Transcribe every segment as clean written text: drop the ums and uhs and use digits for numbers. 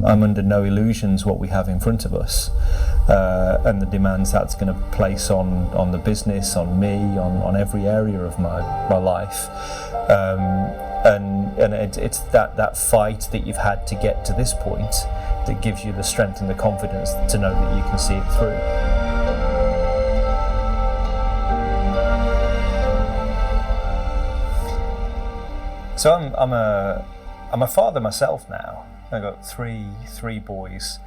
I'm under no illusions what we have in front of us, and the demands that's going to place on the business, on me, on every area of my life. And it's that fight that you've had to get to this point that gives you the strength and the confidence to know that you can see it through. So I'm a father myself now. I've got three boys,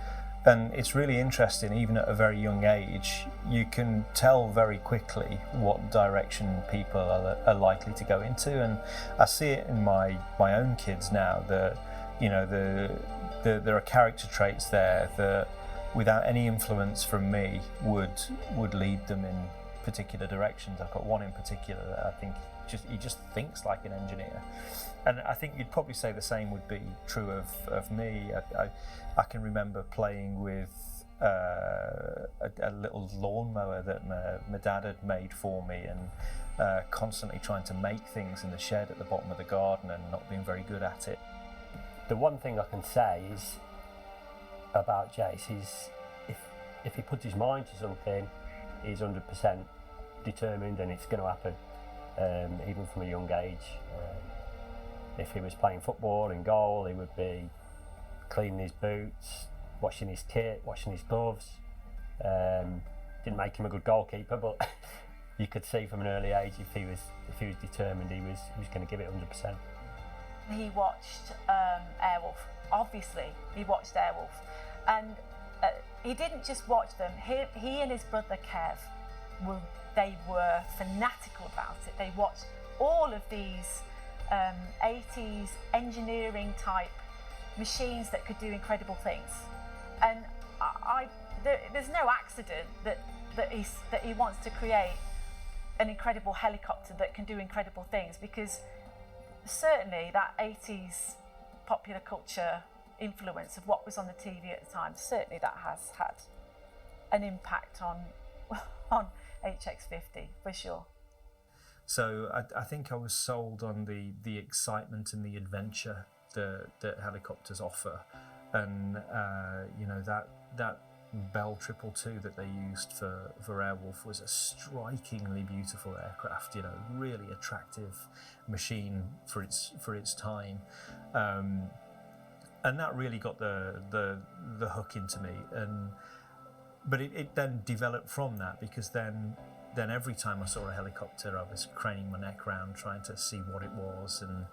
and it's really interesting. Even at a very young age, you can tell very quickly what direction people are likely to go into, and I see it in my own kids now. That there are character traits there that, without any influence from me, would lead them in particular directions. I've got one in particular that I think he just thinks like an engineer, and I think you'd probably say the same would be true of me. I can remember playing with a little lawnmower that my dad had made for me, and constantly trying to make things in the shed at the bottom of the garden and not being very good at it. The one thing I can say is about Jace is if he puts his mind to something, he's 100% determined and it's going to happen, even from a young age. If he was playing football in goal, he would be cleaning his boots, washing his kit, washing his gloves. Didn't make him a good goalkeeper, but you could see from an early age if he was determined, he was going to give it 100%. He watched Airwolf. Obviously, he watched Airwolf, and he didn't just watch them. He and his brother Kev were fanatical about it. They watched all of these 80s engineering type machines that could do incredible things, and there's no accident that he wants to create an incredible helicopter that can do incredible things, because certainly that 80s popular culture influence of what was on the TV at the time, certainly that has had an impact on HX50 for sure. So I think I was sold on the excitement and the adventure that helicopters offer, and that Bell 222 that they used for Airwolf was a strikingly beautiful aircraft. Really attractive machine for its time, and that really got the hook into me. But it then developed from that, because then every time I saw a helicopter, I was craning my neck round trying to see what it was, and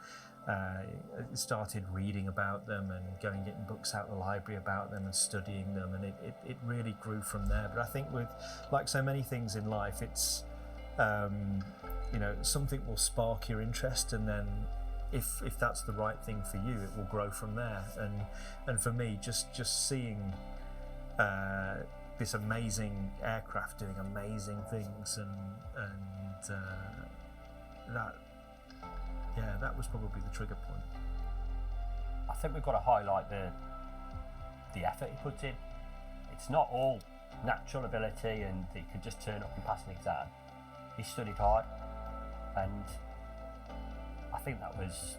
started reading about them and getting books out of the library about them and studying them, and it really grew from there. But I think with, like so many things in life, it's something will spark your interest, and then if that's the right thing for you, it will grow from there. And for me, just seeing this amazing aircraft doing amazing things, and that was probably the trigger point. I think we've got to highlight the effort he puts in. It's not all natural ability and he could just turn up and pass an exam. He studied hard, and I think that was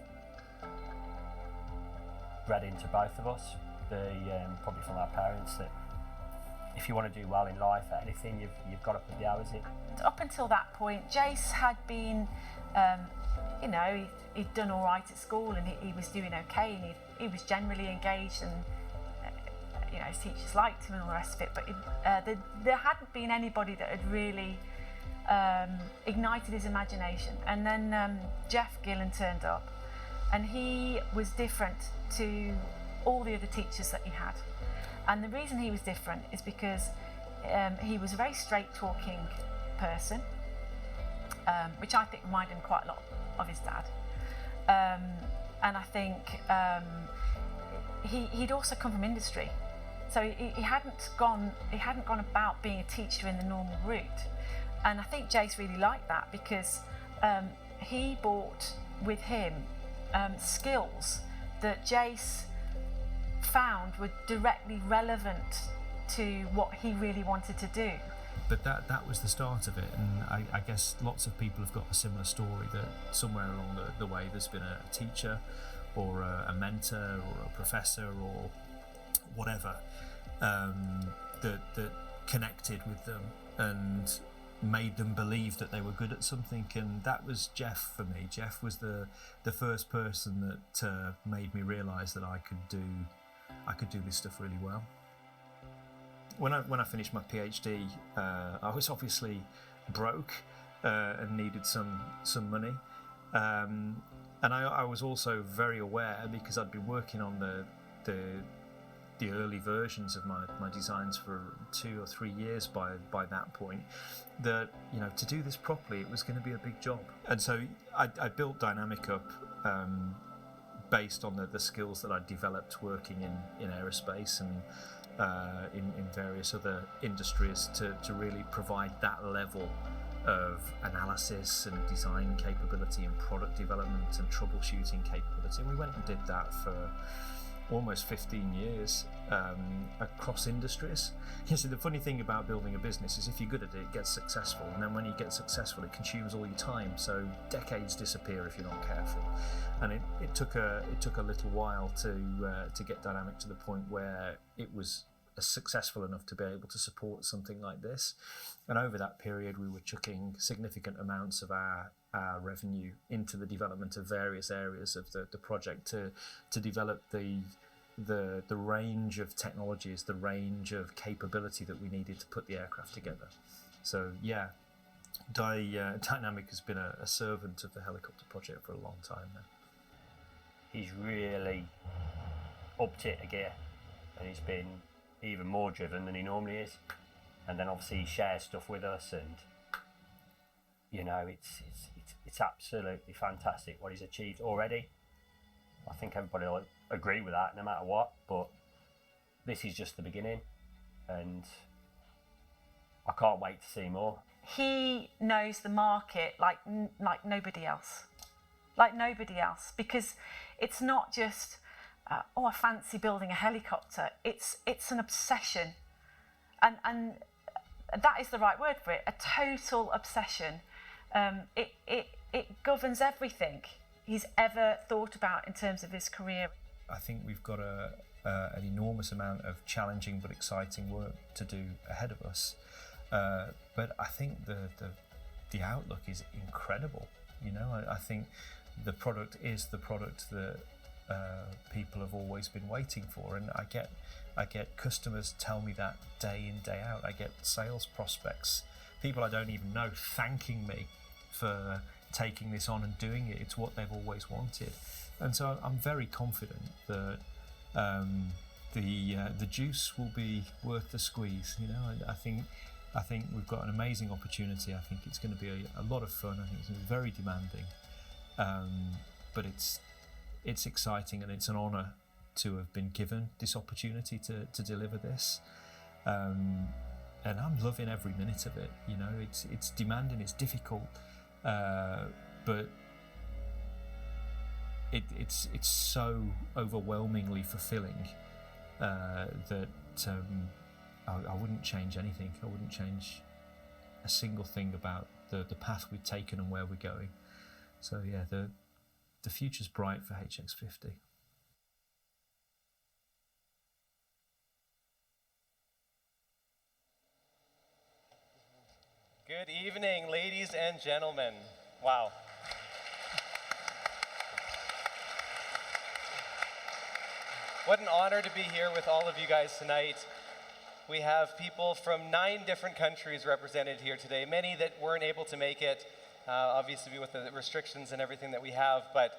bred into both of us, probably from our parents, that if you want to do well in life at anything, you've got to put the hours in. Up until that point, Jace had been, he'd done all right at school, and he was doing okay, and he was generally engaged, and his teachers liked him and all the rest of it. But there hadn't been anybody that had really ignited his imagination. And then Jeff Gillen turned up, and he was different to all the other teachers that he had. And the reason he was different is because he was a very straight-talking person, which I think reminded him quite a lot of his dad. And I think he'd also come from industry, so he hadn't gone about being a teacher in the normal route. And I think Jace really liked that, because he brought with him skills that Jace found were directly relevant to what he really wanted to do. But that was the start of it, and I guess lots of people have got a similar story, that somewhere along the way there's been a teacher or a mentor or a professor or whatever that connected with them and made them believe that they were good at something. And that was Jeff for me. Jeff was the first person that made me realise that I could do this stuff really well. When I finished my PhD, I was obviously broke and needed some money, and I was also very aware, because I'd been working on the early versions of my designs for 2 or 3 years by that point, that to do this properly, it was going to be a big job. And so I built Dynamic up based on the skills that I developed working in aerospace and in various other industries to really provide that level of analysis and design capability and product development and troubleshooting capability. And we went and did that for almost 15 years across industries. The funny thing about building a business is if you're good at it, it gets successful, and then when you get successful, it consumes all your time, so decades disappear if you're not careful. And it took a little while to get Dynamic to the point where it was successful enough to be able to support something like this. And over that period, we were chucking significant amounts of our revenue into the development of various areas of the project to develop the range of technologies, the range of capability that we needed to put the aircraft together. So yeah, Dynamic has been a servant of the helicopter project for a long time now. He's really upped it a gear, and he's been even more driven than he normally is. And then obviously he shares stuff with us, and it's absolutely fantastic what he's achieved already. I think everybody will agree with that no matter what, but this is just the beginning, and I can't wait to see more. He knows the market like nobody else. Because it's not just I fancy building a helicopter. It's an obsession, and that is the right word for it. A total obsession. It governs everything he's ever thought about in terms of his career. I think we've got an enormous amount of challenging but exciting work to do ahead of us. But I think the outlook is incredible. I think the product is the product that people have always been waiting for, and I get customers tell me that day in, day out. I get sales prospects, people I don't even know, thanking me for taking this on and doing it. It's what they've always wanted, and so I'm very confident that the juice will be worth the squeeze. I think we've got an amazing opportunity. I think it's going to be a lot of fun. I think it's going to be very demanding, but it's exciting, and it's an honour to have been given this opportunity to deliver this. And I'm loving every minute of it. It's demanding, it's difficult, but it's so overwhelmingly fulfilling that I wouldn't change anything. I wouldn't change a single thing about the path we've taken and where we're going. So yeah, the future's bright for HX50. Good evening, ladies and gentlemen. Wow. What an honor to be here with all of you guys tonight. We have people from 9 different countries represented here today, many that weren't able to make it, obviously with the restrictions and everything that we have. But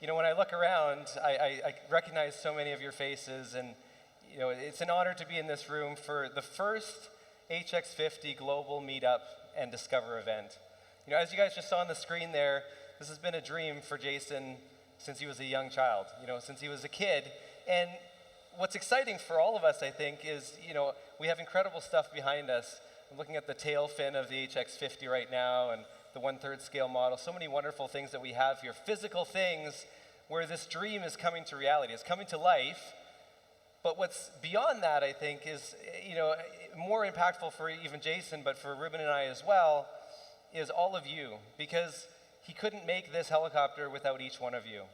when I look around, I recognize so many of your faces, and it's an honor to be in this room for the first HX50 Global Meetup and Discover event. As you guys just saw on the screen there, this has been a dream for Jason since he was a young child, since he was a kid. And what's exciting for all of us, I think, is, we have incredible stuff behind us. I'm looking at the tail fin of the HX50 right now, and the 1/3 scale model. So many wonderful things that we have here, physical things where this dream is coming to reality, it's coming to life. But what's beyond that, I think, is, more impactful for even Jason, but for Ruben and I as well, is all of you, because he couldn't make this helicopter without each one of you.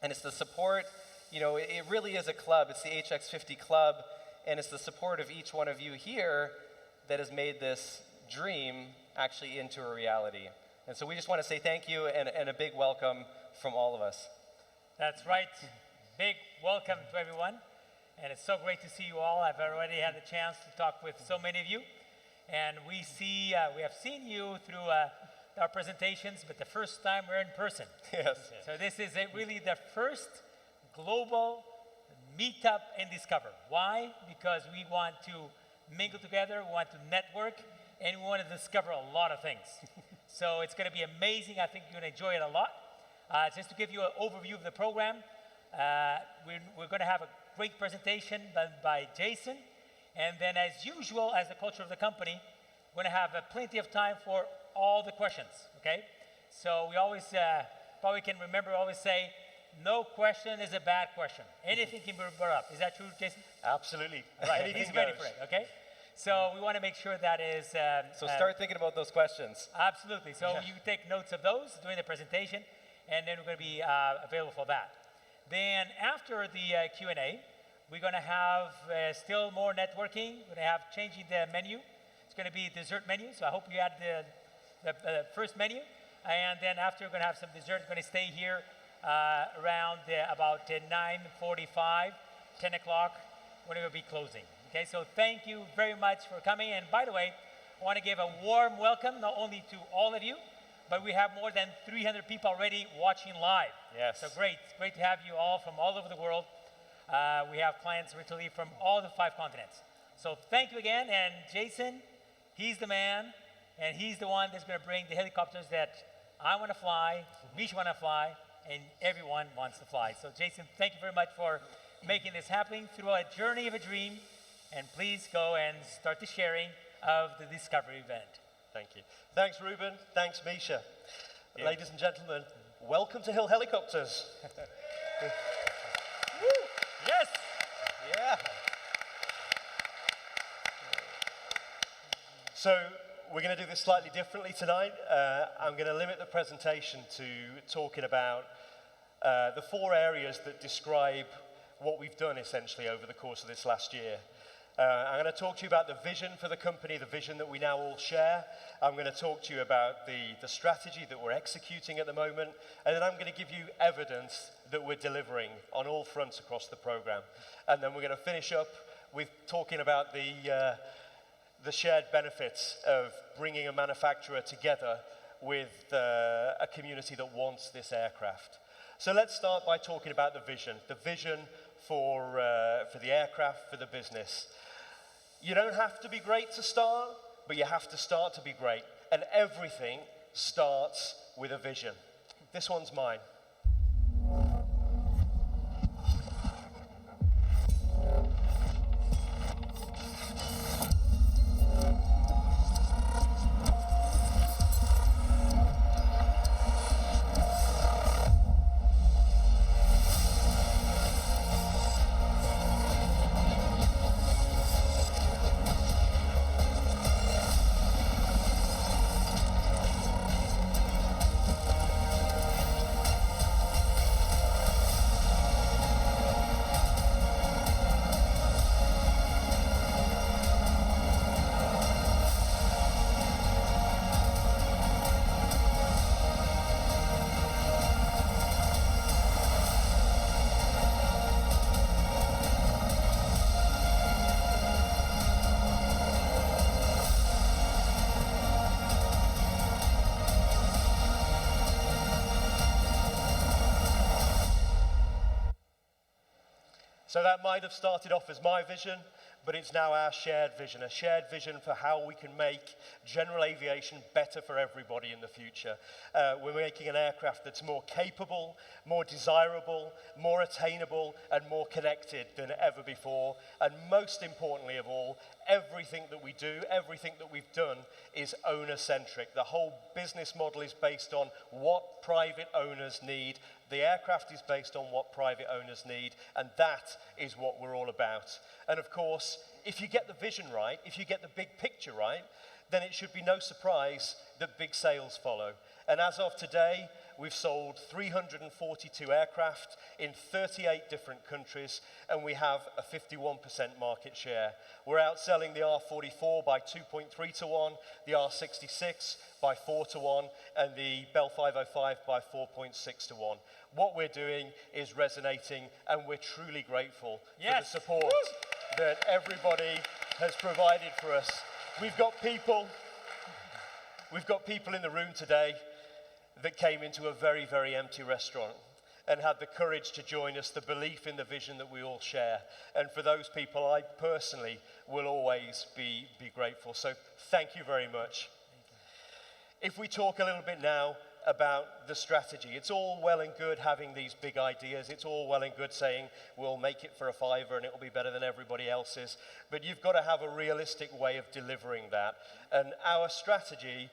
And it's the support. It really is a club. It's the HX50 Club. and it's the support of each one of you here that has made this dream actually into a reality. And so we just want to say thank you and a big welcome from all of us. That's right. Big welcome to everyone. And it's so great to see you all. I've already had the chance to talk with so many of you. And we have seen you through our presentations, but the first time we're in person. Yes. So this is really the first global meetup and discover. Why? Because we want to mingle together, we want to network, and we want to discover a lot of things. So it's going to be amazing. I think you're going to enjoy it a lot. Just to give you an overview of the program, we're going to have a great presentation by Jason. And then as usual, as the culture of the company, we're going to have plenty of time for all the questions, okay? So we always, probably can remember, always say, no question is a bad question. Anything can be brought up. Is that true, Jason? Absolutely. Right, he's ready for it, okay? So we want to make sure that is... so start thinking about those questions. Absolutely. So you take notes of those during the presentation, and then we're going to be available for that. Then after the Q&A, we're going to have still more networking. We're going to have changing the menu. It's going to be dessert menu, so I hope you had the first menu. And then after, we're going to have some dessert. We're going to stay here around about 9:45, 10 o'clock, when we'll be closing. Okay, so thank you very much for coming. And by the way, I want to give a warm welcome not only to all of you, but we have more than 300 people already watching live. Yes. So great to have you all from all over the world. We have clients virtually from all the 5 continents. So thank you again. And Jason, he's the man, and he's the one that's going to bring the helicopters that I want to fly, Mischa want to fly, and everyone wants to fly. So Jason, thank you very much for making this happening through a journey of a dream. And please go and start the sharing of the Discovery event. Thank you. Thanks, Ruben. Thanks, Mischa. Yeah. Ladies and gentlemen, welcome to Hill Helicopters. Yes. Yeah. So we're going to do this slightly differently tonight. I'm going to limit the presentation to talking about the 4 areas that describe what we've done essentially over the course of this last year. I'm going to talk to you about the vision for the company, the vision that we now all share. I'm going to talk to you about the strategy that we're executing at the moment, and then I'm going to give you evidence that we're delivering on all fronts across the program. And then we're going to finish up with talking about the shared benefits of bringing a manufacturer together with a community that wants this aircraft. So let's start by talking about the vision for the aircraft, for the business. You don't have to be great to start, but you have to start to be great. And everything starts with a vision. This one's mine. So that might have started off as my vision, but it's now our shared vision, a shared vision for how we can make general aviation better for everybody in the future. We're making an aircraft that's more capable, more desirable, more attainable, and more connected than ever before. And most importantly of all, everything that we do, everything that we've done is owner-centric. The whole business model is based on what private owners need. The aircraft is based on what private owners need, and that is what we're all about. And of course, if you get the vision right, if you get the big picture right, then it should be no surprise that big sales follow. And as of today, we've sold 342 aircraft in 38 different countries, and we have a 51% market share. We're outselling the R44 by 2.3 to 1, the R66 by 4 to 1, and the Bell 505 by 4.6 to 1. What we're doing is resonating, and we're truly grateful for the support that everybody has provided for us. We've got people in the room today that came into a very, very empty restaurant and had the courage to join us, the belief in the vision that we all share. And for those people, I personally will always be grateful. So thank you very much. If we talk a little bit now about the strategy, it's all well and good having these big ideas. It's all well and good saying we'll make it for a $5 and it will be better than everybody else's. But you've got to have a realistic way of delivering that. And our strategy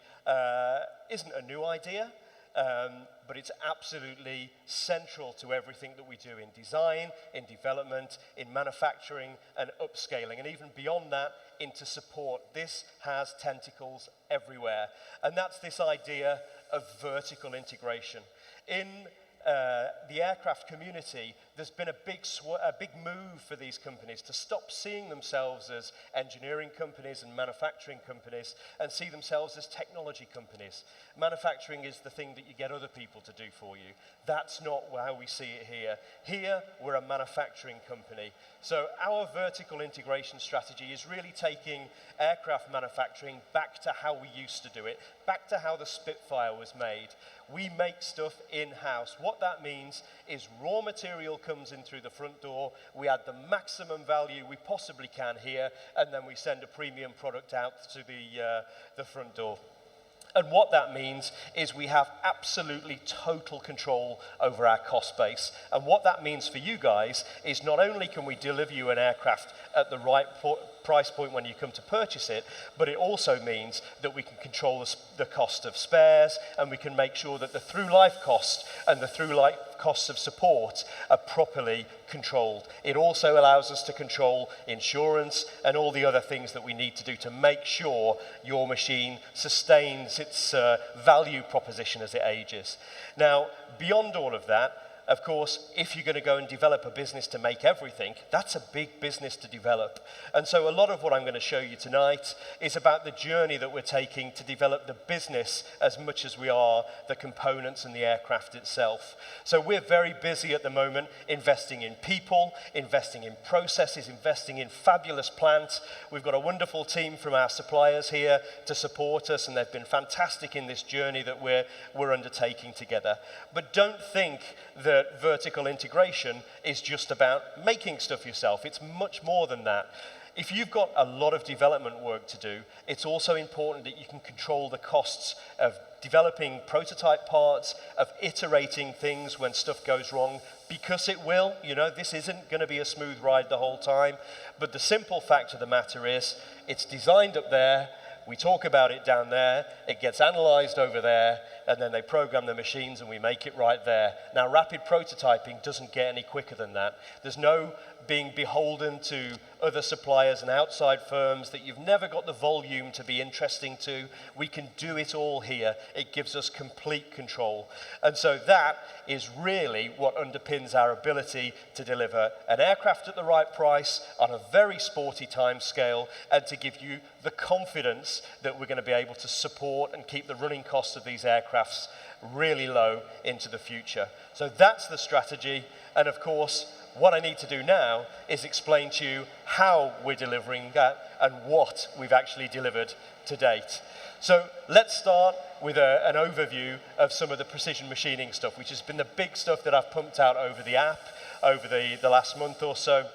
isn't a new idea. But it's absolutely central to everything that we do in design, in development, in manufacturing, and upscaling, and even beyond that, into support. This has tentacles everywhere, and that's this idea of vertical integration. In the aircraft community, there's been a big move for these companies to stop seeing themselves as engineering companies and manufacturing companies and see themselves as technology companies. Manufacturing is the thing that you get other people to do for you. That's not how we see it here. Here, we're a manufacturing company. So our vertical integration strategy is really taking aircraft manufacturing back to how we used to do it, back to how the Spitfire was made. We make stuff in-house. What that means is raw material comes in through the front door, we add the maximum value we possibly can here, and then we send a premium product out to the front door. And what that means is we have absolutely total control over our cost base. And what that means for you guys is not only can we deliver you an aircraft at the right price point when you come to purchase it, but it also means that we can control the cost of spares, and we can make sure that the through-life cost and the through-life costs of support are properly controlled. It also allows us to control insurance and all the other things that we need to do to make sure your machine sustains its value proposition as it ages. Now, beyond all of that, of course, if you're going to go and develop a business to make everything, that's a big business to develop. And so a lot of what I'm going to show you tonight is about the journey that we're taking to develop the business as much as we are the components and the aircraft itself. So we're very busy at the moment investing in people, investing in processes, investing in fabulous plants. We've got a wonderful team from our suppliers here to support us, and they've been fantastic in this journey that we're undertaking together. But don't think that vertical integration is just about making stuff yourself. It's much more than that. If you've got a lot of development work to do, it's also important that you can control the costs of developing prototype parts, of iterating things when stuff goes wrong, because it will. You know, this isn't going to be a smooth ride the whole time. But the simple fact of the matter is, it's designed up there, we talk about it down there, it gets analyzed over there, and then they program the machines and we make it right there. Now, rapid prototyping doesn't get any quicker than that. There's no being beholden to other suppliers and outside firms that you've never got the volume to be interesting to. We can do it all here. It gives us complete control. And so that is really what underpins our ability to deliver an aircraft at the right price on a very sporty time scale, and to give you the confidence that we're going to be able to support and keep the running costs of these aircrafts really low into the future. So that's the strategy. And of course, what I need to do now is explain to you how we're delivering that and what we've actually delivered to date. So let's start with an overview of some of the precision machining stuff, which has been the big stuff that I've pumped out over the app over the last month or so.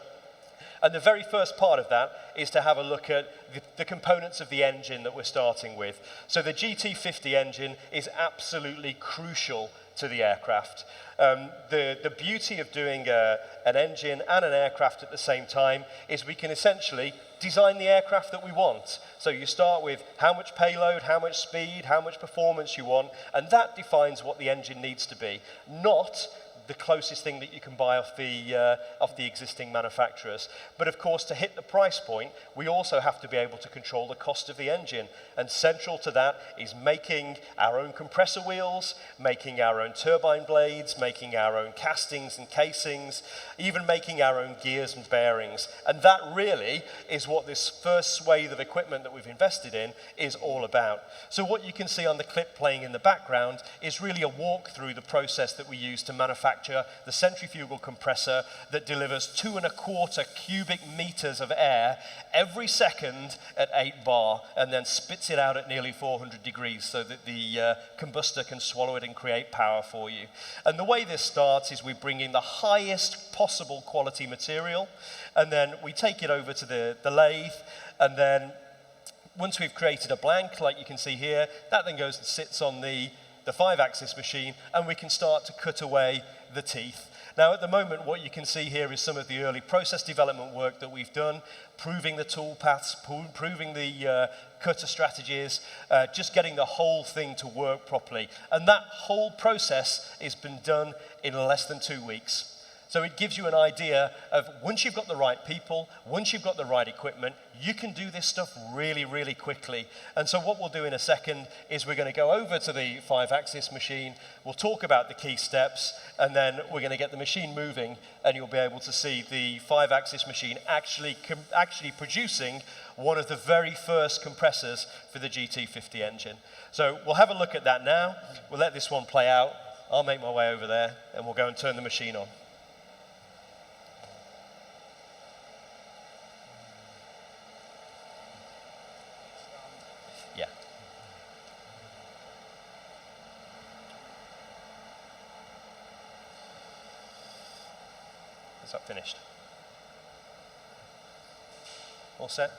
And the very first part of that is to have a look at the components of the engine that we're starting with. So the GT50 engine is absolutely crucial to the aircraft. The beauty of doing an engine and an aircraft at the same time is we can essentially design the aircraft that we want. So you start with how much payload, how much speed, how much performance you want, and that defines what the engine needs to be, not the closest thing that you can buy off the existing manufacturers. But of course, to hit the price point, we also have to be able to control the cost of the engine. And central to that is making our own compressor wheels, making our own turbine blades, making our own castings and casings, even making our own gears and bearings. And that really is what this first swathe of equipment that we've invested in is all about. So what you can see on the clip playing in the background is really a walk through the process that we use to manufacture the centrifugal compressor that delivers 2¼ cubic meters of air every second at 8 bar and then spits it out at nearly 400 degrees so that the combustor can swallow it and create power for you. And the way this starts is we bring in the highest possible quality material, and then we take it over to the lathe, and then once we've created a blank, like you can see here, that then goes and sits on the 5-axis machine, and we can start to cut away the teeth. Now, at the moment, what you can see here is some of the early process development work that we've done, proving the tool paths, proving the cutter strategies, just getting the whole thing to work properly. And that whole process has been done in less than 2 weeks. So it gives you an idea of once you've got the right people, once you've got the right equipment, you can do this stuff really, really quickly. And so what we'll do in a second is we're going to go over to the 5-axis machine, we'll talk about the key steps, and then we're going to get the machine moving, and you'll be able to see the 5-axis machine actually producing one of the very first compressors for the GT50 engine. So we'll have a look at that now. We'll let this one play out. I'll make my way over there, and we'll go and turn the machine on. Yeah. Is that finished? All set?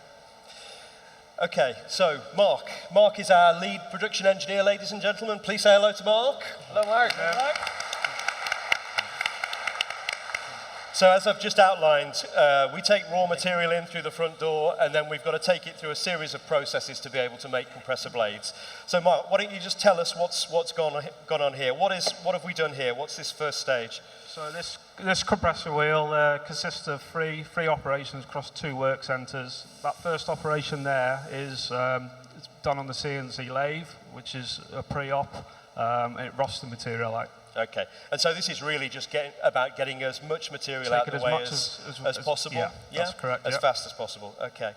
Okay, so Mark. Mark is our lead production engineer, ladies and gentlemen. Please say hello to Mark. Hello, Mark. Hello, Mark. So as I've just outlined, we take raw material in through the front door, and then we've got to take it through a series of processes to be able to make compressor blades. So Mark, why don't you just tell us what's gone on here? What have we done here? What's this first stage? So this compressor wheel consists of three operations across 2 work centres. That first operation there is it's done on the CNC lathe, which is a pre-op. It rosts the material out. Okay, and so this is really just about getting as much material out of the way as possible? Yeah, that's correct. As fast as possible, okay.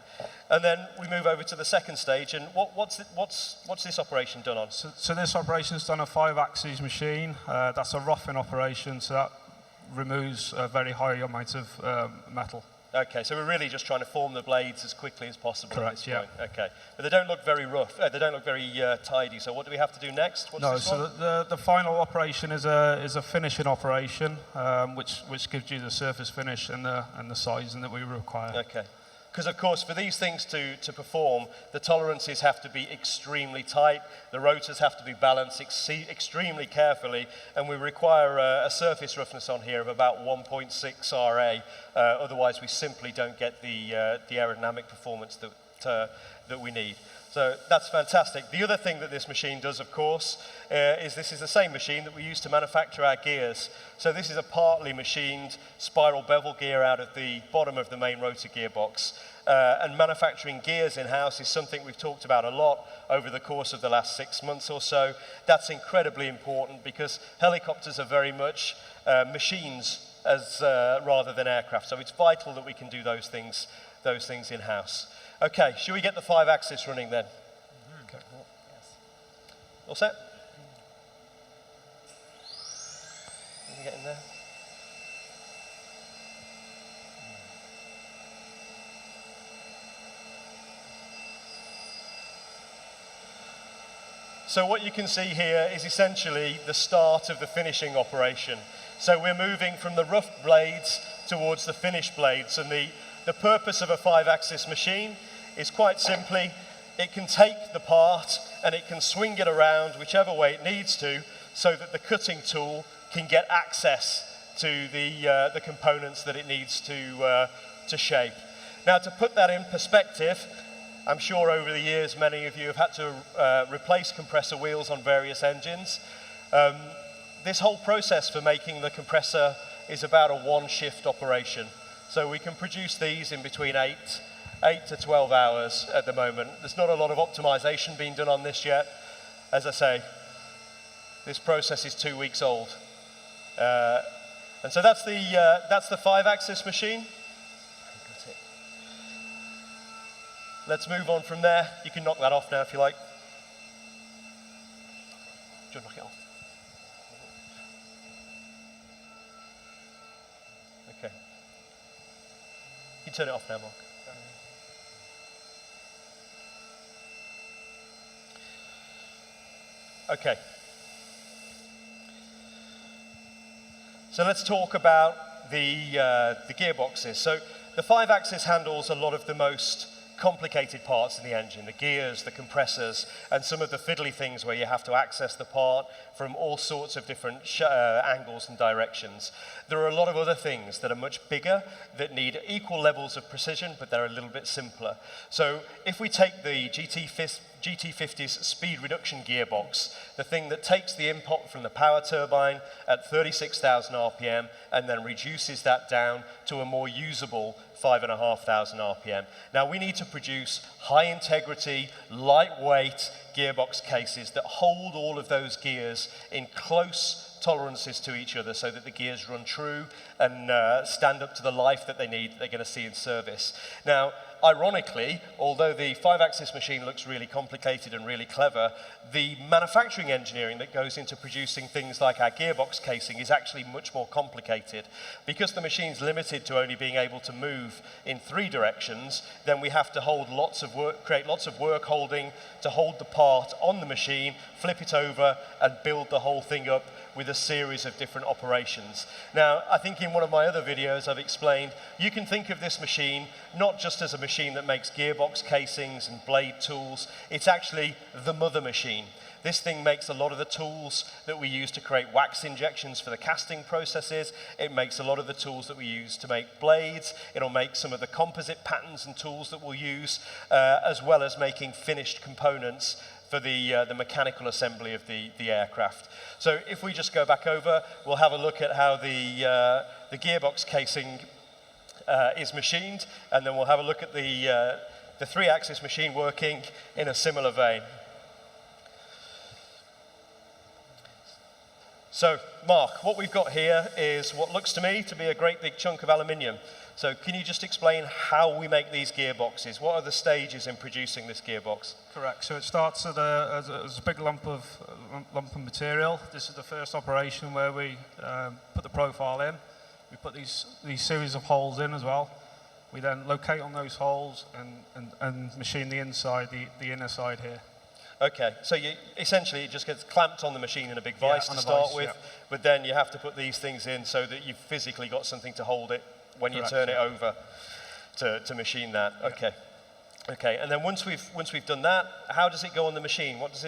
And then we move over to the second stage, and what's this operation done on? So this operation is done on a 5-axis machine. That's a roughing operation, so that removes a very high amount of metal. Okay, so we're really just trying to form the blades as quickly as possible. Correct, at this point. Okay, but they don't look very rough. They don't look very tidy. So what do we have to do next? What's this one? The final operation is a finishing operation, which gives you the surface finish and the sizing that we require. Okay. Because, of course, for these things to perform, the tolerances have to be extremely tight, the rotors have to be balanced extremely carefully, and we require a surface roughness on here of about 1.6 RA. Otherwise, we simply don't get the aerodynamic performance that we need. So that's fantastic. The other thing that this machine does, of course, is this is the same machine that we use to manufacture our gears. So this is a partly machined spiral bevel gear out of the bottom of the main rotor gearbox. And manufacturing gears in-house is something we've talked about a lot over the course of the last 6 months or so. That's incredibly important because helicopters are very much machines rather than aircraft. So it's vital that we can do those things in-house. Okay, should we get the 5-axis running then? Okay. Yes. All set? Can you get in there? So what you can see here is essentially the start of the finishing operation. So we're moving from the rough blades towards the finished blades, and the purpose of a 5-axis machine is quite simply, it can take the part and it can swing it around whichever way it needs to so that the cutting tool can get access to the components that it needs to shape. Now, to put that in perspective, I'm sure over the years many of you have had to replace compressor wheels on various engines. this whole process for making the compressor is about a one-shift operation. So we can produce these in between 8 to 12 hours at the moment. There's not a lot of optimization being done on this yet. As I say, this process is 2 weeks old. And so that's the 5-axis machine. Let's move on from there. You can knock that off now if you like. Do you want to knock it off? Okay. You can turn it off now, Mark. Okay. So let's talk about the gearboxes. So the 5-axis handles a lot of the most complicated parts in the engine, the gears, the compressors, and some of the fiddly things where you have to access the part from all sorts of different angles and directions. There are a lot of other things that are much bigger, that need equal levels of precision, but they're a little bit simpler. So if we take the GT50's speed reduction gearbox, the thing that takes the input from the power turbine at 36,000 RPM and then reduces that down to a more usable 5,500 RPM. Now we need to produce high integrity, lightweight gearbox cases that hold all of those gears in close tolerances to each other so that the gears run true and stand up to the life that they need, that they're going to see in service. Now, ironically, although the 5-axis machine looks really complicated and really clever, the manufacturing engineering that goes into producing things like our gearbox casing is actually much more complicated. Because the machine's limited to only being able to move in 3 directions, then we have to hold lots of work, create lots of work holding to hold the part on the machine, flip it over, and build the whole thing up with a series of different operations. Now, I think in one of my other videos I've explained, you can think of this machine not just as a machine that makes gearbox casings and blade tools, it's actually the mother machine. This thing makes a lot of the tools that we use to create wax injections for the casting processes. It makes a lot of the tools that we use to make blades. It'll make some of the composite patterns and tools that we'll use, as well as making finished components for the mechanical assembly of the aircraft. So if we just go back over, we'll have a look at how the gearbox casing is machined, and then we'll have a look at the 3-axis machine working in a similar vein. So, Mark, what we've got here is what looks to me to be a great big chunk of aluminium. So can you just explain how we make these gearboxes? What are the stages in producing this gearbox? Correct. So it starts as a big lump of material. This is the first operation where we put the profile in. We put these series of holes in as well. We then locate on those holes and machine the inside, the inner side here. Okay, so essentially it just gets clamped on the machine in a big vise to start with, but then you have to put these things in so that you've physically got something to hold it when you turn it over to machine that. Okay. Okay, and then once we've done that, how does it go on the machine? What does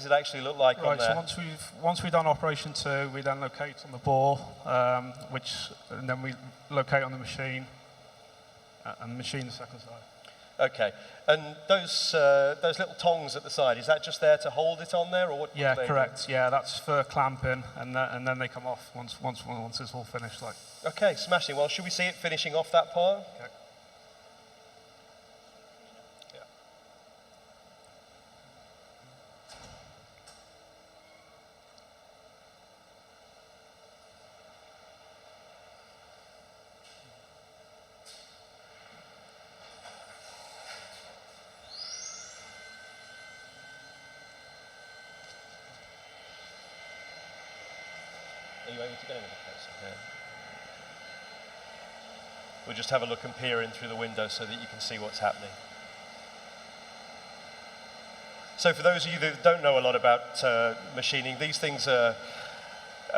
it actually look like on there? So once we've done operation 2, we then locate on the bore, and then we locate on the machine and machine the second side. Okay, and those little tongs at the side, is that just there to hold it on there, or what? Yeah, correct. Yeah, that's for clamping, and then they come off once it's all finished. Like. Okay, smashing. Well, should we see it finishing off that part? Okay. Are you able to get in a bit closer? Yeah. We'll just have a look and peer in through the window so that you can see what's happening. So for those of you that don't know a lot about machining, these things are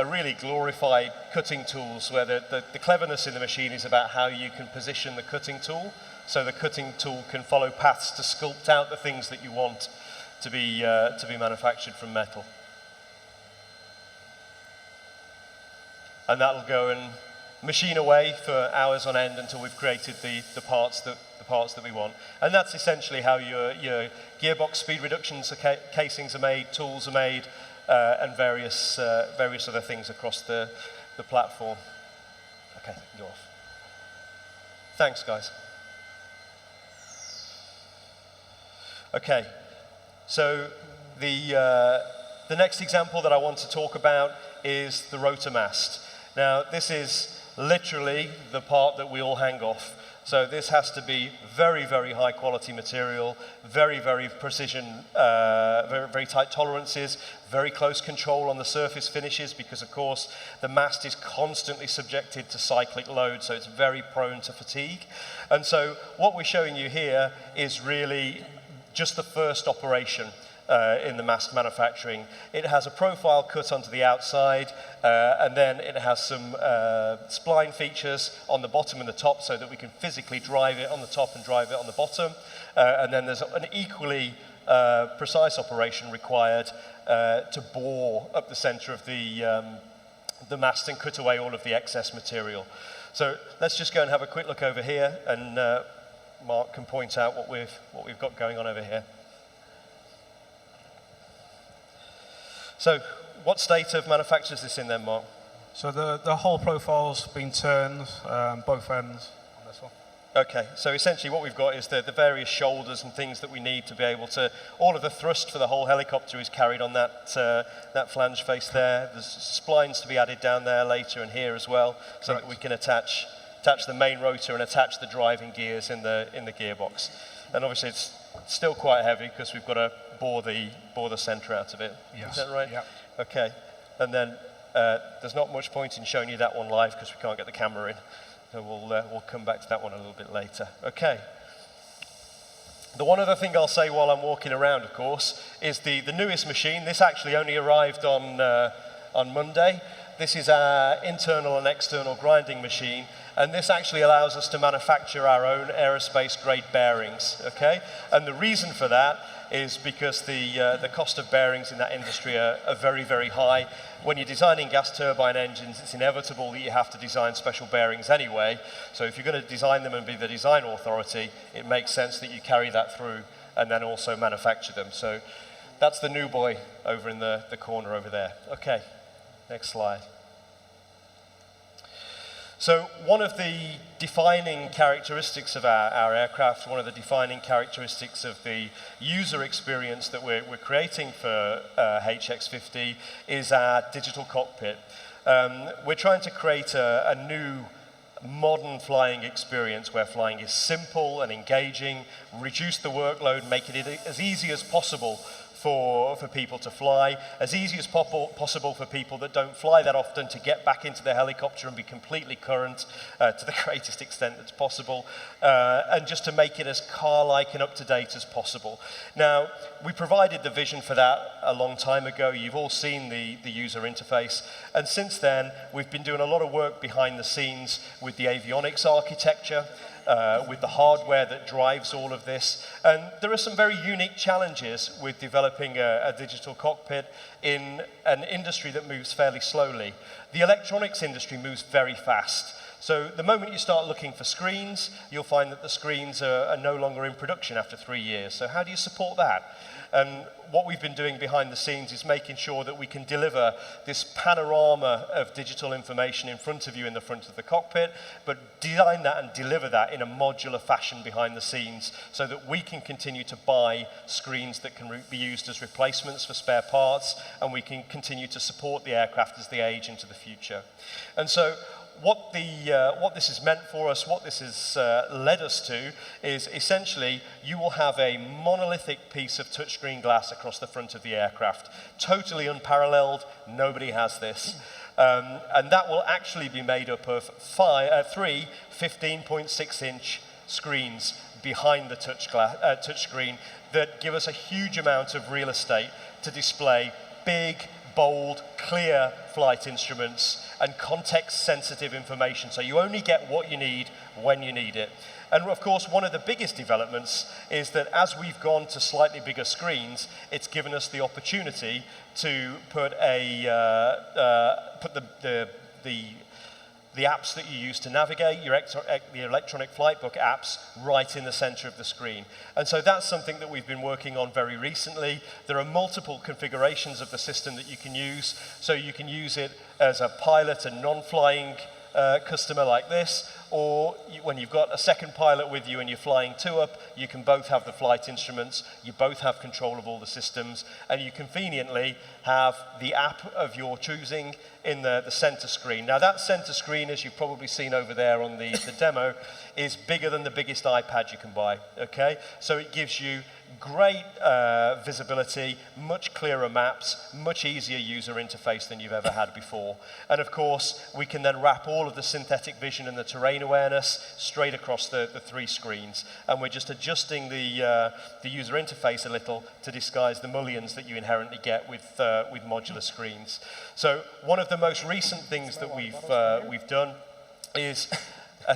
really glorified cutting tools where the cleverness in the machine is about how you can position the cutting tool so the cutting tool can follow paths to sculpt out the things that you want to be manufactured from metal. And that'll go and machine away for hours on end until we've created the parts that we want. And that's essentially how your gearbox speed reductions casings are made, tools are made, and various other things across the platform. Okay, you're off. Thanks, guys. Okay, so the next example that I want to talk about is the rotor mast. Now, this is literally the part that we all hang off. So this has to be very, very high quality material, very, very precision, very tight tolerances, very close control on the surface finishes, because of course the mast is constantly subjected to cyclic load, so it's very prone to fatigue. And so what we're showing you here is really just the first operation in the mast manufacturing. It has a profile cut onto the outside, and then it has some spline features on the bottom and the top so that we can physically drive it on the top and drive it on the bottom. And then there's an equally precise operation required to bore up the center of the mast and cut away all of the excess material. So let's just go and have a quick look over here, and Mark can point out what we've got going on over here. So, what state of manufacture is this in then, Mark? So the whole profile's been turned, both ends on this one. Okay, so essentially what we've got is the various shoulders and things that we need to be able to, all of the thrust for the whole helicopter is carried on that flange face there. There's splines to be added down there later and here as well, so that we can attach the main rotor and attach the driving gears in the gearbox. And obviously it's still quite heavy because we've got to bore the center out of it. Yes. Is that right? Yeah. Okay. And then there's not much point in showing you that one live because we can't get the camera in. So we'll come back to that one a little bit later. Okay. The one other thing I'll say while I'm walking around, of course, is the newest machine. This actually only arrived on Monday. This is our internal and external grinding machine, and this actually allows us to manufacture our own aerospace-grade bearings, okay? And the reason for that is because the cost of bearings in that industry are very, very high. When you're designing gas turbine engines, it's inevitable that you have to design special bearings anyway. So if you're going to design them and be the design authority, it makes sense that you carry that through and then also manufacture them. So that's the new boy over in the corner over there. Okay, next slide. So one of the defining characteristics of our aircraft, one of the defining characteristics of the user experience that we're creating for HX50 is our digital cockpit. We're trying to create a new modern flying experience where flying is simple and engaging, reduce the workload, making it as easy as possible for people to fly, as easy as possible for people that don't fly that often to get back into the helicopter and be completely current to the greatest extent that's possible, and just to make it as car-like and up-to-date as possible. Now, we provided the vision for that a long time ago. You've all seen the user interface, and since then, we've been doing a lot of work behind the scenes with the avionics architecture, with the hardware that drives all of this. And there are some very unique challenges with developing a digital cockpit in an industry that moves fairly slowly. The electronics industry moves very fast. So the moment you start looking for screens, you'll find that the screens are no longer in production after 3 years. So how do you support that? And what we've been doing behind the scenes is making sure that we can deliver this panorama of digital information in front of you in the front of the cockpit, but design that and deliver that in a modular fashion behind the scenes so that we can continue to buy screens that can be used as replacements for spare parts, and we can continue to support the aircraft as they age into the future. And so what this has meant for us, what this has led us to, is essentially you will have a monolithic piece of touchscreen glass across the front of the aircraft. Totally unparalleled, nobody has this. And that will actually be made up of three 15.6-inch screens behind the touchscreen that give us a huge amount of real estate to display big, bold, clear flight instruments and context-sensitive information. So you only get what you need when you need it. And of course, one of the biggest developments is that as we've gone to slightly bigger screens, it's given us the opportunity to put the the apps that you use to navigate, the electronic flight book apps, right in the center of the screen. And so that's something that we've been working on very recently. There are multiple configurations of the system that you can use. So you can use it as a pilot and non-flying customer like this, or when you've got a second pilot with you and you're flying two up, you can both have the flight instruments, you both have control of all the systems, and you conveniently have the app of your choosing in the center screen. Now that center screen, as you've probably seen over there on the demo, is bigger than the biggest iPad you can buy, okay? So it gives you great visibility, much clearer maps, much easier user interface than you've ever had before. And of course, we can then wrap all of the synthetic vision and the terrain awareness straight across the three screens. And we're just adjusting the user interface a little to disguise the mullions that you inherently get with modular screens. So one of the most recent things that we've done is,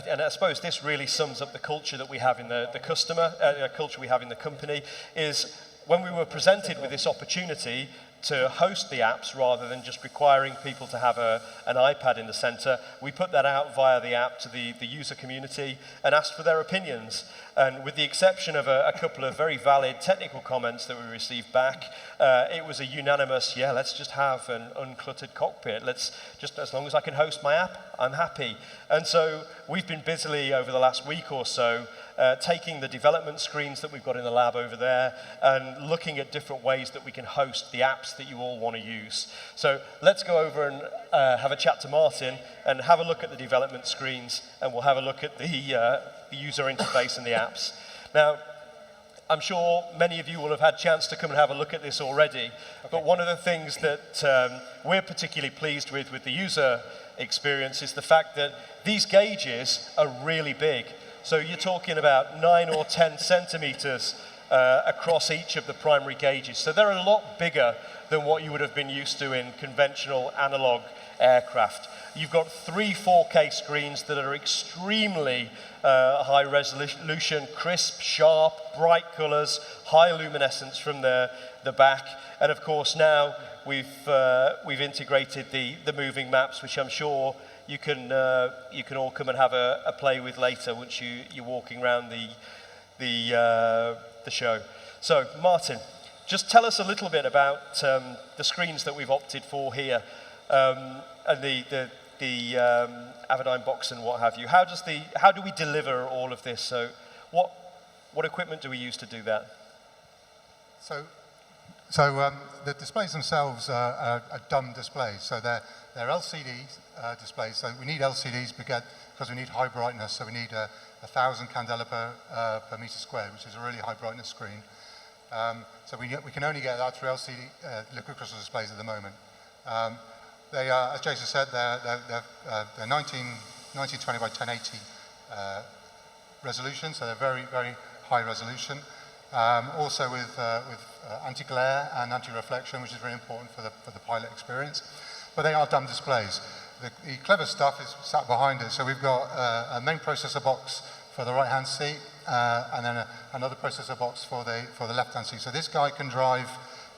and I suppose this really sums up the culture that we have in the culture we have in the company, is when we were presented with this opportunity to host the apps rather than just requiring people to have an iPad in the center, we put that out via the app to the user community and asked for their opinions. And with the exception of a couple of very valid technical comments that we received back, it was a unanimous, yeah, let's just have an uncluttered cockpit. Let's just, as long as I can host my app, I'm happy. And so we've been busily over the last week or so taking the development screens that we've got in the lab over there and looking at different ways that we can host the apps that you all want to use. So let's go over and have a chat to Martin and have a look at the development screens, and we'll have a look at the user interface and the apps. Now, I'm sure many of you will have had a chance to come and have a look at this already, but one of the things that we're particularly pleased with the user experience is the fact that these gauges are really big. So you're talking about 9 or 10 centimeters across each of the primary gauges. So they're a lot bigger than what you would have been used to in conventional analog aircraft. You've got 3 4K screens that are extremely high resolution, crisp, sharp, bright colors, high luminescence from the back. And of course now we've integrated the moving maps, which I'm sure you can all come and have a play with later once you're walking around the show. So Martin, just tell us a little bit about the screens that we've opted for here, and the Avidyne box and what have you. How do we deliver all of this? So what equipment do we use to do that? So the displays themselves are dumb displays. So they're LCD displays. So we need LCDs because we need high brightness. So we need 1,000 candela per meter squared, which is a really high brightness screen. So we can only get that through LCD liquid crystal displays at the moment. They are, as Jason said, they're 1920 by 1080 resolution. So they're very, very high resolution. Also with anti-glare and anti-reflection, which is very important for the pilot experience. But they are dumb displays. The clever stuff is sat behind it. So we've got a main processor box for the right-hand seat, and then another processor box for the left-hand seat. So this guy can drive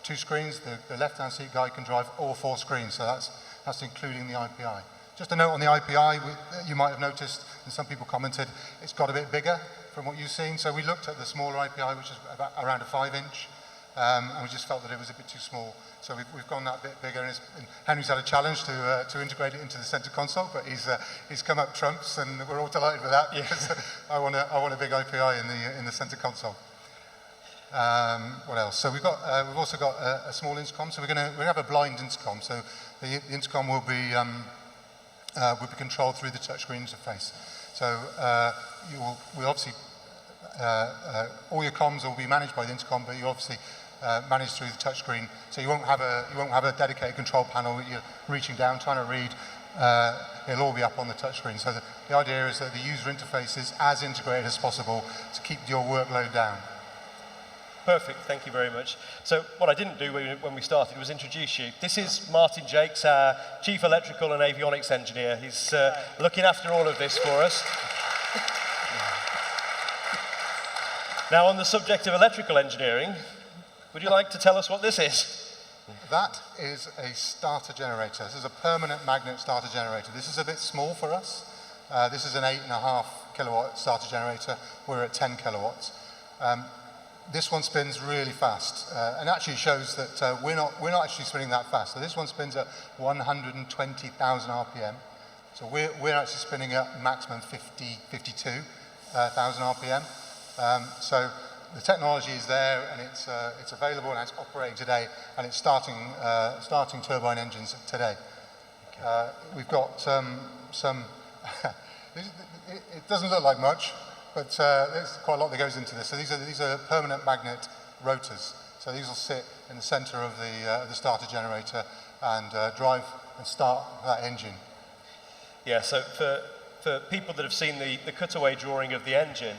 2 screens. The left-hand seat guy can drive all 4 screens. So that's including the IPI. Just a note on the IPI, you might have noticed, and some people commented, it's got a bit bigger from what you've seen. So we looked at the smaller IPI, which is about around a 5-inch, and we just felt that it was a bit too small. So we've gone that bit bigger, and Henry's had a challenge to integrate it into the center console, but he's come up trumps, and we're all delighted with that because I want a big IPI in the center console. What else? So we've also got a small intercom. So we're going to have a blind intercom. So the intercom will be controlled through the touchscreen interface. So we obviously all your comms will be managed by the intercom, but you obviously manage through the touchscreen. So you won't have a dedicated control panel that you're reaching down trying to read. It'll all be up on the touchscreen. So the idea is that the user interface is as integrated as possible to keep your workload down. Perfect, thank you very much. So what I didn't do when we started was introduce you. This is Martin Jakes, our Chief Electrical and Avionics Engineer. He's looking after all of this for us. Now on the subject of electrical engineering, would you like to tell us what this is? That is a starter generator. This is a permanent magnet starter generator. This is a bit small for us. This is an 8.5 kilowatt starter generator. We're at 10 kilowatts. This one spins really fast, and actually shows that we're not actually spinning that fast. So this one spins at 120,000 RPM. So we're actually spinning at maximum 52,000 RPM. So the technology is there, and it's available, and it's operating today, and it's starting turbine engines today. Okay. We've got some. It doesn't look like much, but there's quite a lot that goes into this. So these are permanent magnet rotors. So these will sit in the centre of the starter generator and drive and start that engine. Yeah. So for people that have seen the cutaway drawing of the engine,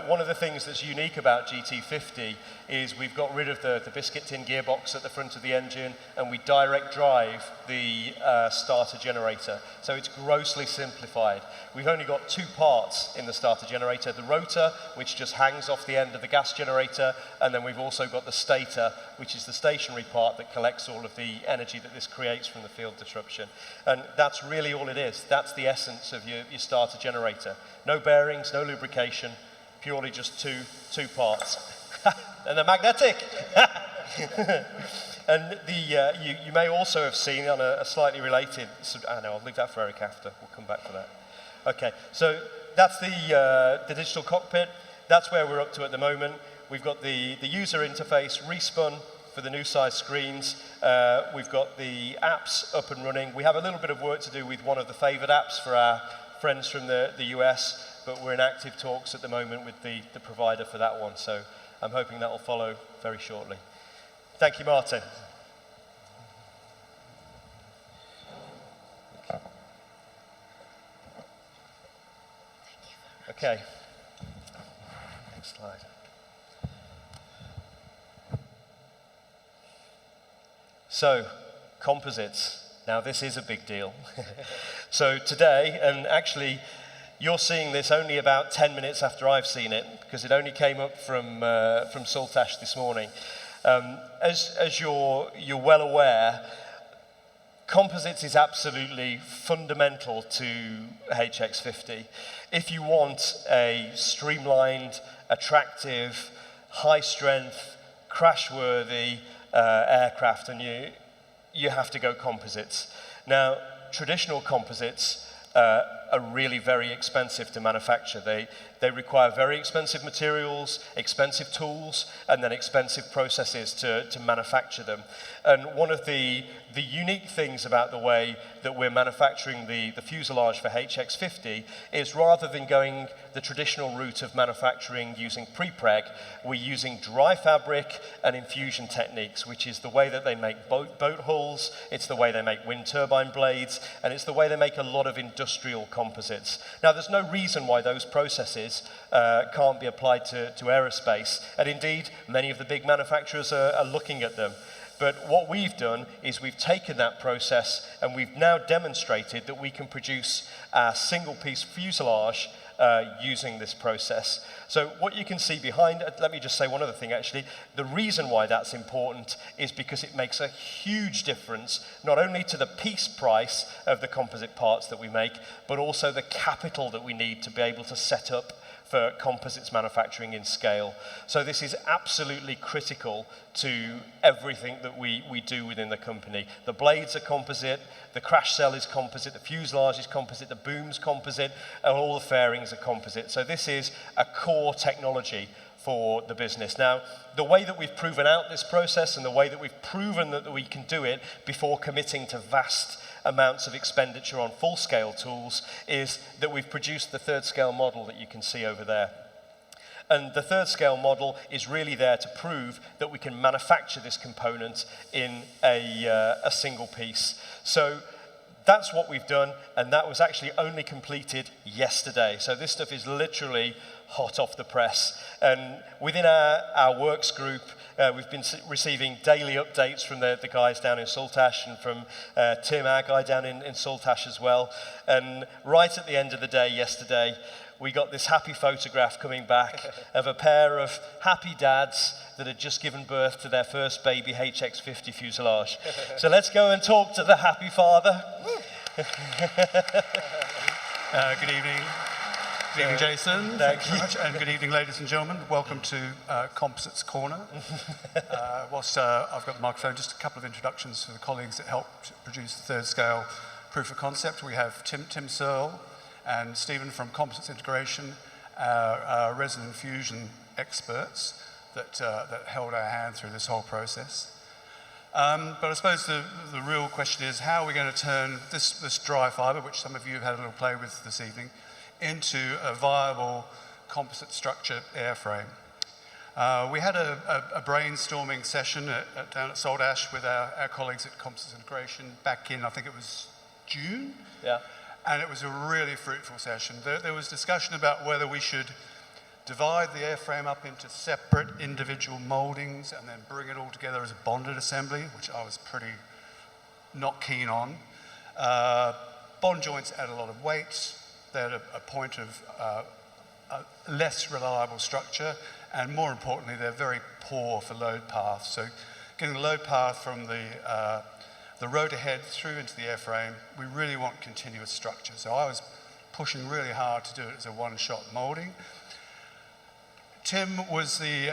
one of the things that's unique about GT50 is we've got rid of the biscuit tin gearbox at the front of the engine, and we direct drive the starter generator. So it's grossly simplified. We've only got two parts in the starter generator: the rotor, which just hangs off the end of the gas generator, and then we've also got the stator, which is the stationary part that collects all of the energy that this creates from the field disruption. And that's really all it is. That's the essence of your starter generator. No bearings, no lubrication, purely just two parts. And they're magnetic. And you may also have seen on a slightly related, I know, I'll leave that for Eric after, we'll come back to that. Okay, so that's the digital cockpit. That's where we're up to at the moment. We've got the user interface respun for the new size screens. We've got the apps up and running. We have a little bit of work to do with one of the favored apps for our friends from the US, but we're in active talks at the moment with the provider for that one. So I'm hoping that will follow very shortly. Thank you, Martin. Okay. Next slide. So, composites. Now, this is a big deal. So today, and actually, you're seeing this only about 10 minutes after I've seen it, because it only came up from Saltash this morning. As you're well aware, composites is absolutely fundamental to HX50. If you want a streamlined, attractive, high-strength, crash-worthy aircraft, and you have to go composites. Now, traditional composites are really very expensive to manufacture. They require very expensive materials, expensive tools, and then expensive processes to manufacture them. And one of the unique things about the way that we're manufacturing the fuselage for HX50 is, rather than going the traditional route of manufacturing using pre-preg, we're using dry fabric and infusion techniques, which is the way that they make boat hulls, it's the way they make wind turbine blades, and it's the way they make a lot of industrial composites. Now, there's no reason why those processes can't be applied to aerospace, and indeed, many of the big manufacturers are looking at them. But what we've done is we've taken that process and we've now demonstrated that we can produce a single-piece fuselage using this process. So what you can see behind, let me just say one other thing actually, the reason why that's important is because it makes a huge difference, not only to the piece price of the composite parts that we make, but also the capital that we need to be able to set up for composites manufacturing in scale. So this is absolutely critical to everything that we do within the company. The blades are composite, the crash cell is composite, the fuselage is composite, the boom's composite, and all the fairings are composite. So this is a core technology for the business. Now, the way that we've proven out this process and the way that we've proven that we can do it before committing to vast amounts of expenditure on full-scale tools is that we've produced the third-scale model that you can see over there. And the third-scale model is really there to prove that we can manufacture this component in a single piece. So that's what we've done, and that was actually only completed yesterday. So this stuff is literally hot off the press. And within our works group, we've been receiving daily updates from the guys down in Saltash and from Tim, our guy down in Saltash as well. And right at the end of the day yesterday, we got this happy photograph coming back of a pair of happy dads that had just given birth to their first baby HX50 fuselage. So let's go and talk to the happy father. Good evening. Good evening, Jason. Thank you very much. And good evening, ladies and gentlemen. Welcome to Composites Corner. Whilst I've got the microphone, just a couple of introductions for the colleagues that helped produce the third scale proof of concept. We have Tim Searle and Stephen from Composites Integration, our resin and fusion experts that held our hand through this whole process. But I suppose the real question is, how are we going to turn this dry fibre, which some of you have had a little play with this evening, into a viable composite structure airframe? We had a brainstorming session down at Salt Ash with our colleagues at Composites Integration back in, I think it was June. Yeah. And it was a really fruitful session. There was discussion about whether we should divide the airframe up into separate individual mouldings and then bring it all together as a bonded assembly, which I was pretty not keen on. Bond joints add a lot of weight. They're at a point of a less reliable structure, and more importantly, they're very poor for load path. So getting the load path from the rotor head through into the airframe, we really want continuous structure. So I was pushing really hard to do it as a one-shot moulding. Tim was the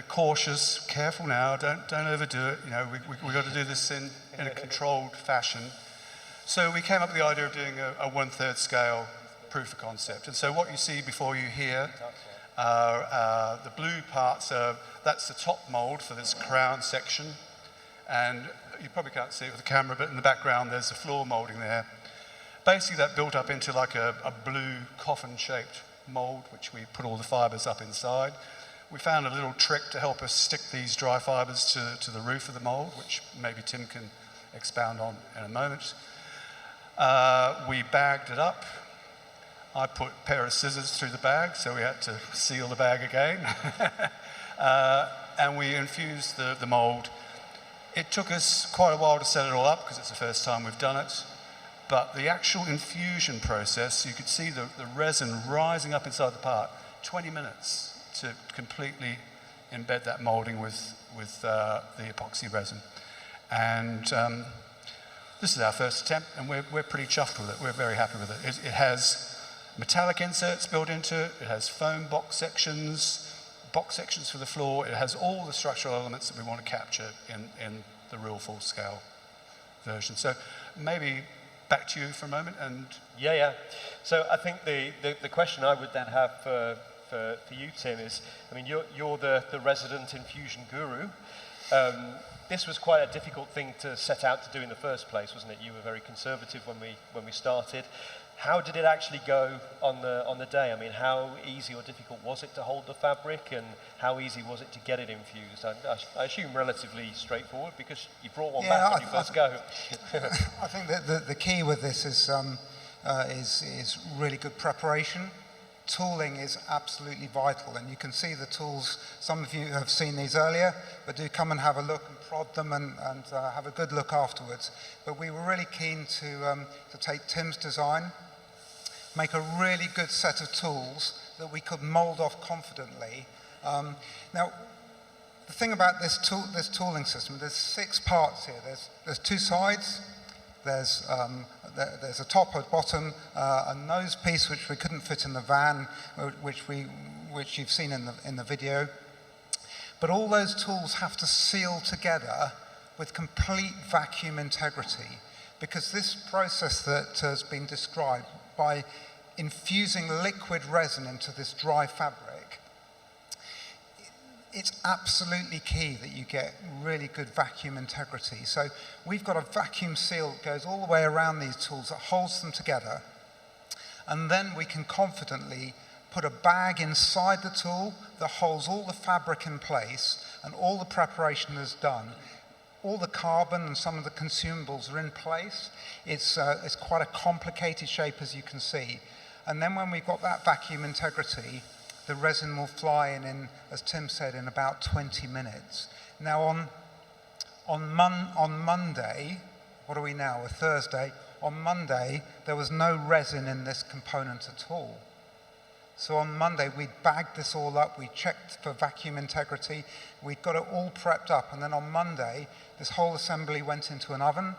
cautious, careful now, don't overdo it. You know, we got to do this in a controlled fashion. So we came up with the idea of doing a 1/3 scale proof of concept. And so what you see before you here are the blue parts. That's the top mould for this crown section. And you probably can't see it with the camera, but in the background there's the floor moulding there. Basically that built up into like a blue coffin-shaped mould, which we put all the fibres up inside. We found a little trick to help us stick these dry fibres to the roof of the mould, which maybe Tim can expound on in a moment. We bagged it up. I put a pair of scissors through the bag, so we had to seal the bag again. And we infused the mould. It took us quite a while to set it all up because it's the first time we've done it. But the actual infusion process, you could see the resin rising up inside the part. 20 minutes to completely embed that moulding with the epoxy resin. And this is our first attempt, and we're pretty chuffed with it. We're very happy with it. It has metallic inserts built into it. It has foam box sections for the floor. It has all the structural elements that we want to capture in the real full-scale version. So maybe back to you for a moment. And yeah. So I think the question I would then have for you, Tim, is, I mean, you're the resident infusion guru. This was quite a difficult thing to set out to do in the first place, wasn't it? You were very conservative when we started. How did it actually go on the day? I mean, how easy or difficult was it to hold the fabric, and how easy was it to get it infused? I assume relatively straightforward, because you brought one back when you first go. I think that the key with this is really good preparation. Tooling is absolutely vital, and you can see the tools. Some of you have seen these earlier, but do come and have a look and prod them and have a good look afterwards. But we were really keen to take Tim's design, make a really good set of tools that we could mould off confidently. Now, the thing about this tooling system, there's 6 parts here. There's 2 sides. There's a top, a bottom, a nose piece which we couldn't fit in the van, which you've seen in the video. But all those tools have to seal together with complete vacuum integrity, because this process that has been described by infusing liquid resin into this dry fabric, it's absolutely key that you get really good vacuum integrity. So we've got a vacuum seal that goes all the way around these tools that holds them together. And then we can confidently put a bag inside the tool that holds all the fabric in place, and all the preparation is done. All the carbon and some of the consumables are in place. It's quite a complicated shape, as you can see. And then when we've got that vacuum integrity, the resin will fly in, as Tim said, in about 20 minutes. Now on Monday, what are we now, a Thursday, on Monday, there was no resin in this component at all. So on Monday, we bagged this all up, we checked for vacuum integrity, we got it all prepped up, and then on Monday, this whole assembly went into an oven,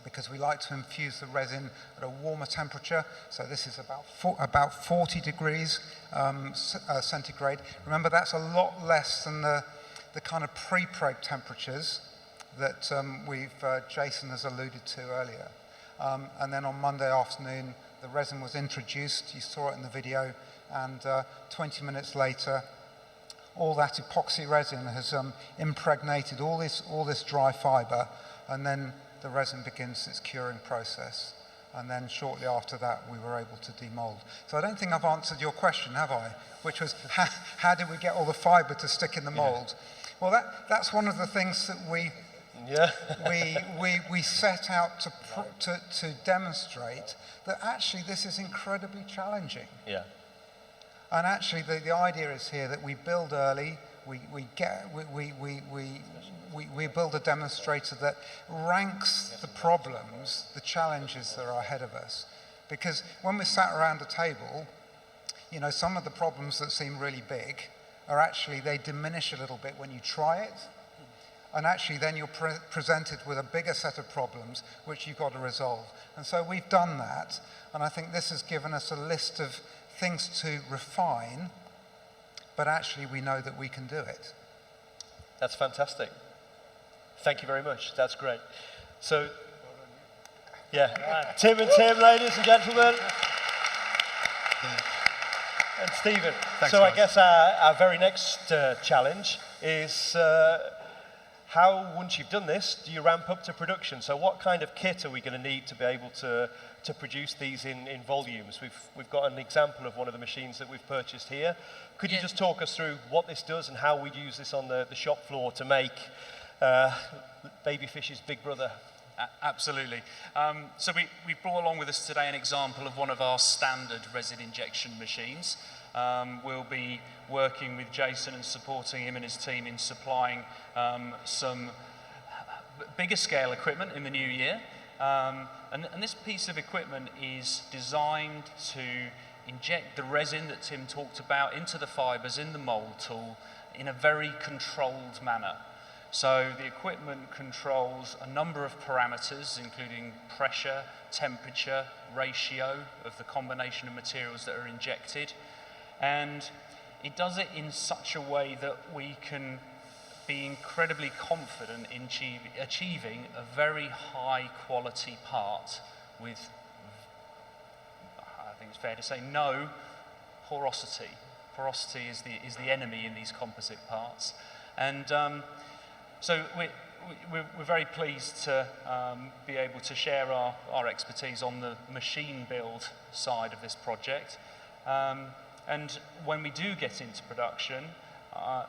because we like to infuse the resin at a warmer temperature. So this is about 40 degrees centigrade. Remember, that's a lot less than the kind of pre-preg temperatures that Jason has alluded to earlier. And then on Monday afternoon, the resin was introduced. You saw it in the video. And 20 minutes later, all that epoxy resin has impregnated all this dry fiber, and then the resin begins its curing process. And then shortly after that, we were able to demold. So I don't think I've answered your question, have I? Which was, how did we get all the fiber to stick in the mold? Yeah. Well, that's one of the things that we set out to demonstrate, that actually this is incredibly challenging. Yeah. And actually, the idea is here that we build early. We build a demonstrator that ranks the problems, the challenges that are ahead of us. Because when we sat around a table, you know, some of the problems that seem really big are actually, they diminish a little bit when you try it. And actually then you're presented with a bigger set of problems which you've got to resolve. And so we've done that. And I think this has given us a list of things to refine, but actually we know that we can do it. That's fantastic. Thank you very much. That's great. So, yeah, Tim and Tim, ladies and gentlemen. And Stephen. Thanks, so guys. I guess our very next challenge is how, once you've done this, do you ramp up to production? So what kind of kit are we going to need to be able to produce these in volumes? We've got an example of one of the machines that we've purchased here. Could you just talk us through what this does and how we use this on the shop floor to make Babyfish's big brother? Absolutely. So we brought along with us today an example of one of our standard resin injection machines. We'll be working with Jason and supporting him and his team in supplying some bigger scale equipment in the new year. And this piece of equipment is designed to inject the resin that Tim talked about into the fibers in the mold tool in a very controlled manner. So the equipment controls a number of parameters, including pressure, temperature, ratio of the combination of materials that are injected. And it does it in such a way that we can be incredibly confident in achieving a very high quality part with, I think it's fair to say, no porosity. Porosity is the enemy in these composite parts. And so we're very pleased to be able to share our expertise on the machine build side of this project. And when we do get into production,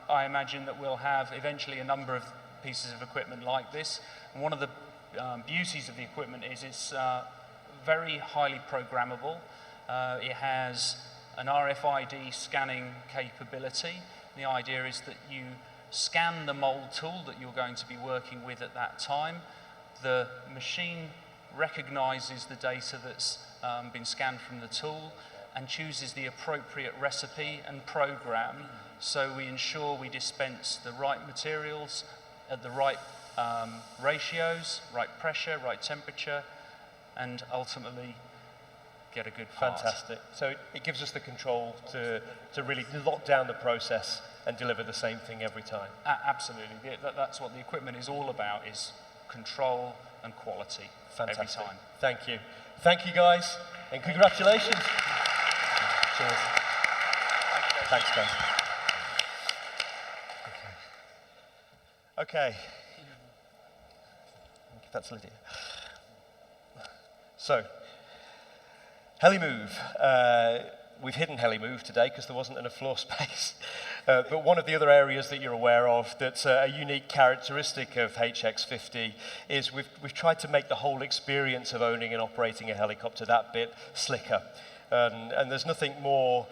I imagine that we'll have eventually a number of pieces of equipment like this. And one of the beauties of the equipment is it's very highly programmable. It has an RFID scanning capability. The idea is that you scan the mold tool that you're going to be working with at that time. The machine recognizes the data that's been scanned from the tool and chooses the appropriate recipe and program, so we ensure we dispense the right materials at the right ratios, right pressure, right temperature, and ultimately get a good part. Fantastic. So it gives us the control to really lock down the process and deliver the same thing every time. Absolutely. That's what the equipment is all about, is control and quality. Fantastic. Every time. Thank you. Thank you, guys, and congratulations. Cheers. Thanks, guys. Okay. That's Lydia. So, HeliMove. We've hidden HeliMove today because there wasn't enough floor space. But one of the other areas that you're aware of that's a unique characteristic of HX50 is we've tried to make the whole experience of owning and operating a helicopter that bit slicker. And there's nothing more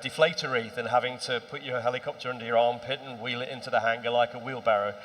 deflatory than having to put your helicopter under your armpit and wheel it into the hangar like a wheelbarrow.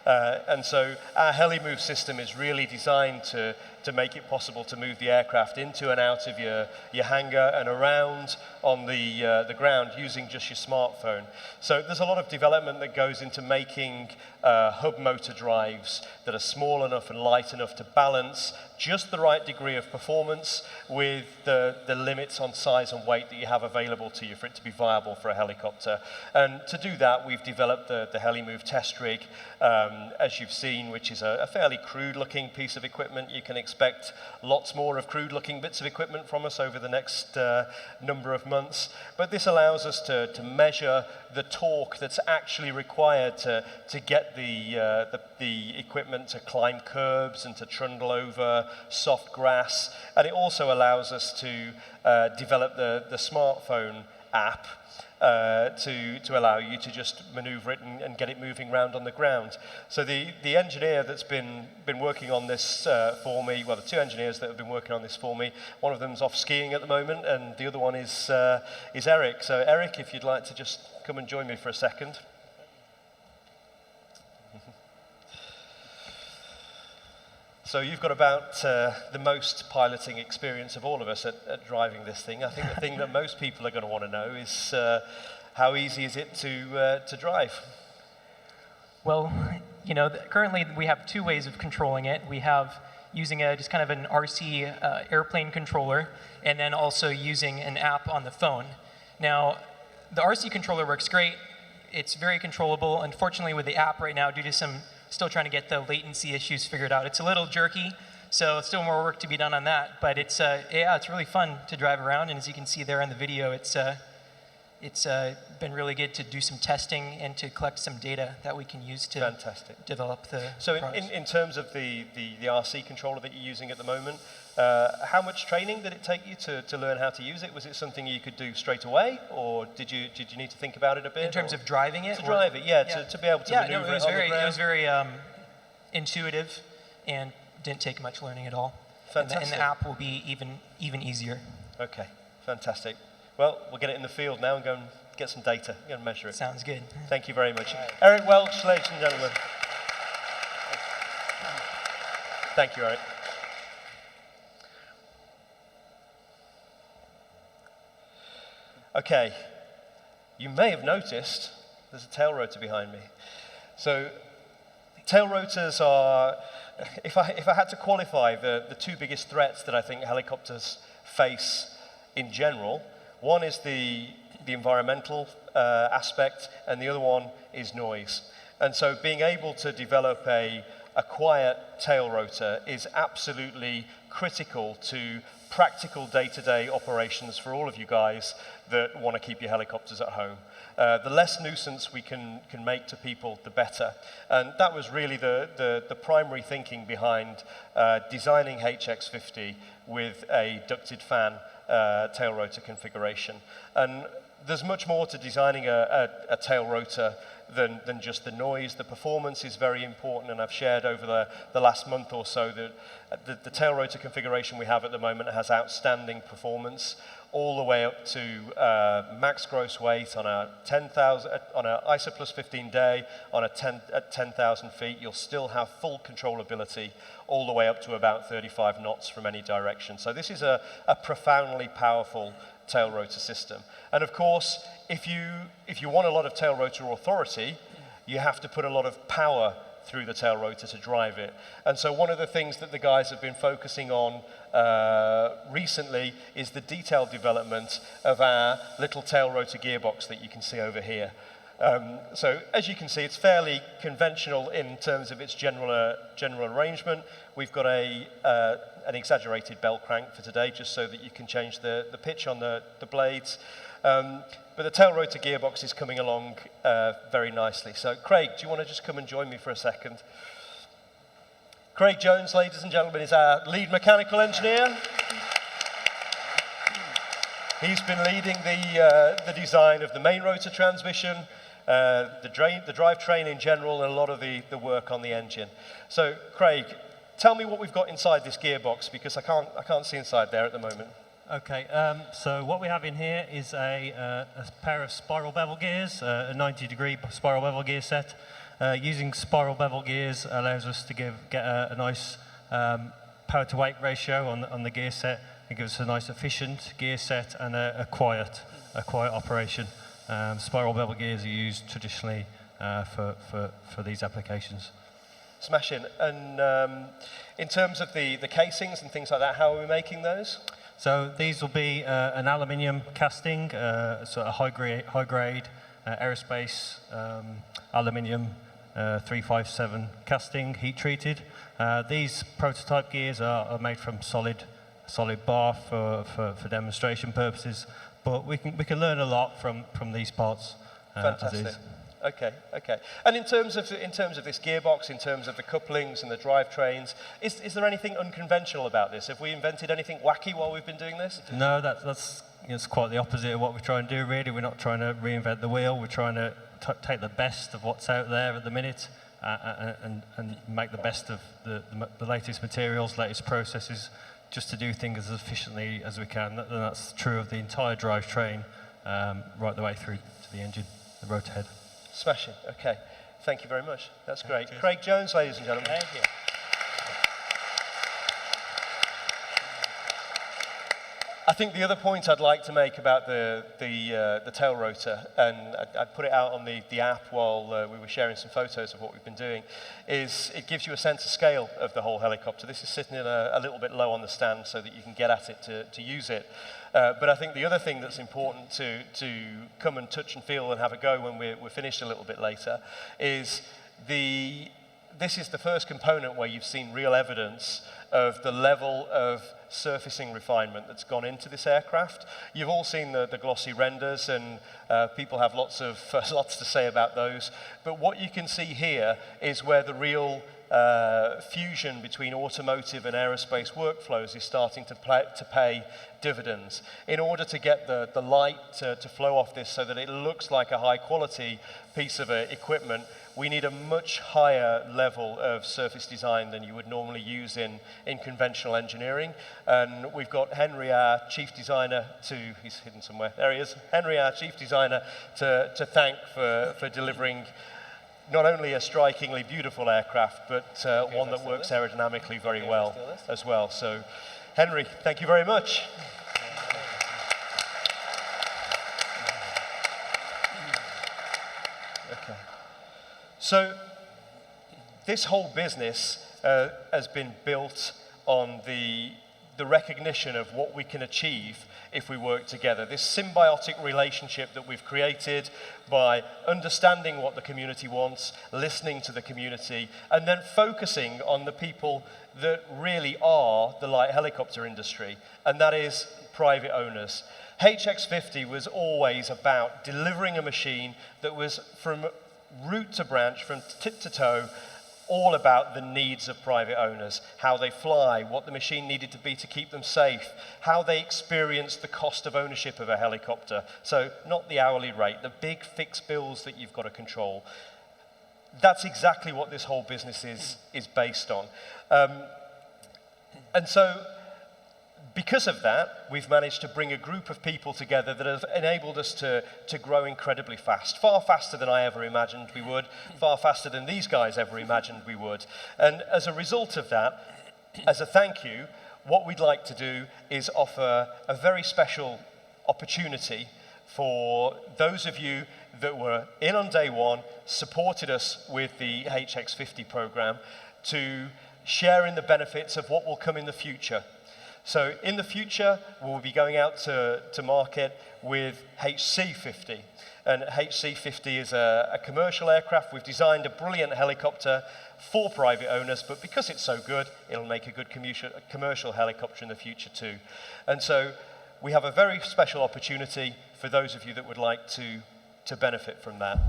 And so our HeliMove system is really designed to make it possible to move the aircraft into and out of your hangar and around on the ground using just your smartphone. So there's a lot of development that goes into making hub motor drives that are small enough and light enough to balance just the right degree of performance with the limits on size and weight that you have available to you for it to be viable for a helicopter. And to do that, we've developed the HeliMove test rig, as you've seen, which is a fairly crude-looking piece of equipment. You can expect lots more of crude-looking bits of equipment from us over the next number of months. But this allows us to measure the torque that's actually required to get the equipment to climb curbs and to trundle over soft grass. And it also allows us to develop the smartphone app to allow you to just maneuver it and get it moving around on the ground. So the engineer that's been working on this for me, well, the two engineers that have been working on this for me, one of them's off skiing at the moment, and the other one is Eric. So Eric, if you'd like to just come and join me for a second. So you've got about the most piloting experience of all of us at driving this thing. I think the thing that most people are going to want to know is how easy is it to drive? Well, you know, currently we have two ways of controlling it. We have using just kind of an RC airplane controller, and then also using an app on the phone. Now, the RC controller works great. It's very controllable. Unfortunately, with the app right now, due to some still trying to get the latency issues figured out. It's a little jerky, so still more work to be done on that. But it's yeah, it's really fun to drive around, and as you can see there in the video, it's been really good to do some testing and to collect some data that we can use to develop the So in terms of the RC controller that you're using at the moment, how much training did it take you to learn how to use it? Was it something you could do straight away, or did you need to think about it a bit? In terms of driving it? To drive it, yeah, to be able to maneuver it on the ground? It was very intuitive and didn't take much learning at all. Fantastic. And the app will be even easier. Okay, fantastic. Well, we'll get it in the field now and go and get some data, go and measure it. Sounds good. Thank you very much. Right. Eric Welch, ladies and gentlemen. Thank you, Eric. Okay, you may have noticed there's a tail rotor behind me. So tail rotors are, if I had to qualify the two biggest threats that I think helicopters face in general, one is the environmental aspect, and the other one is noise. And so being able to develop a quiet tail rotor is absolutely critical to practical day-to-day operations for all of you guys that want to keep your helicopters at home. The less nuisance we can make to people, the better. And that was really the primary thinking behind designing HX50 with a ducted fan tail rotor configuration. And there's much more to designing a tail rotor than just the noise. The performance is very important, and I've shared over the last month or so that the tail rotor configuration we have at the moment has outstanding performance, all the way up to max gross weight on a 10,000 on an ISO plus 15 day at 10,000 feet. You'll still have full controllability all the way up to about 35 knots from any direction. So this is a profoundly powerful tail rotor system. And of course, if you want a lot of tail rotor authority, you have to put a lot of power through the tail rotor to drive it. And so one of the things that the guys have been focusing on recently is the detailed development of our little tail rotor gearbox that you can see over here. So as you can see, it's fairly conventional in terms of its general arrangement. We've got an exaggerated bell crank for today, just so that you can change the pitch on the blades. But the tail rotor gearbox is coming along very nicely. So Craig, do you want to just come and join me for a second? Craig Jones, ladies and gentlemen, is our lead mechanical engineer. He's been leading the design of the main rotor transmission, the drivetrain in general, and a lot of the work on the engine. So Craig, tell me what we've got inside this gearbox, because I can't see inside there at the moment. Okay, so what we have in here is a pair of spiral bevel gears, a 90-degree spiral bevel gear set. Using spiral bevel gears allows us to get a nice power to weight ratio on the gear set. It gives us a nice efficient gear set and a quiet operation. Spiral bevel gears are used traditionally for these applications. Smashing. And in terms of the casings and things like that, how are we making those? So these will be an aluminium casting, sort of high grade aerospace aluminium 357 casting, heat treated. These prototype gears are made from solid bar for demonstration purposes, but we can learn a lot from these parts. Fantastic. Okay. And in terms of this gearbox, in terms of the couplings and the drivetrains, is there anything unconventional about this? Have we invented anything wacky while we've been doing this? No, that's it's quite the opposite of what we try and do. Really, we're not trying to reinvent the wheel. We're trying to take the best of what's out there at the minute and make the best of the latest materials, latest processes, just to do things as efficiently as we can. And that's true of the entire drivetrain, right the way through to the engine, the rotor head. Smashing. Okay. Thank you very much. That's great. Craig Jones, ladies and gentlemen. Thank you. I think the other point I'd like to make about the tail rotor, and I put it out on the app while we were sharing some photos of what we've been doing, is it gives you a sense of scale of the whole helicopter. This is sitting in a little bit low on the stand so that you can get at it to use it. But I think the other thing that's important to come and touch and feel and have a go when we're finished a little bit later is this is the first component where you've seen real evidence of the level of surfacing refinement that's gone into this aircraft. You've all seen the glossy renders, and people have lots to say about those. But what you can see here is where the real fusion between automotive and aerospace workflows is starting to pay dividends. In order to get the light to flow off this so that it looks like a high quality piece of equipment, we need a much higher level of surface design than you would normally use in conventional engineering. And we've got Henry, our chief designer, he's hidden somewhere, there he is, Henry, our chief designer, to thank for delivering not only a strikingly beautiful aircraft, but one that works aerodynamically very well as well. So, Henry, thank you very much. Okay. So, this whole business has been built on the recognition of what we can achieve if we work together. This symbiotic relationship that we've created by understanding what the community wants, listening to the community, and then focusing on the people that really are the light helicopter industry, and that is private owners. HX50 was always about delivering a machine that was from root to branch, from tip to toe, all about the needs of private owners, how they fly, what the machine needed to be to keep them safe, how they experience the cost of ownership of a helicopter. So not the hourly rate, the big fixed bills that you've got to control. That's exactly what this whole business is based on. And so because of that, we've managed to bring a group of people together that have enabled us to grow incredibly fast, far faster than I ever imagined we would, far faster than these guys ever imagined we would. And as a result of that, as a thank you, what we'd like to do is offer a very special opportunity for those of you that were in on day one, supported us with the HX50 program, to share in the benefits of what will come in the future. So in the future, we'll be going out to market with HC50. And HC50 is a commercial aircraft. We've designed a brilliant helicopter for private owners, but because it's so good, it'll make a good commercial helicopter in the future too. And so we have a very special opportunity for those of you that would like to benefit from that.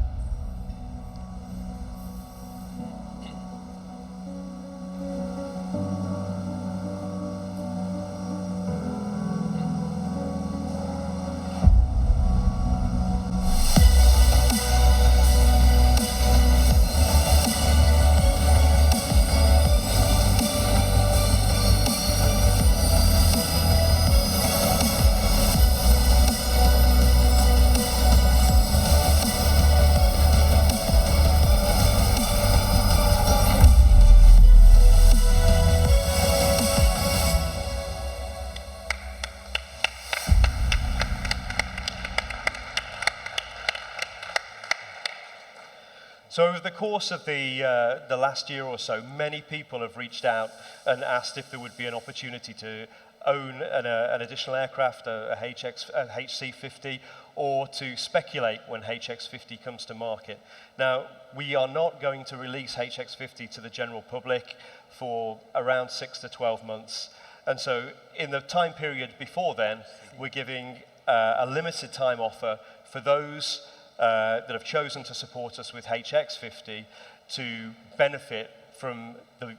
So over the course of the last year or so, many people have reached out and asked if there would be an opportunity to own an additional aircraft, a HC50, or to speculate when HX50 comes to market. Now, we are not going to release HX50 to the general public for around 6 to 12 months. And so in the time period before then, we're giving a limited time offer for those that have chosen to support us with HX50 to benefit from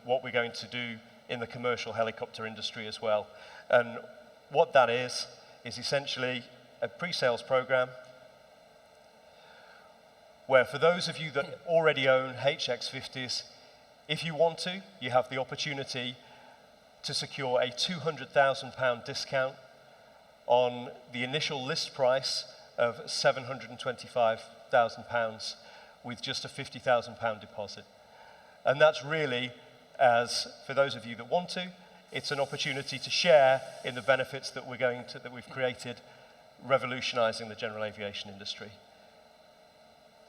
what we're going to do in the commercial helicopter industry as well. And what that is essentially a pre-sales program where for those of you that already own HX50s, if you want to, you have the opportunity to secure a £200,000 discount on the initial list price of £725,000 with just a £50,000 deposit. And that's really, as for those of you that want to, it's an opportunity to share in the benefits that we've created, revolutionizing the general aviation industry.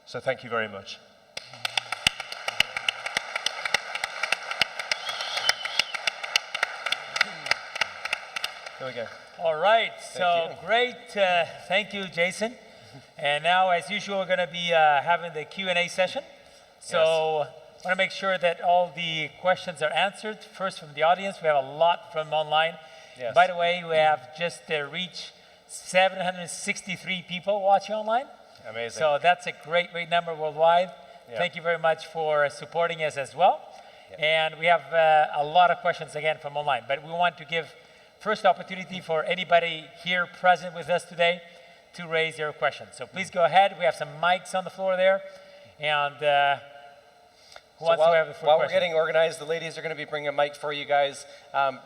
So thank you very much. There we go. All right, so great. Thank you, Jason. And now, as usual, we're going to be having the Q&A session. So I want to make sure that all the questions are answered. First from the audience, we have a lot from online. Yes. By the way, we have just reached 763 people watching online. Amazing. So that's a great number worldwide. Yeah. Thank you very much for supporting us as well. Yeah. And we have a lot of questions again from online, but we want to give first opportunity for anybody here present with us today to raise your questions. So please go ahead. We have some mics on the floor there. And who wants to have the first while question? we're getting organized, the ladies are going to be bringing a mic for you guys.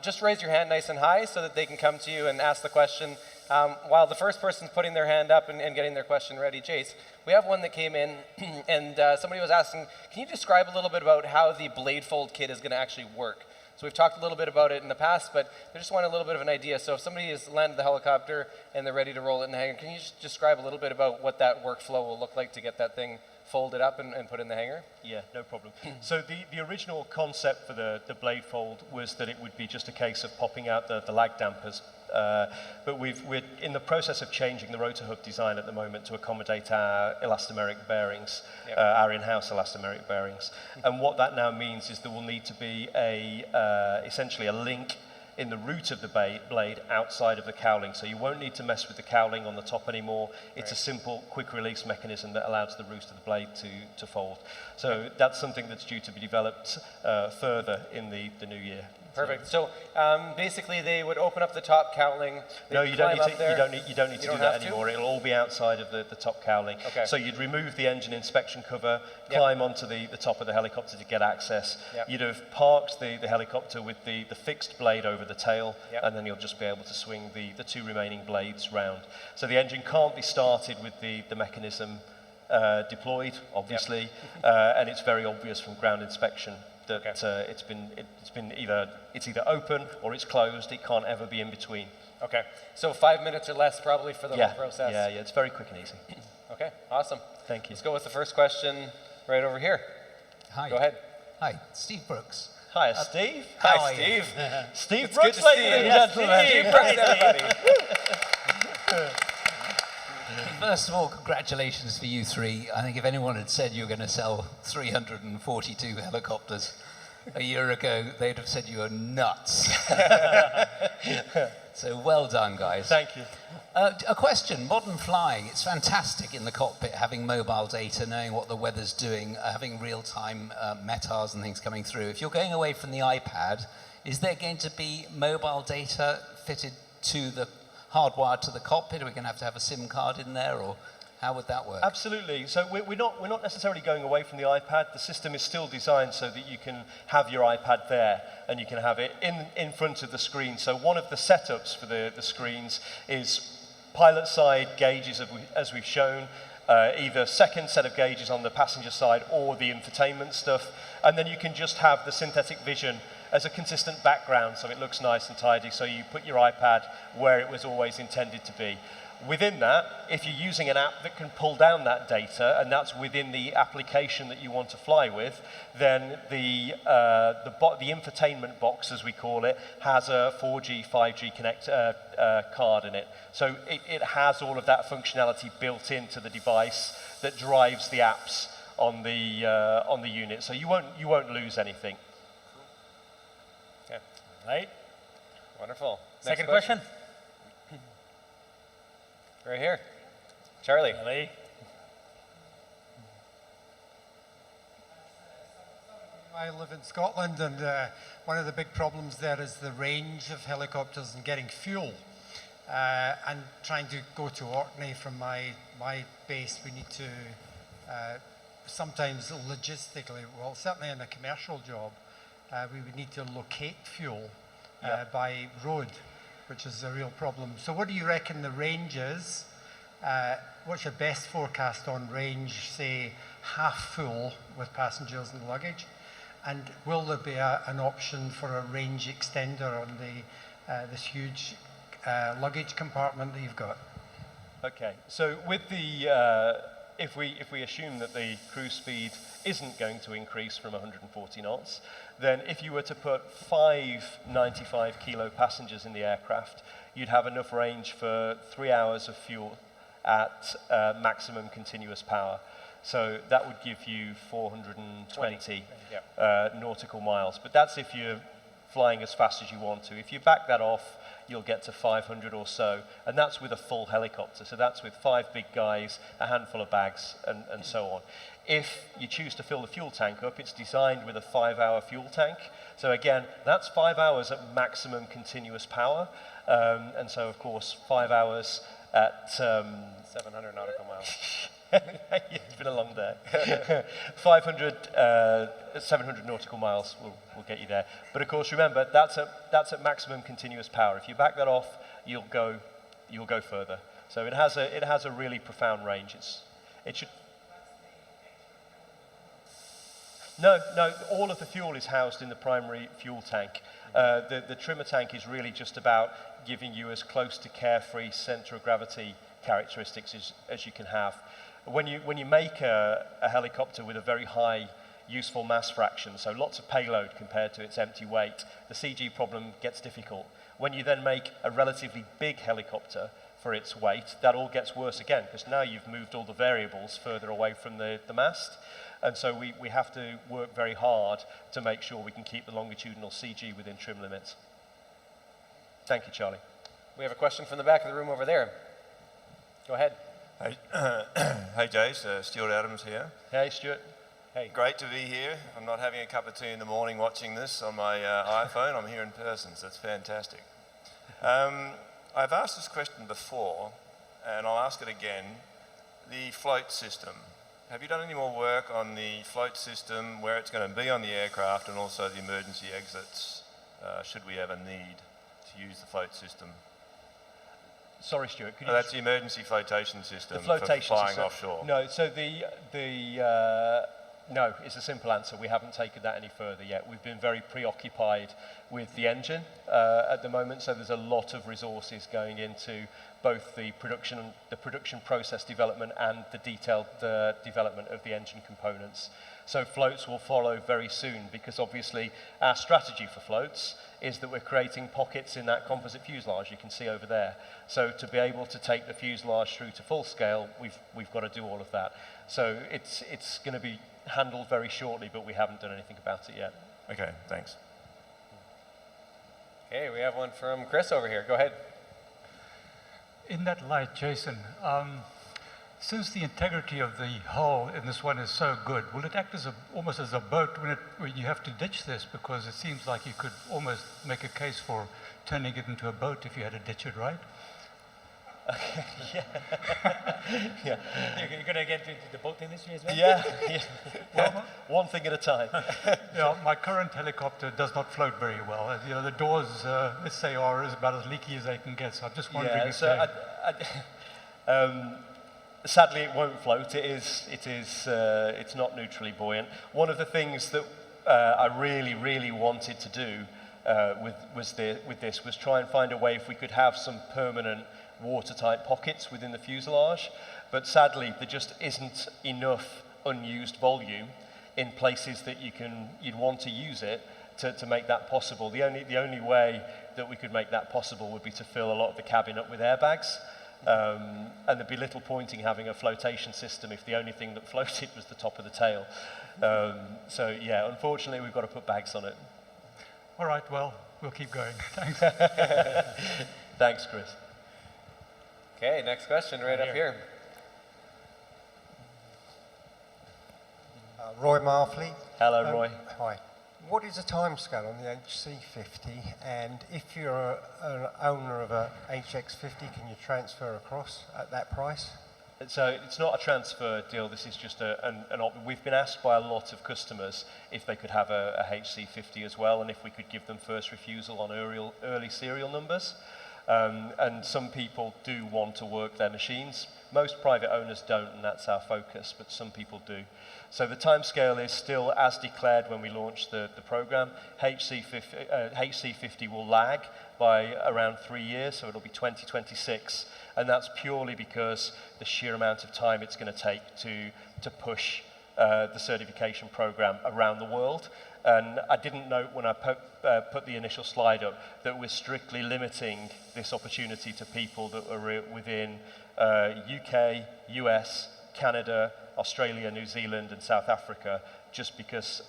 Just raise your hand nice and high so that they can come to you and ask the question. While the first person's putting their hand up and getting their question ready, Jace, we have one that came in and somebody was asking, can you describe a little bit about how the blade fold kit is going to actually work? So we've talked a little bit about it in the past, but they just want a little bit of an idea. So if somebody has landed the helicopter and they're ready to roll it in the hangar, can you just describe a little bit about what that workflow will look like to get that thing folded up and put in the hangar? Yeah, no problem. So the original concept for the blade fold was that it would be just a case of popping out the lag dampers. But we're in the process of changing the rotor hub design at the moment to accommodate our elastomeric bearings, our in-house elastomeric bearings. And what that now means is there will need to be essentially a link in the root of the blade outside of the cowling. So you won't need to mess with the cowling on the top anymore. It's a simple quick release mechanism that allows the root of the blade to fold. So that's something that's due to be developed further in the new year. Perfect. So basically, they would open up the top cowling. No, you don't need to do that anymore. To? It'll all be outside of the top cowling. Okay. So you'd remove the engine inspection cover, climb onto the top of the helicopter to get access. Yep. You'd have parked the helicopter with the fixed blade over the tail, and then you'll just be able to swing the two remaining blades round. So the engine can't be started with the mechanism deployed, obviously, and it's very obvious from ground inspection that it's either open or it's closed. It can't ever be in between. Okay. So 5 minutes or less probably for the whole process. Yeah, it's very quick and easy. Okay, awesome. Thank you. Let's go with the first question right over here. Hi. Go ahead. Hi, Steve Brooks. Hi, Steve. Hi, Steve. Steve It's Brooks, good to see ladies you. and Yes, gentlemen. Steve Brooks, everybody. First of all, congratulations for you three. I think if anyone had said you were going to sell 342 helicopters a year ago, they'd have said you were nuts. So well done, guys. Thank you. A question, modern flying, it's fantastic in the cockpit having mobile data, knowing what the weather's doing, having real-time METARs and things coming through. If you're going away from the iPad, is there going to be mobile data fitted to the hardwired to the cockpit? Are we going to have a SIM card in there, or how would that work? Absolutely. So we're not necessarily going away from the iPad. The system is still designed so that you can have your iPad there and you can have it in front of the screen. So one of the setups for the screens is pilot side gauges, as we've shown, either second set of gauges on the passenger side or the infotainment stuff. And then you can just have the synthetic vision as a consistent background so it looks nice and tidy. So you put your iPad where it was always intended to be. Within that, if you're using an app that can pull down that data, and that's within the application that you want to fly with, then the infotainment box, as we call it, has a 4G, 5G connect card in it. So it has all of that functionality built into the device that drives the apps on the unit. So you won't lose anything. Okay. Right. Wonderful. Second question. Right here. Charlie. Charlie. I live in Scotland, and one of the big problems there is the range of helicopters and getting fuel. And trying to go to Orkney from my base, we need to sometimes logistically, well, certainly in a commercial job, we would need to locate fuel by road, which is a real problem. So what do you reckon the range is? What's your best forecast on range, say, half full with passengers and luggage? And will there be an option for a range extender on this huge luggage compartment that you've got? Okay, so with the, if we assume that the cruise speed isn't going to increase from 140 knots, then if you were to put 5 95 kilo passengers in the aircraft, you'd have enough range for 3 hours of fuel at maximum continuous power. So that would give you 420 nautical miles. But that's if you're flying as fast as you want to. If you back that off, you'll get to 500 or so, and that's with a full helicopter. So that's with 5 big guys, a handful of bags, and so on. If you choose to fill the fuel tank up, it's designed with a 5-hour fuel tank. So again, that's 5 hours at maximum continuous power. And so, of course, 5 hours at 700 nautical miles. It's been a long day. 700 nautical miles will get you there. But of course, remember, that's at maximum continuous power. If you back that off, you'll go further. So it has a really profound range. It should. No, all of the fuel is housed in the primary fuel tank. The trimmer tank is really just about giving you as close to carefree center of gravity characteristics as you can have. When you make a helicopter with a very high useful mass fraction, so lots of payload compared to its empty weight, the CG problem gets difficult. When you then make a relatively big helicopter for its weight, that all gets worse again, because now you've moved all the variables further away from the mast. And so we have to work very hard to make sure we can keep the longitudinal CG within trim limits. Thank you, Charlie. We have a question from the back of the room over there. Go ahead. Hey, hey Jace, Stuart Adams here. Hey, Stuart. Hey. Great to be here. I'm not having a cup of tea in the morning watching this on my iPhone. I'm here in person, so it's fantastic. I've asked this question before, and I'll ask it again. The float system. Have you done any more work on the float system, where it's going to be on the aircraft, and also the emergency exits, should we ever need to use the float system? Sorry, Stuart. Could you that's the emergency flotation system for flying system. Offshore. No, so no, it's a simple answer. We haven't taken that any further yet. We've been very preoccupied with the engine at the moment, so there's a lot of resources going into both the production process development and the detailed development of the engine components. So floats will follow very soon, because obviously our strategy for floats is that we're creating pockets in that composite fuselage you can see over there. So to be able to take the fuselage through to full scale, we've got to do all of that. So it's going to be handled very shortly, but we haven't done anything about it yet. Okay, thanks. Okay, we have one from Chris over here. Go ahead. In that light, Jason, since the integrity of the hull in this one is so good, will it act as almost as a boat when you have to ditch this? Because it seems like you could almost make a case for turning it into a boat if you had to ditch it, right? Yeah. You're going to get into the boat industry as well? Yeah. Well, one thing at a time. Yeah, my current helicopter does not float very well. You know, the doors, let's say, are about as leaky as they can get. So I'm just wondering if sadly, it won't float. It's not neutrally buoyant. One of the things that I really wanted to do with this was try and find a way if we could have some permanent watertight pockets within the fuselage, but sadly there just isn't enough unused volume in places that you'd want to use it to make that possible. The only way that we could make that possible would be to fill a lot of the cabin up with airbags. And there'd be little point in having a flotation system if the only thing that floated was the top of the tail. So yeah, unfortunately we've got to put bags on it. All right, well, we'll keep going. Thanks. Thanks, Chris. Okay, next question right up here. Roy Marfley. Hello, Roy. Hi. What is the timescale on the HC50? And if you're an owner of a HX50, can you transfer across at that price? So it's not a transfer deal, this is just we've been asked by a lot of customers if they could have a HC50 as well, and if we could give them first refusal on early serial numbers. And some people do want to work their machines. Most private owners don't, and that's our focus, but some people do. So the timescale is still as declared when we launched the program. HC50 will lag by around 3 years, so it'll be 2026. And that's purely because the sheer amount of time it's going to take to push the certification program around the world. And I didn't note when I put the initial slide up that we're strictly limiting this opportunity to people that are within UK, US, Canada, Australia, New Zealand, and South Africa, just because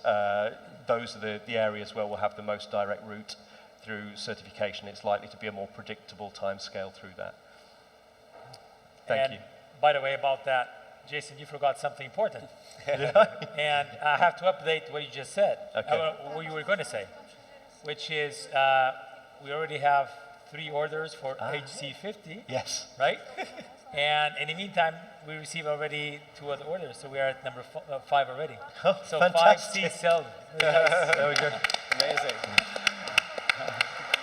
those are the areas where we'll have the most direct route through certification. It's likely to be a more predictable timescale through that. Thank you. By the way, about that, Jason, you forgot something important. And I have to update what you just said, what you were going to say, which is we already have 3 orders for HC50. Yes. Right? And in the meantime, we received already 2 other orders, so we are at number 5 already. Oh, so fantastic. 5 seats sold. Very good. Amazing.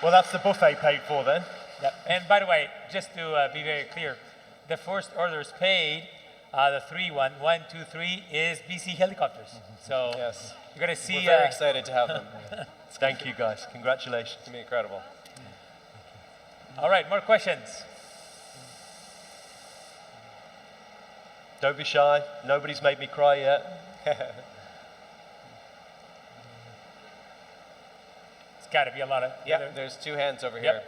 Well, that's the buffet paid for then. Yep. And by the way, just to be very clear, the first orders paid, the 1, 2, 3, is BC helicopters. So yes, you're going to see. We're very excited to have them. Thank you, guys. Congratulations. It's going to be incredible. All right, more questions. Don't be shy. Nobody's made me cry yet. It's got to be a lot of. Yeah, there's 2 hands over here.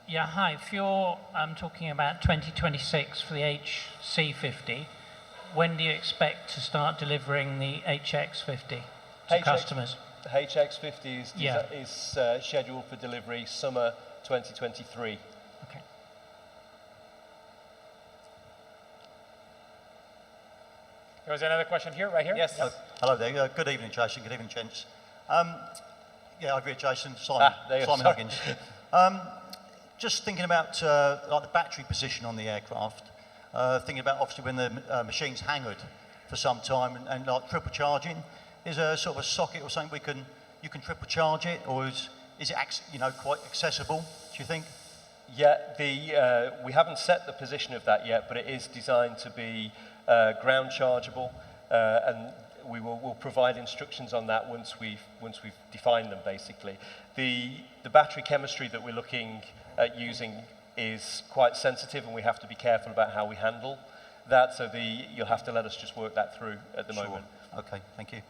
Yeah, hi. If you're talking about 2026 for the HC50, when do you expect to start delivering the HX50 to customers? The HX50 is scheduled for delivery summer 2023. Okay. There was another question here, right here. Yes. Hello there. Good evening, Jason. Good evening, gents. Yeah, over here, Jason. Simon Huggins. Just thinking about like the battery position on the aircraft. Thinking about obviously when the machine's hangared for some time and like triple charging. Is there a sort of a socket or something you can triple charge it, or is it quite accessible? Do you think? Yeah, we haven't set the position of that yet, but it is designed to be ground chargeable, and we'll provide instructions on that once we've defined them. Basically, the battery chemistry that we're looking at using is quite sensitive, and we have to be careful about how we handle that. So you'll have to let us just work that through at the moment. Okay, thank you.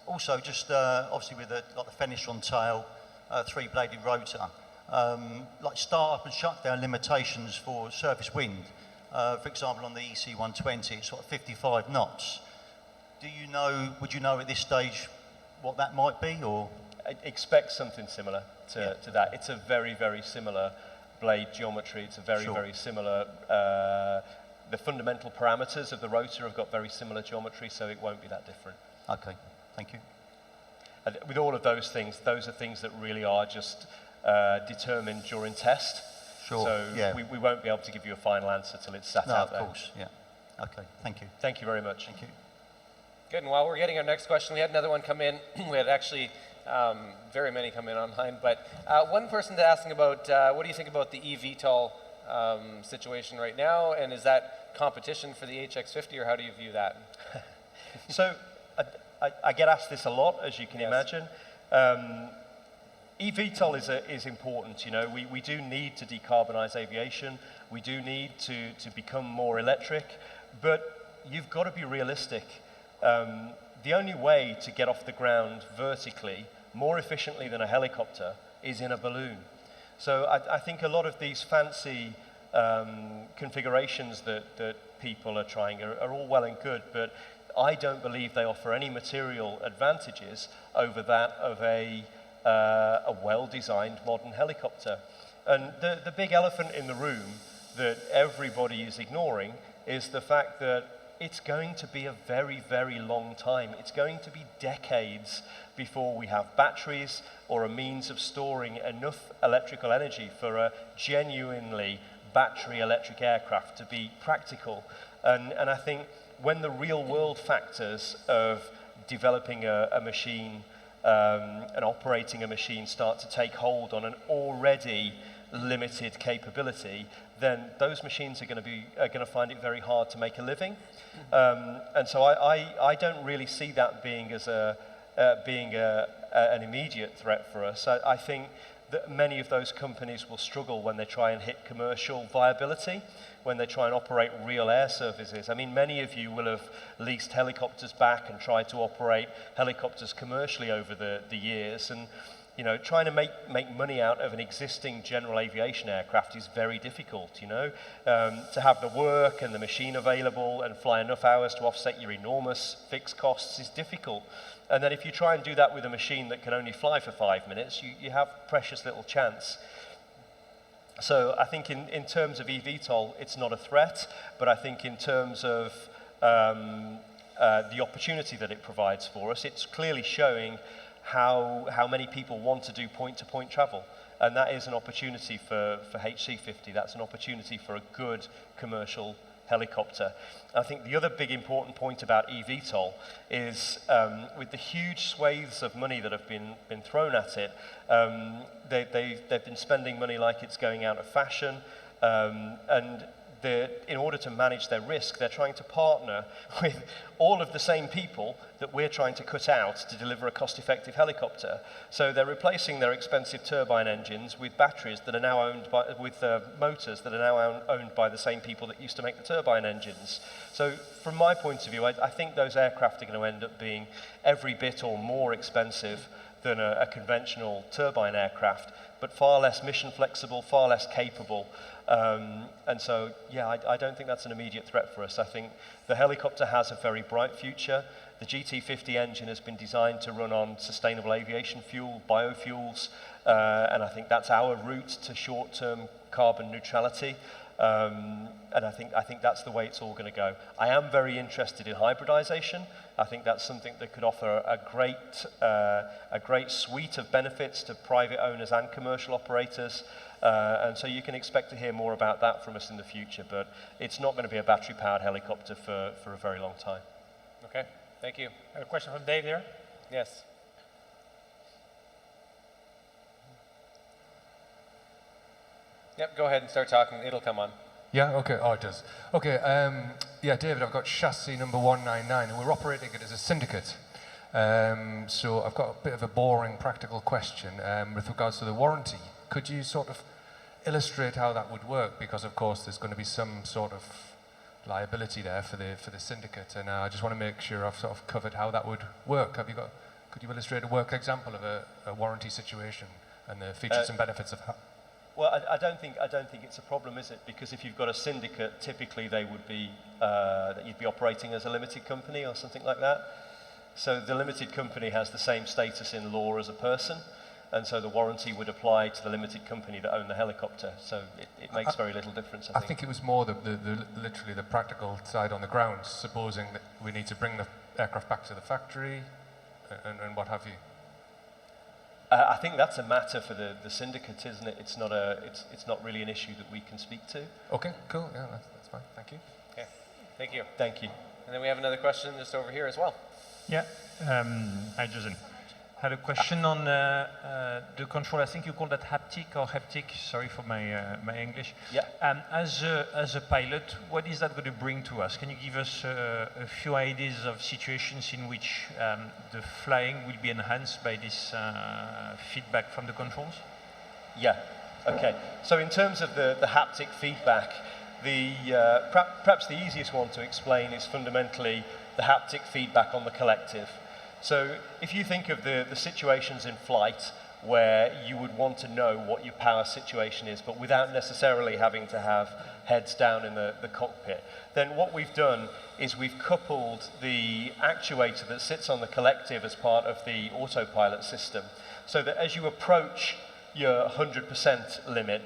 Also, just obviously with the Fenestron tail, 3-bladed rotor, like start-up and shutdown limitations for surface wind. For example, on the EC120, it's sort of 55 knots. Would you know at this stage what that might be, or? I expect something similar to that. It's a very, very similar blade geometry. It's a very, very similar, the fundamental parameters of the rotor have got very similar geometry, so it won't be that different. Okay, thank you. And with all of those things, those are things that really are just determined during test. Sure. So we won't be able to give you a final answer till it's sat out there. Of course, yeah. Okay, thank you. Thank you very much. Thank you. Good, and while we're getting our next question, we had another one come in. We had actually very many come in online, but one person asking about what do you think about the eVTOL situation right now, and is that competition for the HX50, or how do you view that? So I get asked this a lot, as you can imagine. eVTOL is important. You know, we do need to decarbonize aviation. We do need to become more electric, but you've got to be realistic. The only way to get off the ground vertically more efficiently than a helicopter is in a balloon. So I think a lot of these fancy configurations that people are trying are all well and good, but I don't believe they offer any material advantages over that of a well-designed modern helicopter. And the big elephant in the room that everybody is ignoring is the fact that it's going to be a very, very long time. It's going to be decades before we have batteries or a means of storing enough electrical energy for a genuinely battery electric aircraft to be practical. And I think when the real world factors of developing a machine and operating a machine start to take hold on an already limited capability, then those machines are going to find it very hard to make a living. And so I don't really see that being as an immediate threat for us. I think that many of those companies will struggle when they try and hit commercial viability, when they try and operate real air services. I mean, many of you will have leased helicopters back and tried to operate helicopters commercially over the years. And you know, trying to make money out of an existing general aviation aircraft is very difficult, you know. To have the work and the machine available and fly enough hours to offset your enormous fixed costs is difficult. And then if you try and do that with a machine that can only fly for 5 minutes, you have precious little chance. So I think in terms of eVTOL, it's not a threat, but I think in terms of the opportunity that it provides for us, it's clearly showing how many people want to do point-to-point travel. And that is an opportunity for HC50. That's an opportunity for a good commercial helicopter. I think the other big important point about eVTOL is with the huge swathes of money that have been thrown at it, they've been spending money like it's going out of fashion, and in order to manage their risk, they're trying to partner with all of the same people that we're trying to cut out to deliver a cost-effective helicopter. So they're replacing their expensive turbine engines with batteries that are now owned by, with motors that are now owned by the same people that used to make the turbine engines. So from my point of view, I think those aircraft are going to end up being every bit or more expensive than a conventional turbine aircraft, but far less mission flexible, far less capable. And so, yeah, I don't think that's an immediate threat for us. I think the helicopter has a very bright future. The GT50 engine has been designed to run on sustainable aviation fuel, biofuels, and I think that's our route to short-term carbon neutrality. And I think that's the way it's all going to go. I am very interested in hybridization. I think that's something that could offer a great suite of benefits to private owners and commercial operators. And so you can expect to hear more about that from us in the future, but it's not going to be a battery-powered helicopter for a very long time. Okay, thank you. A question from Dave there? Yes. Yep, go ahead and start talking. It'll come on. Yeah, okay. Oh, it does. Okay, yeah, David, I've got chassis number 199, and we're operating it as a syndicate. So I've got a bit of a boring practical question with regards to the warranty. Could you sort of illustrate how that would work? Because, of course, there's going to be some sort of liability there for the syndicate, and I just want to make sure I've sort of covered how that would work. Could you illustrate a work example of a warranty situation and the features and benefits of that? Well, I don't think it's a problem, is it? Because if you've got a syndicate, typically they would be that you'd be operating as a limited company or something like that. So the limited company has the same status in law as a person, and so the warranty would apply to the limited company that owned the helicopter. So it makes very little difference, I think. I think it was more literally the practical side on the ground, supposing that we need to bring the aircraft back to the factory and what have you. I think that's a matter for the syndicate, isn't it? It's not really an issue that we can speak to. Okay, cool. Yeah, that's fine. Thank you. Okay, thank you. Thank you. And then we have another question just over here as well. Yeah. Hi, Jason. had a question on the control. I think you call that haptic or haptic. Sorry for my English. Yeah. As a pilot, what is that going to bring to us? Can you give us a few ideas of situations in which the flying will be enhanced by this feedback from the controls? Yeah. Okay. So in terms of the haptic feedback, perhaps the easiest one to explain is fundamentally the haptic feedback on the collective. So if you think of the situations in flight where you would want to know what your power situation is, but without necessarily having to have heads down in the cockpit, then what we've done is we've coupled the actuator that sits on the collective as part of the autopilot system, so that as you approach your 100% limit,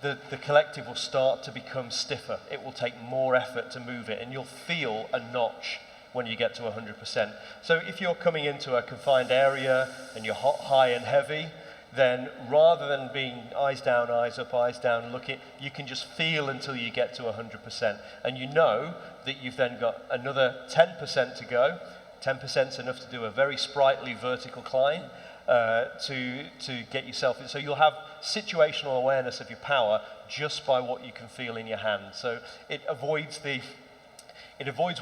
the collective will start to become stiffer. It will take more effort to move it, and you'll feel a notch when you get to 100%. So if you're coming into a confined area and you're high and heavy, then rather than being eyes down, eyes up, eyes down, looking, you can just feel until you get to 100%. And you know that you've then got another 10% to go. 10% is enough to do a very sprightly vertical climb to get yourself in. So you'll have situational awareness of your power just by what you can feel in your hand. So it avoids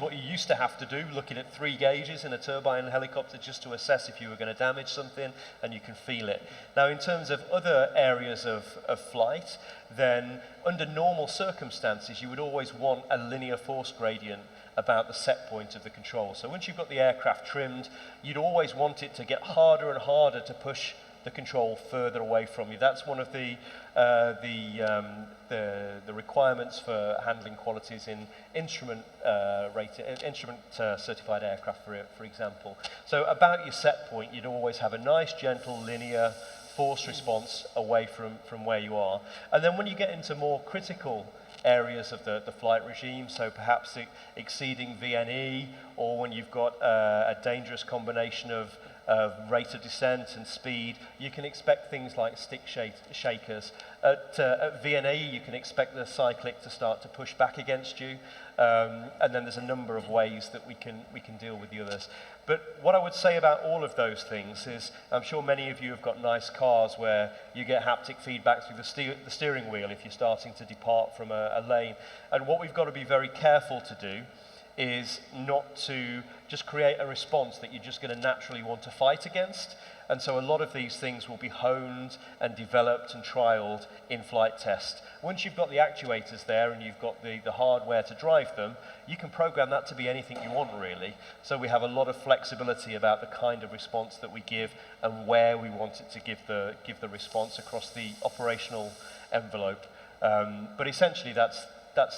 what you used to have to do, looking at 3 gauges in a turbine helicopter just to assess if you were going to damage something, and you can feel it. Now, in terms of other areas of flight, then under normal circumstances, you would always want a linear force gradient about the set point of the control. So once you've got the aircraft trimmed, you'd always want it to get harder and harder to push the control further away from you. That's one of the requirements for handling qualities in instrument certified aircraft, for example. So about your set point, you'd always have a nice, gentle, linear force response away from where you are. And then when you get into more critical areas of the flight regime, so perhaps exceeding VNE, or when you've got a dangerous combination of rate of descent and speed, you can expect things like stick shakers. At VNE, you can expect the cyclic to start to push back against you, and then there's a number of ways that we can deal with the others. But what I would say about all of those things is, I'm sure many of you have got nice cars where you get haptic feedback through the steering wheel if you're starting to depart from a lane. And what we've got to be very careful to do is not to just create a response that you're just going to naturally want to fight against. And so a lot of these things will be honed and developed and trialed in flight test. Once you've got the actuators there and you've got the hardware to drive them, you can program that to be anything you want, really. So we have a lot of flexibility about the kind of response that we give and where we want it to give the response across the operational envelope. But essentially that's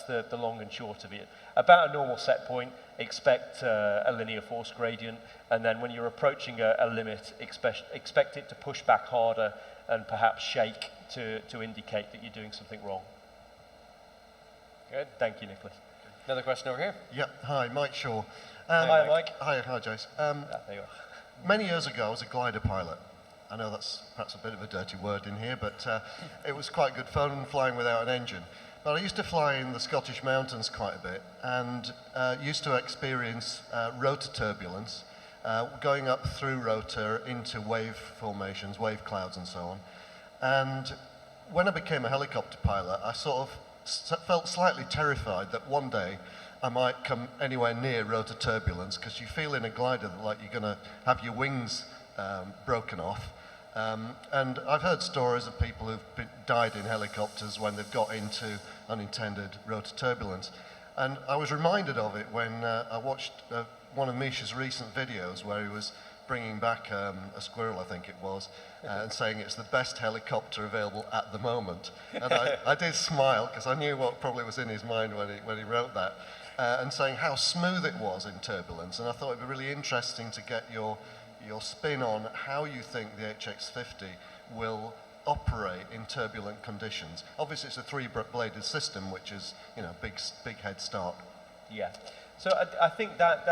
the long and short of it. About a normal set point, expect a linear force gradient, and then when you're approaching a limit, expect it to push back harder and perhaps shake to indicate that you're doing something wrong. Good. Thank you, Nicholas. Another question over here. Yeah, hi, Mike Shaw. Hi, Mike. Hi, Jace. There you are. Many years ago, I was a glider pilot. I know that's perhaps a bit of a dirty word in here, but it was quite good fun flying without an engine. But I used to fly in the Scottish mountains quite a bit and used to experience rotor turbulence, going up through rotor into wave formations, wave clouds and so on. And when I became a helicopter pilot, I sort of felt slightly terrified that one day I might come anywhere near rotor turbulence, because you feel in a glider that like you're going to have your wings broken off. And I've heard stories of people who've died in helicopters when they've got into unintended rotor turbulence. And I was reminded of it when I watched one of Mischa's recent videos where he was bringing back a squirrel, I think it was, and saying it's the best helicopter available at the moment. And I did smile, because I knew what probably was in his mind when he wrote that, and saying how smooth it was in turbulence. And I thought it'd be really interesting to get your spin on how you think the HX50 will operate in turbulent conditions. Obviously, it's a 3-bladed system, which is, big head start. Yeah. So I think that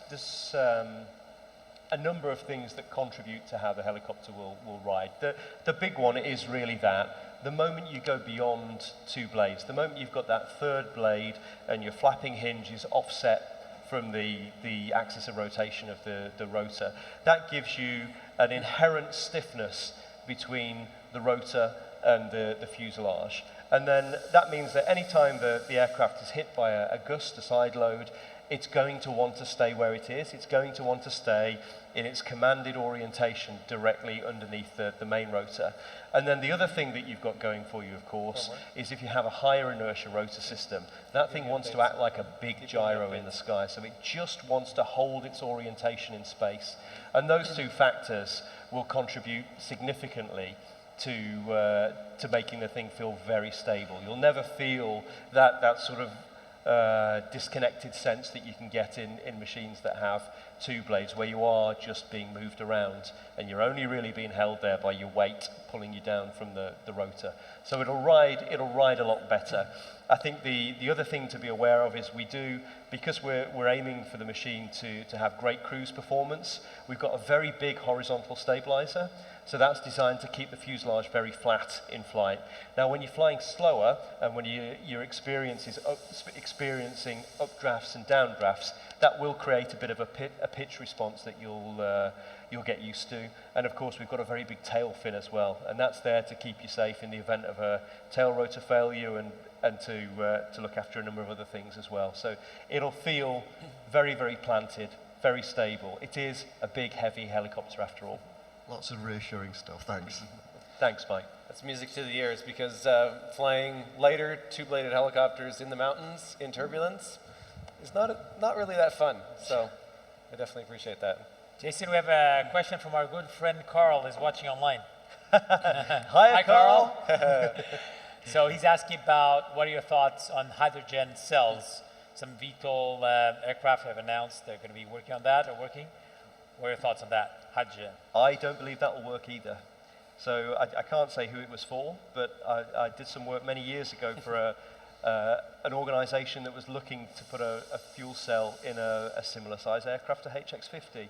there's a number of things that contribute to how the helicopter will ride. The big one is really that the moment you go beyond 2 blades, the moment you've got that 3rd blade and your flapping hinge is offset from the axis of rotation of the rotor. That gives you an inherent stiffness between the rotor and the fuselage. And then that means that any time the aircraft is hit by a gust, a side load, it's going to want to stay where it is. It's going to want to stay in its commanded orientation directly underneath the main rotor. And then the other thing that you've got going for you, of course, is if you have a higher inertia rotor system, that thing wants to act like a big gyro in the sky. So it just wants to hold its orientation in space. And those two factors will contribute significantly to making the thing feel very stable. You'll never feel that sort of disconnected sense that you can get in machines that have two blades, where you are just being moved around and you're only really being held there by your weight pulling you down from the rotor. So it'll ride a lot better. I think the other thing to be aware of is because we're aiming for the machine to have great cruise performance, we've got a very big horizontal stabilizer. So that's designed to keep the fuselage very flat in flight. Now, when you're flying slower and when you're experiencing updrafts and downdrafts, that will create a bit of a pitch response that you'll get used to. And of course, we've got a very big tail fin as well, and that's there to keep you safe in the event of a tail rotor failure and to look after a number of other things as well. So it'll feel very, very planted, very stable. It is a big, heavy helicopter after all. Lots of reassuring stuff, thanks. Thanks, Mike. That's music to the ears, because flying lighter two-bladed helicopters in the mountains in turbulence is not really that fun. So I definitely appreciate that. Jason, we have a question from our good friend Carl, who's watching online. Hi, Carl. So he's asking about what are your thoughts on hydrogen cells? Some VTOL aircraft have announced they're going to be working on that or working. What are your thoughts on that, hydrogen? I don't believe that will work either. So I can't say who it was for, but I did some work many years ago for an organization that was looking to put a fuel cell in a similar size aircraft, a HX50.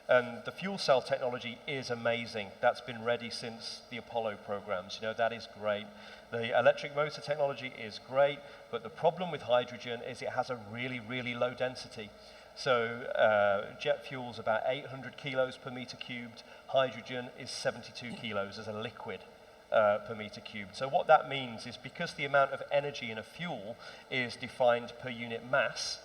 And the fuel cell technology is amazing. That's been ready since the Apollo programs. You know, that is great. The electric motor technology is great, but the problem with hydrogen is it has a really, really low density. So jet fuel is about 800 kilos per meter cubed. Hydrogen is 72 kilos as a liquid per meter cubed. So what that means is, because the amount of energy in a fuel is defined per unit mass,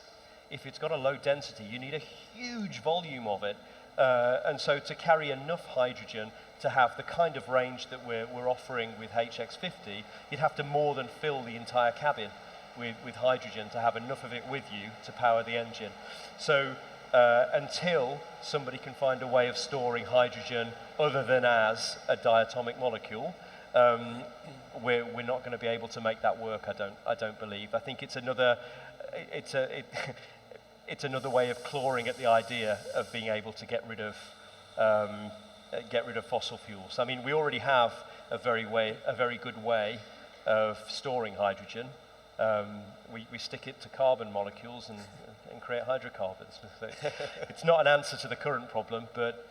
if it's got a low density, you need a huge volume of it. And so to carry enough hydrogen to have the kind of range that we're offering with HX50, you'd have to more than fill the entire cabin with hydrogen to have enough of it with you to power the engine. So until somebody can find a way of storing hydrogen other than as a diatomic molecule, we're not going to be able to make that work. I don't believe. I think it's another way of clawing at the idea of being able to get rid of fossil fuels. I mean, we already have a very good way of storing hydrogen. We stick it to carbon molecules and create hydrocarbons. It's not an answer to the current problem, but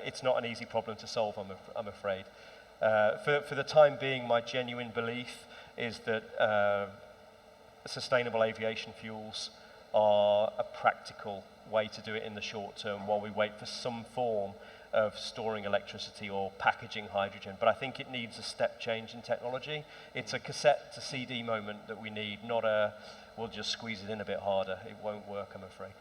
it's not an easy problem to solve, I'm afraid. For the time being, my genuine belief is that sustainable aviation fuels are a practical way to do it in the short term while we wait for some form of storing electricity or packaging hydrogen. But I think it needs a step change in technology. It's a cassette to CD moment that we need, not a we'll just squeeze it in a bit harder. It won't work, I'm afraid.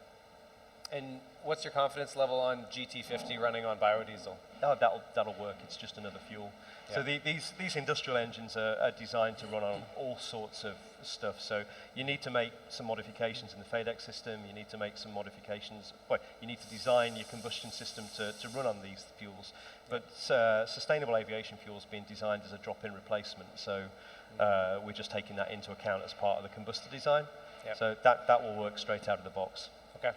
And what's your confidence level on GT50 running on biodiesel? Oh, that'll work. It's just another fuel. Yeah. So these industrial engines are designed to run on all sorts of stuff. So you need to make some modifications in the FADEC system. You need to make some modifications. Well, you need to design your combustion system to run on these fuels. But sustainable aviation fuel is being designed as a drop-in replacement. So we're just taking that into account as part of the combustor design. Yep. So that will work straight out of the box. Okay.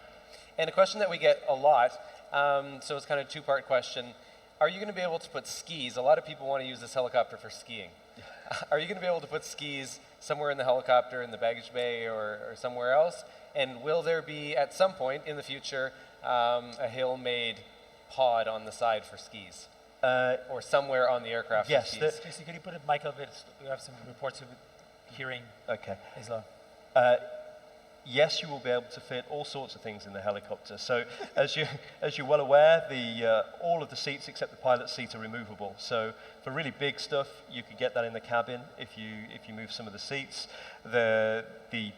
And a question that we get a lot, so it's kind of a two-part question. Are you going to be able to put skis? A lot of people want to use this helicopter for skiing. Are you going to be able to put skis somewhere in the helicopter, in the baggage bay, or somewhere else? And will there be, at some point in the future, a hill-made pod on the side for skis? Or somewhere on the aircraft yes, for skis? Casey, could you put it, Michael, we have some reports of hearing. Okay. Isla. yes, you will be able to fit all sorts of things in the helicopter. So as you're well aware, all of the seats except the pilot seat are removable. So for really big stuff, you could get that in the cabin if you move some of the seats. The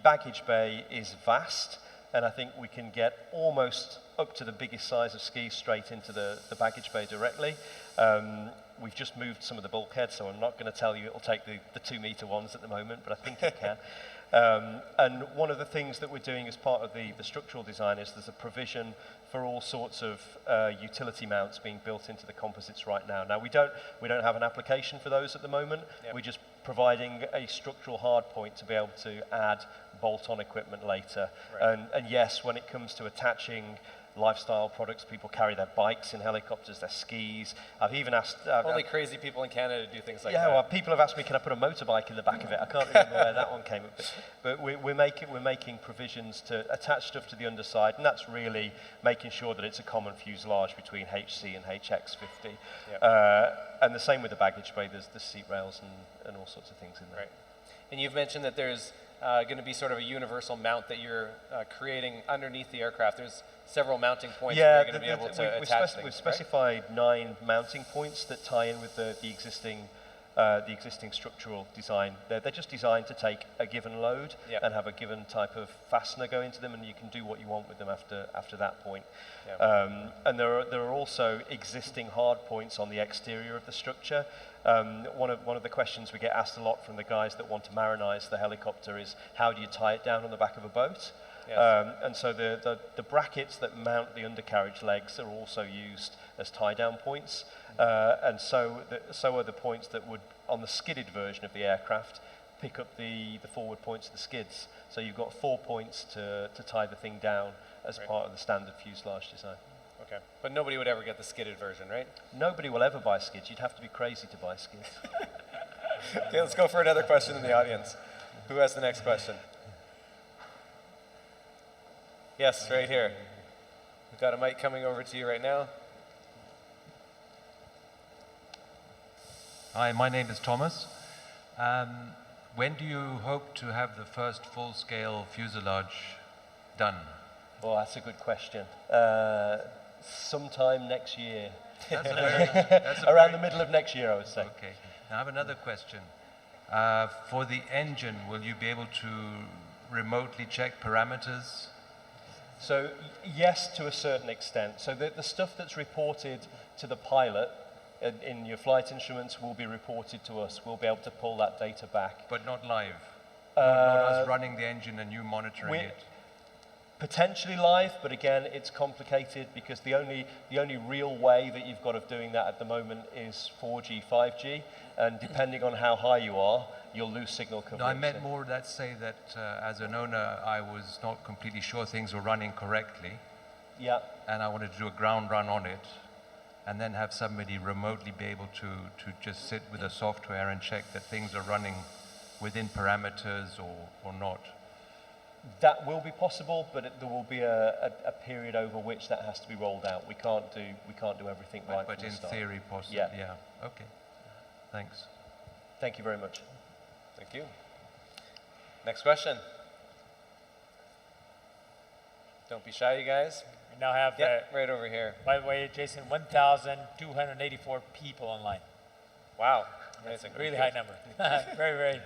baggage bay is vast, and I think we can get almost up to the biggest size of skis straight into the baggage bay directly. We've just moved some of the bulkheads, so I'm not going to tell you it'll take the 2-meter ones at the moment, but I think it can. And one of the things that we're doing as part of the structural design is there's a provision for all sorts of utility mounts being built into the composites right now. Now we don't have an application for those at the moment. Yep. We're just providing a structural hard point to be able to add bolt-on equipment later. Right. And yes, when it comes to attaching lifestyle products, people carry their bikes in helicopters, their skis. I've even asked... Only crazy people in Canada do things like that. Yeah, well, people have asked me, can I put a motorbike in the back of it? I can't remember where that one came up. But we're making provisions to attach stuff to the underside, and that's really making sure that it's a common fuselage between HC and HX50. Yep. And the same with the baggage bay. There's the seat rails and all sorts of things in there. Right. And you've mentioned that there's going to be sort of a universal mount that you're creating underneath the aircraft. There's several mounting points where you're going to be able to attach things. We've specified 9 mounting points that tie in with the existing structural design. They're just designed to take a given load and have a given type of fastener go into them, and you can do what you want with them after that point. And there are also existing hard points on the exterior of the structure. One of the questions we get asked a lot from the guys that want to marinize the helicopter is, how do you tie it down on the back of a boat? Yes. And so the brackets that mount the undercarriage legs are also used as tie-down points, and so are the points that would, on the skidded version of the aircraft, pick up the forward points of the skids. So you've got 4 points to tie the thing down as part of the standard fuselage design. Okay, but nobody would ever get the skidded version, right? Nobody will ever buy skids. You'd have to be crazy to buy skids. Okay, let's go for another question in the audience. Who has the next question? Yes, right here. We've got a mic coming over to you right now. Hi, my name is Thomas. When do you hope to have the first full-scale fuselage done? Well, that's a good question. Sometime next year. Around the middle of next year, I would say. Okay. Now I have another question. For the engine, will you be able to remotely check parameters? So yes, to a certain extent. So the stuff that's reported to the pilot in your flight instruments will be reported to us. We'll be able to pull that data back. But not live? Not us running the engine and you monitoring it? Potentially live, but again, it's complicated because the only real way that you've got of doing that at the moment is 4G, 5G, and depending on how high you are, you'll lose signal coverage. No, I meant more, let's say that as an owner, I was not completely sure things were running correctly. Yeah. And I wanted to do a ground run on it, and then have somebody remotely be able to just sit with the software and check that things are running within parameters or not. That will be possible, but there will be a period over which that has to be rolled out. We can't do everything right But from in the start. theory, possibly, yeah. Okay. Thanks. Thank you very much. Thank you. Next question. Don't be shy, you guys. We now have right over here. By the way, Jason, 1,284 people online. Wow, amazing! Really high number. Very, very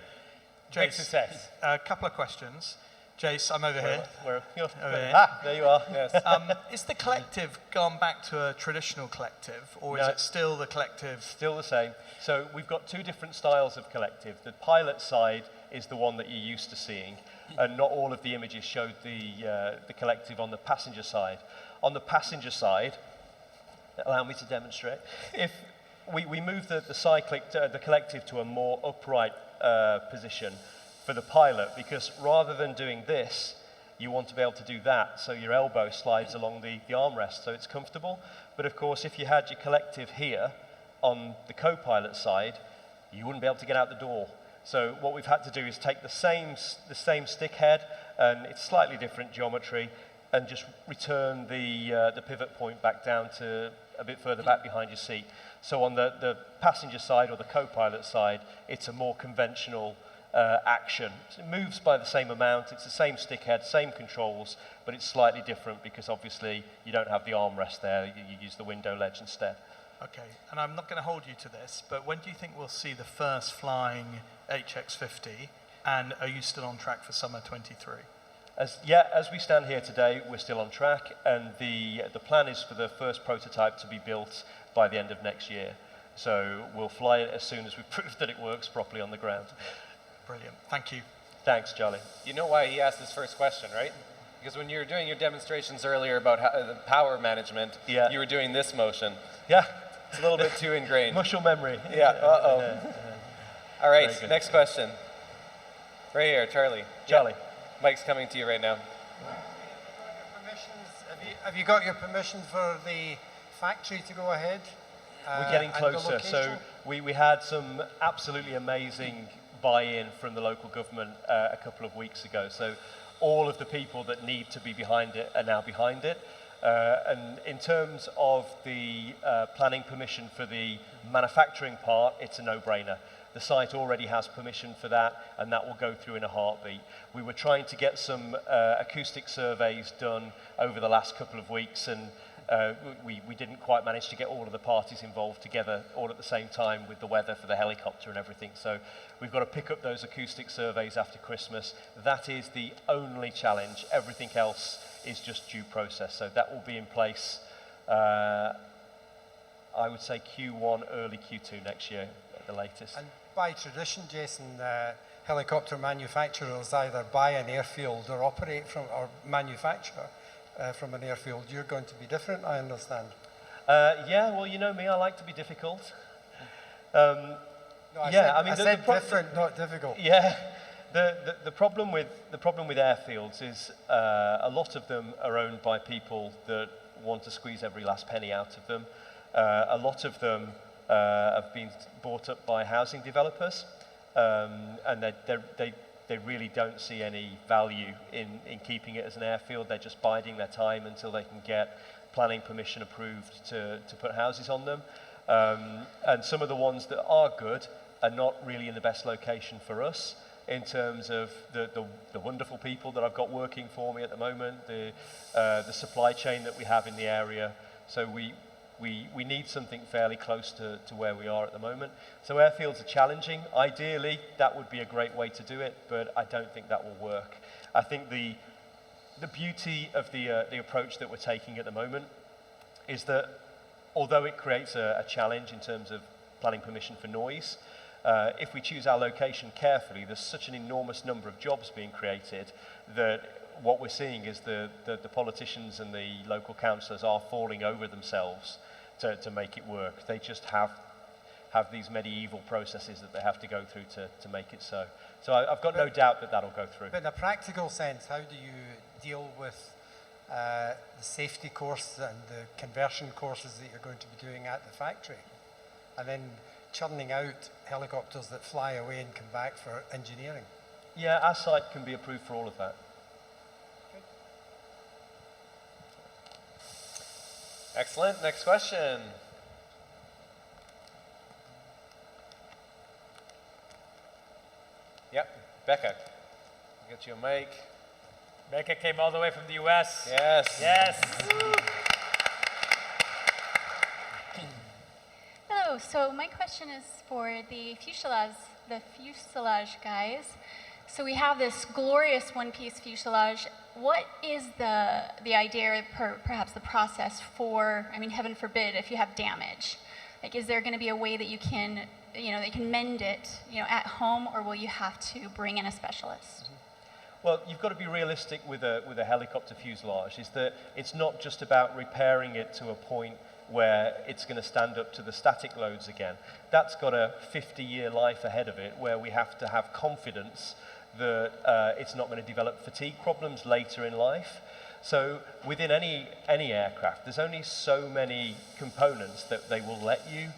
big success. A couple of questions. Jace, I'm over here. Where? Over here. Ah, there you are. Yes. Is the collective gone back to a traditional collective, or is it still the collective? Still the same. So we've got 2 different styles of collective. The pilot side is the one that you're used to seeing, and not all of the images showed the collective on the passenger side. On the passenger side, allow me to demonstrate. If we move the collective to a more upright position for the pilot, because rather than doing this, you want to be able to do that, so your elbow slides along the armrest, so it's comfortable. But of course, if you had your collective here on the co-pilot side, you wouldn't be able to get out the door. So what we've had to do is take the same stick head, and it's slightly different geometry, and just return the pivot point back down to a bit further back behind your seat. So on the passenger side or the co-pilot side, it's a more conventional action. It moves by the same amount, it's the same stick head, same controls, but it's slightly different because obviously you don't have the armrest there, you use the window ledge instead. Okay, and I'm not going to hold you to this, but when do you think we'll see the first flying HX50, and are you still on track for summer 23? As we stand here today, we're still on track, and the plan is for the first prototype to be built by the end of next year. So we'll fly it as soon as we've proved that it works properly on the ground. Brilliant, thank you. Thanks, Charlie. You know why he asked this first question, right? Because when you were doing your demonstrations earlier about the power management, you were doing this motion. Yeah. It's a little bit too ingrained. Muscle memory. Yeah, All right, next question. Right here, Charlie. Charlie. Yeah. Mike's coming to you right now. Have you got your permission for the factory to go ahead? We're getting closer. So we had some absolutely amazing buy-in from the local government a couple of weeks ago. So all of the people that need to be behind it are now behind it. And in terms of the planning permission for the manufacturing part, it's a no-brainer. The site already has permission for that, and that will go through in a heartbeat. We were trying to get some acoustic surveys done over the last couple of weeks, and we didn't quite manage to get all of the parties involved together all at the same time with the weather for the helicopter and everything. So we've got to pick up those acoustic surveys after Christmas. That is the only challenge. Everything else is just due process. So that will be in place, I would say Q1, early Q2 next year at the latest. And by tradition, Jason, helicopter manufacturers either buy an airfield or operate from, or manufacture from an airfield. You're going to be different, I understand. Yeah, well, you know me, I like to be difficult. No, I said different, not difficult. Yeah, the problem with airfields is a lot of them are owned by people that want to squeeze every last penny out of them. A lot of them have been bought up by housing developers, and they really don't see any value in keeping it as an airfield. They're just biding their time until they can get planning permission approved to put houses on them. And some of the ones that are good are not really in the best location for us in terms of the wonderful people that I've got working for me at the moment, the supply chain that we have in the area. So we need something fairly close to where we are at the moment. So airfields are challenging. Ideally, that would be a great way to do it, but I don't think that will work. I think the beauty of the approach that we're taking at the moment is that although it creates a challenge in terms of planning permission for noise, if we choose our location carefully, there's such an enormous number of jobs being created that what we're seeing is the politicians and the local councillors are falling over themselves to make it work. They just have these medieval processes that they have to go through to make it so. So I've got no doubt that that'll go through. But in a practical sense, how do you deal with the safety course and the conversion courses that you're going to be doing at the factory? And then churning out helicopters that fly away and come back for engineering? Yeah, our site can be approved for all of that. Excellent. Next question. Yep, Becca. I'll get you a mic. Becca came all the way from the US. Yes. Yes. Hello, so my question is for the fuselage guys. So we have this glorious one-piece fuselage. What is the idea, perhaps the process for, I mean, heaven forbid, if you have damage? Like, is there going to be a way that you can, that you can mend it, at home, or will you have to bring in a specialist? Well, you've got to be realistic with a helicopter fuselage, is that it's not just about repairing it to a point where it's going to stand up to the static loads again. That's got a 50-year life ahead of it where we have to have confidence that it's not going to develop fatigue problems later in life. So within any aircraft, there's only so many components that they will let you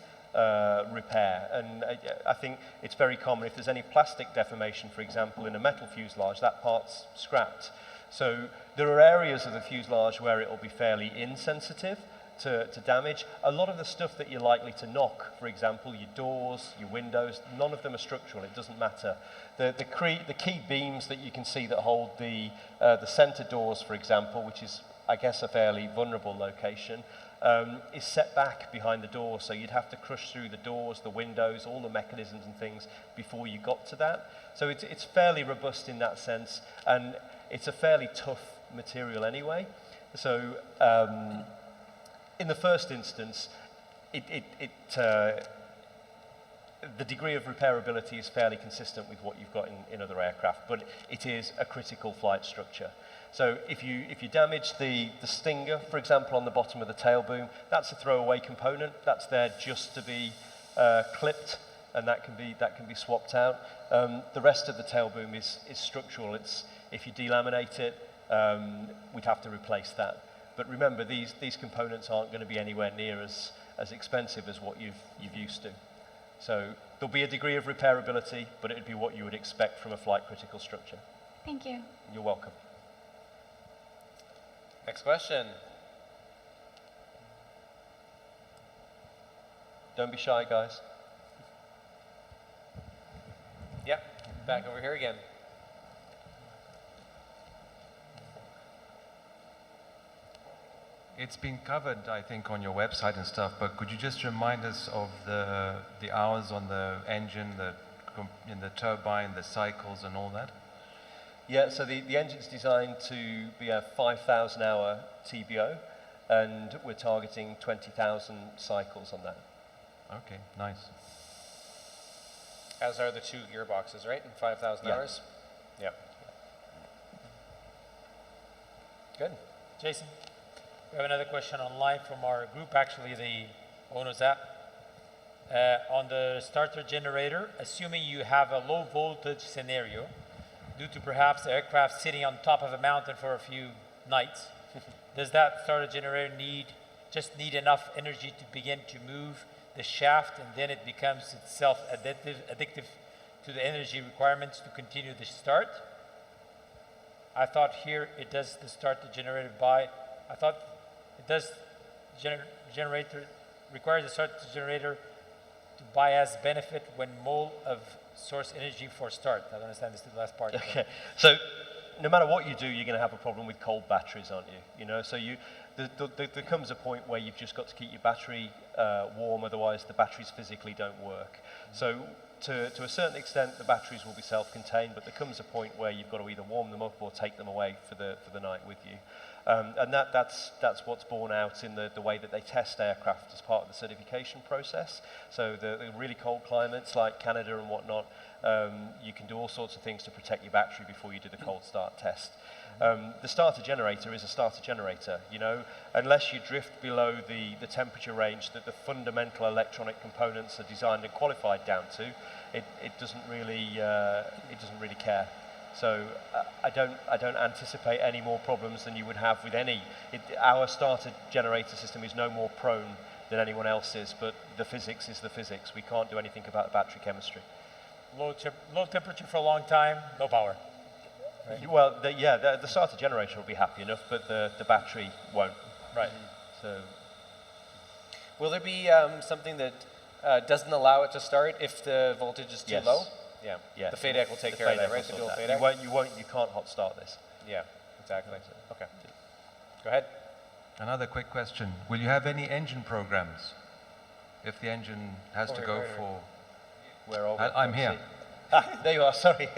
repair. And I think it's very common if there's any plastic deformation, for example, in a metal fuselage, that part's scrapped. So there are areas of the fuselage where it will be fairly insensitive, to damage. A lot of the stuff that you're likely to knock, for example, your doors, your windows, none of them are structural. It doesn't matter. The key beams that you can see that hold the center doors, for example, which is, I guess, a fairly vulnerable location, is set back behind the door. So you'd have to crush through the doors, the windows, all the mechanisms and things before you got to that. So it's fairly robust in that sense, and it's a fairly tough material anyway. So in the first instance, the degree of repairability is fairly consistent with what you've got in other aircraft, but it is a critical flight structure. So if you damage the stinger, for example, on the bottom of the tail boom, that's a throwaway component. That's there just to be clipped, and that can be swapped out. The rest of the tail boom is structural. If you delaminate it, we'd have to replace that. But remember, these components aren't going to be anywhere near as expensive as what you've used to. So there'll be a degree of repairability, but it'd be what you would expect from a flight critical structure. Thank you. You're welcome. Next question. Don't be shy, guys. Yep, back over here again. It's been covered, I think, on your website and stuff, but could you just remind us of the hours on the engine, in the turbine, the cycles and all that? Yeah, so the engine's designed to be a 5,000 hour TBO, and we're targeting 20,000 cycles on that. Okay, nice. As are the 2 gearboxes, right? In 5,000 hours? Yeah. Good. Jason? We have another question online from our group, actually, the owners app. On the starter generator, assuming you have a low voltage scenario, due to perhaps the aircraft sitting on top of a mountain for a few nights, does that starter generator just need enough energy to begin to move the shaft, and then it becomes itself addictive to the energy requirements to continue the start? I thought here it does the start the generator by, I thought it does generator, requires the start the generator to buy as benefit when mole of source energy for start. I don't understand this the last part. Okay, so no matter what you do, you're going to have a problem with cold batteries, aren't you? You know, so there comes a point where you've just got to keep your battery warm, otherwise the batteries physically don't work. So to a certain extent, the batteries will be self-contained, but there comes a point where you've got to either warm them up or take them away for the night with you. And that's what's borne out in the way that they test aircraft as part of the certification process. So the really cold climates like Canada and whatnot, you can do all sorts of things to protect your battery before you do the cold start test. The starter generator is a starter generator, you know, unless you drift below the temperature range that the fundamental electronic components are designed and qualified down to, it doesn't really care. So I don't anticipate any more problems than you would have with any. Our starter generator system is no more prone than anyone else's, but the physics is the physics. We can't do anything about the battery chemistry. Low temperature for a long time, no power. Right. Well, the starter generator will be happy enough, but the battery won't. Right. So, will there be something that doesn't allow it to start if the voltage is too low? Yeah. Yeah. The FADEC will take care of that, right? The dual FADEC? You can't hot start this. Yeah, exactly. Okay. Go ahead. Another quick question. Will you have any engine programs if the engine has to go for... Where are we? I'm here. There you are, sorry.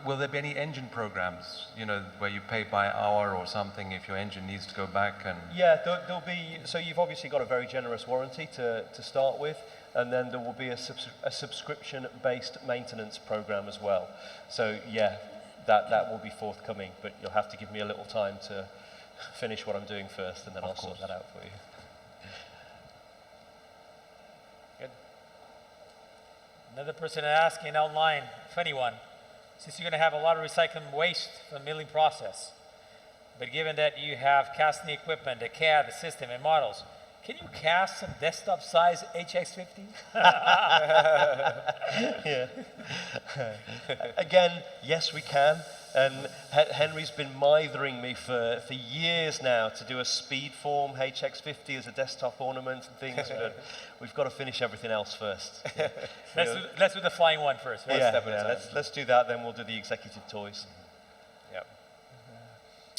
Will there be any engine programs, you know, where you pay by hour or something if your engine needs to go back? And yeah, there'll be, so you've obviously got a very generous warranty to start with, and then there will be a subscription-based maintenance program as well. So yeah, that will be forthcoming, but you'll have to give me a little time to finish what I'm doing first, and then I'll sort that out for you. Another person asking online, funny one, since you're going to have a lot of recycling waste from the milling process, but given that you have casting equipment, the CAD, the system, and models, can you cast some desktop size HX50? Yeah. Again, yes, we can. And Henry's been mithering me for years now to do a speed form HX50 as a desktop ornament and things, but we've got to finish everything else first. Let's do the flying one first. One step at a time. Let's do that, then we'll do the executive toys. Yep.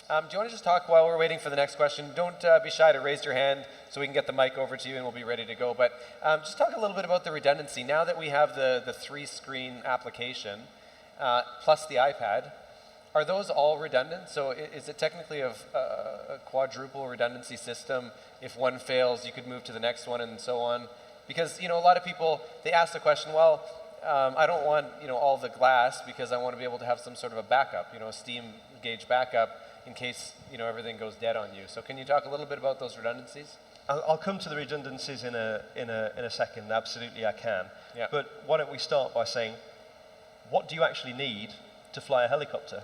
Do you want to just talk while we're waiting for the next question? Don't be shy to raise your hand so we can get the mic over to you and we'll be ready to go. But just talk a little bit about the redundancy. Now that we have the 3-screen application plus the iPad, are those all redundant? So is it technically a quadruple redundancy system? If one fails, you could move to the next one and so on? Because, a lot of people, they ask the question, well, I don't want, all the glass because I want to be able to have some sort of a backup, a steam gauge backup in case, everything goes dead on you. So can you talk a little bit about those redundancies? I'll come to the redundancies in a second. Absolutely, I can. Yeah. But why don't we start by saying, what do you actually need to fly a helicopter?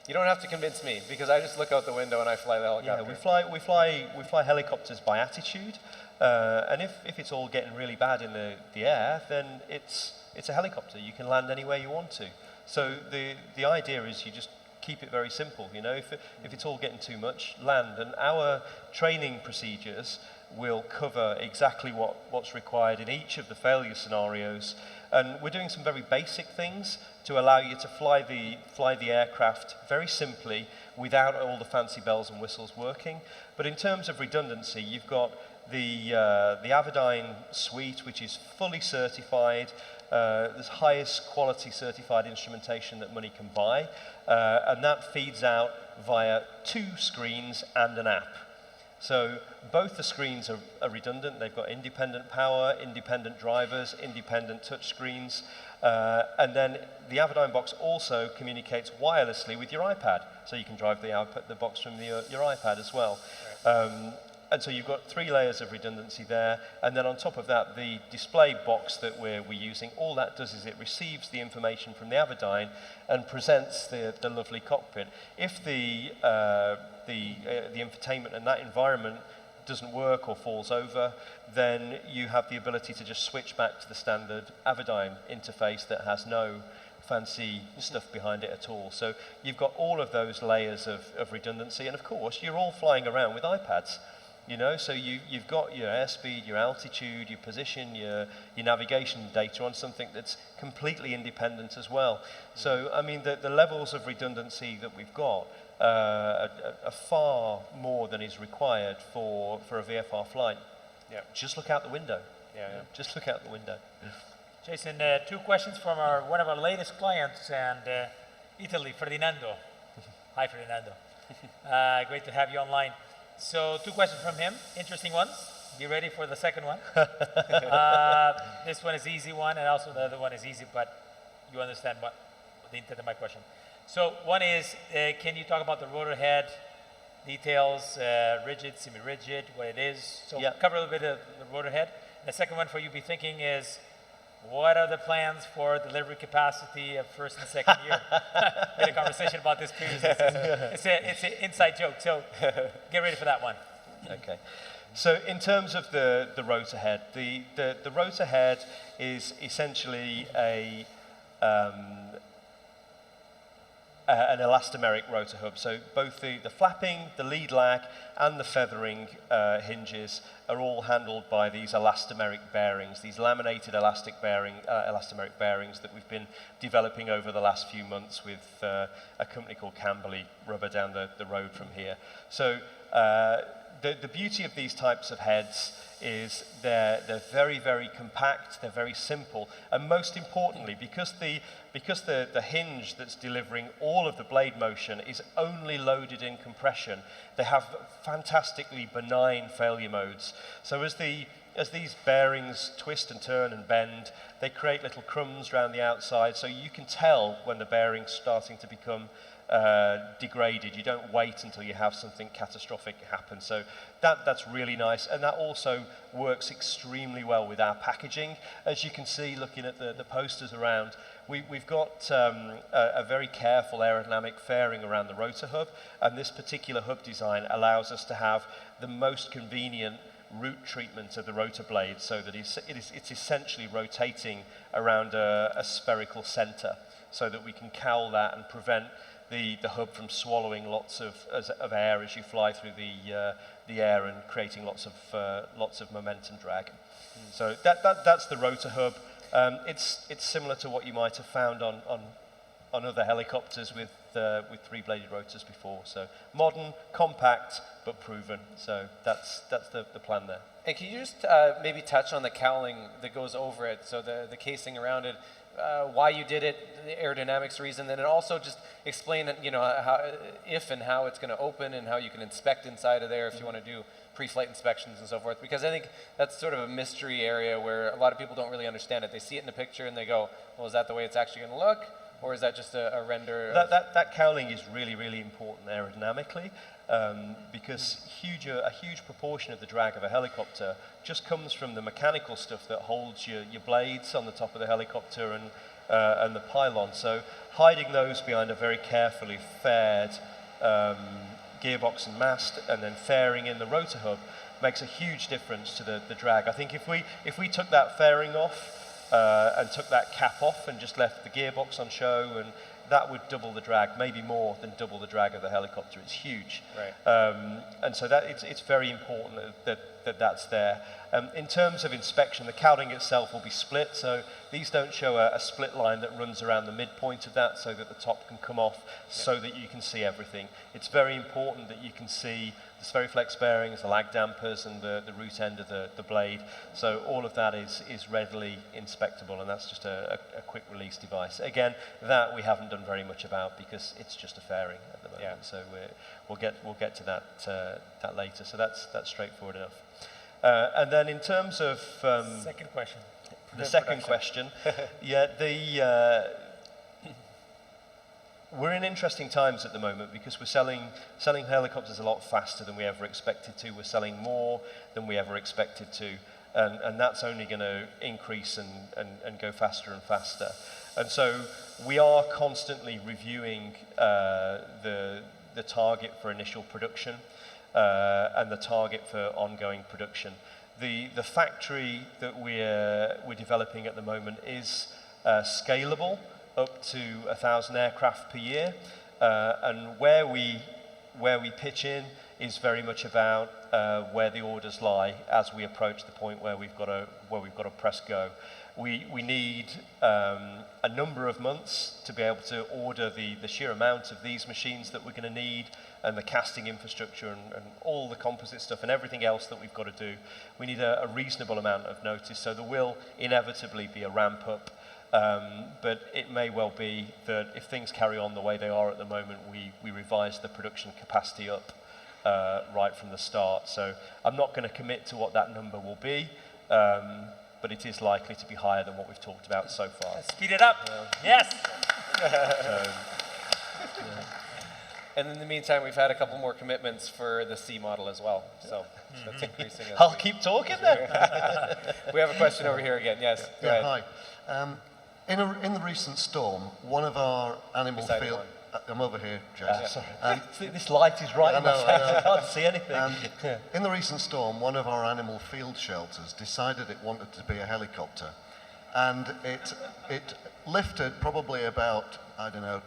You don't have to convince me because I just look out the window and I fly the helicopter. Yeah, we fly helicopters by attitude, and if it's all getting really bad in the air, then it's a helicopter. You can land anywhere you want to. So the idea is you just keep it very simple. If it's all getting too much, land. And our training procedures will cover exactly what's required in each of the failure scenarios. And we're doing some very basic things to allow you to fly the aircraft very simply without all the fancy bells and whistles working. But in terms of redundancy, you've got the Avidyne suite, which is fully certified. There's highest quality certified instrumentation that money can buy. And that feeds out via 2 screens and an app. So both the screens are redundant. They've got independent power, independent drivers, independent touch screens. And then the Avidyne box also communicates wirelessly with your iPad. So you can drive the box from your iPad as well. Right. And so you've got 3 layers of redundancy there. And then on top of that, the display box that we're using, all that does is it receives the information from the Avidyne and presents the lovely cockpit. If the infotainment and that environment doesn't work or falls over, then you have the ability to just switch back to the standard Avidyne interface that has no fancy stuff behind it at all. So you've got all of those layers of redundancy, and of course you're all flying around with iPads. So you've got your airspeed, your altitude, your position, your navigation data on something that's completely independent as well. So, I mean, the levels of redundancy that we've got are far more than is required for a VFR flight. Yeah. Just look out the window. Yeah. Just look out the window. Jason, 2 questions from one of our latest clients and Italy, Ferdinando. Hi, Ferdinando. Great to have you online. So 2 questions from him, interesting ones. Be ready for the second one. This one is easy one, and also the other one is easy, but you understand what the intent of my question. So one is, can you talk about the rotor head details, rigid, semi-rigid, what it is? So cover a little bit of the rotor head. And the second one for you to be thinking is, what are the plans for delivery capacity of first and second year? We had a conversation about this previously. It's an inside joke, so get ready for that one. Okay. So in terms of the rotor head, the rotor head is essentially an elastomeric rotor hub. So both the flapping, the lead lag, and the feathering hinges are all handled by these elastomeric bearings, these laminated elastomeric bearings that we've been developing over the last few months with a company called Camberley Rubber down the road from here. So the beauty of these types of heads is they're very, very compact, they're very simple, and most importantly, because the hinge that's delivering all of the blade motion is only loaded in compression, they have fantastically benign failure modes. So as these bearings twist and turn and bend, they create little crumbs around the outside, so you can tell when the bearing's starting to become degraded. You don't wait until you have something catastrophic happen. So that's really nice, and that also works extremely well with our packaging. As you can see, looking at the posters around, we've got a very careful aerodynamic fairing around the rotor hub, and this particular hub design allows us to have the most convenient root treatment of the rotor blade, so that it's essentially rotating around a spherical center, so that we can cowl that and prevent the hub from swallowing lots of air as you fly through the air and creating lots of momentum drag. So that's the rotor hub. It's similar to what you might have found on other helicopters with three-bladed rotors before. So modern, compact, but proven. So that's the plan there. And can you just maybe touch on the cowling that goes over it, so the casing around it, why you did it, the aerodynamics reason, and then also just explain, how, if and how it's going to open and how you can inspect inside of there if you want to do pre-flight inspections and so forth, because I think that's sort of a mystery area where a lot of people don't really understand it. They see it in the picture and they go, well, is that the way it's actually going to look? Or is that just a render? That cowling is really, really important aerodynamically, because a huge proportion of the drag of a helicopter just comes from the mechanical stuff that holds your blades on the top of the helicopter and the pylon. So hiding those behind a very carefully faired gearbox and mast, and then fairing in the rotor hub makes a huge difference to the drag. I think if we took that fairing off and took that cap off and just left the gearbox on show, and that would double the drag, maybe more than double the drag of the helicopter. It's huge. Right. And so it's very important that's there. In terms of inspection, the cowling itself will be split, so these don't show a split line that runs around the midpoint of that so that the top can come off, so that you can see everything. It's very important that you can see the Speriflex bearings, the lag dampers, and the root end of the blade. So all of that is readily inspectable, and that's just a quick release device. Again, that we haven't done very much about because it's just a fairing at the moment. Yeah. So we'll get to that later. So that's straightforward enough. And then in terms of second question. The second question, we're in interesting times at the moment because we're selling helicopters a lot faster than we ever expected to. We're selling more than we ever expected to, and that's only going to increase and go faster and faster. And so we are constantly reviewing the target for initial production and the target for ongoing production. The factory that we're developing at the moment is scalable up to 1,000 aircraft per year, and where we pitch in is very much about where the orders lie as we approach the point where we've got to press go. We need a number of months to be able to order the sheer amount of these machines that we're going to need, and the casting infrastructure and all the composite stuff and everything else that we've got to do. We need a reasonable amount of notice, so there will inevitably be a ramp up, but it may well be that if things carry on the way they are at the moment, we revise the production capacity up right from the start. So I'm not going to commit to what that number will be, but it is likely to be higher than what we've talked about so far. Speed it up. Yes. And in the meantime, we've had a couple more commitments for the C model as well. So that's increasing. I'll keep talking then. We have a question over here again. Yes. Go ahead. Hi. In the recent storm, one of our animal field... I'm over here, Jason. This light is right in my face. I can't see anything. In the recent storm, one of our animal field shelters decided it wanted to be a helicopter. And it lifted probably about,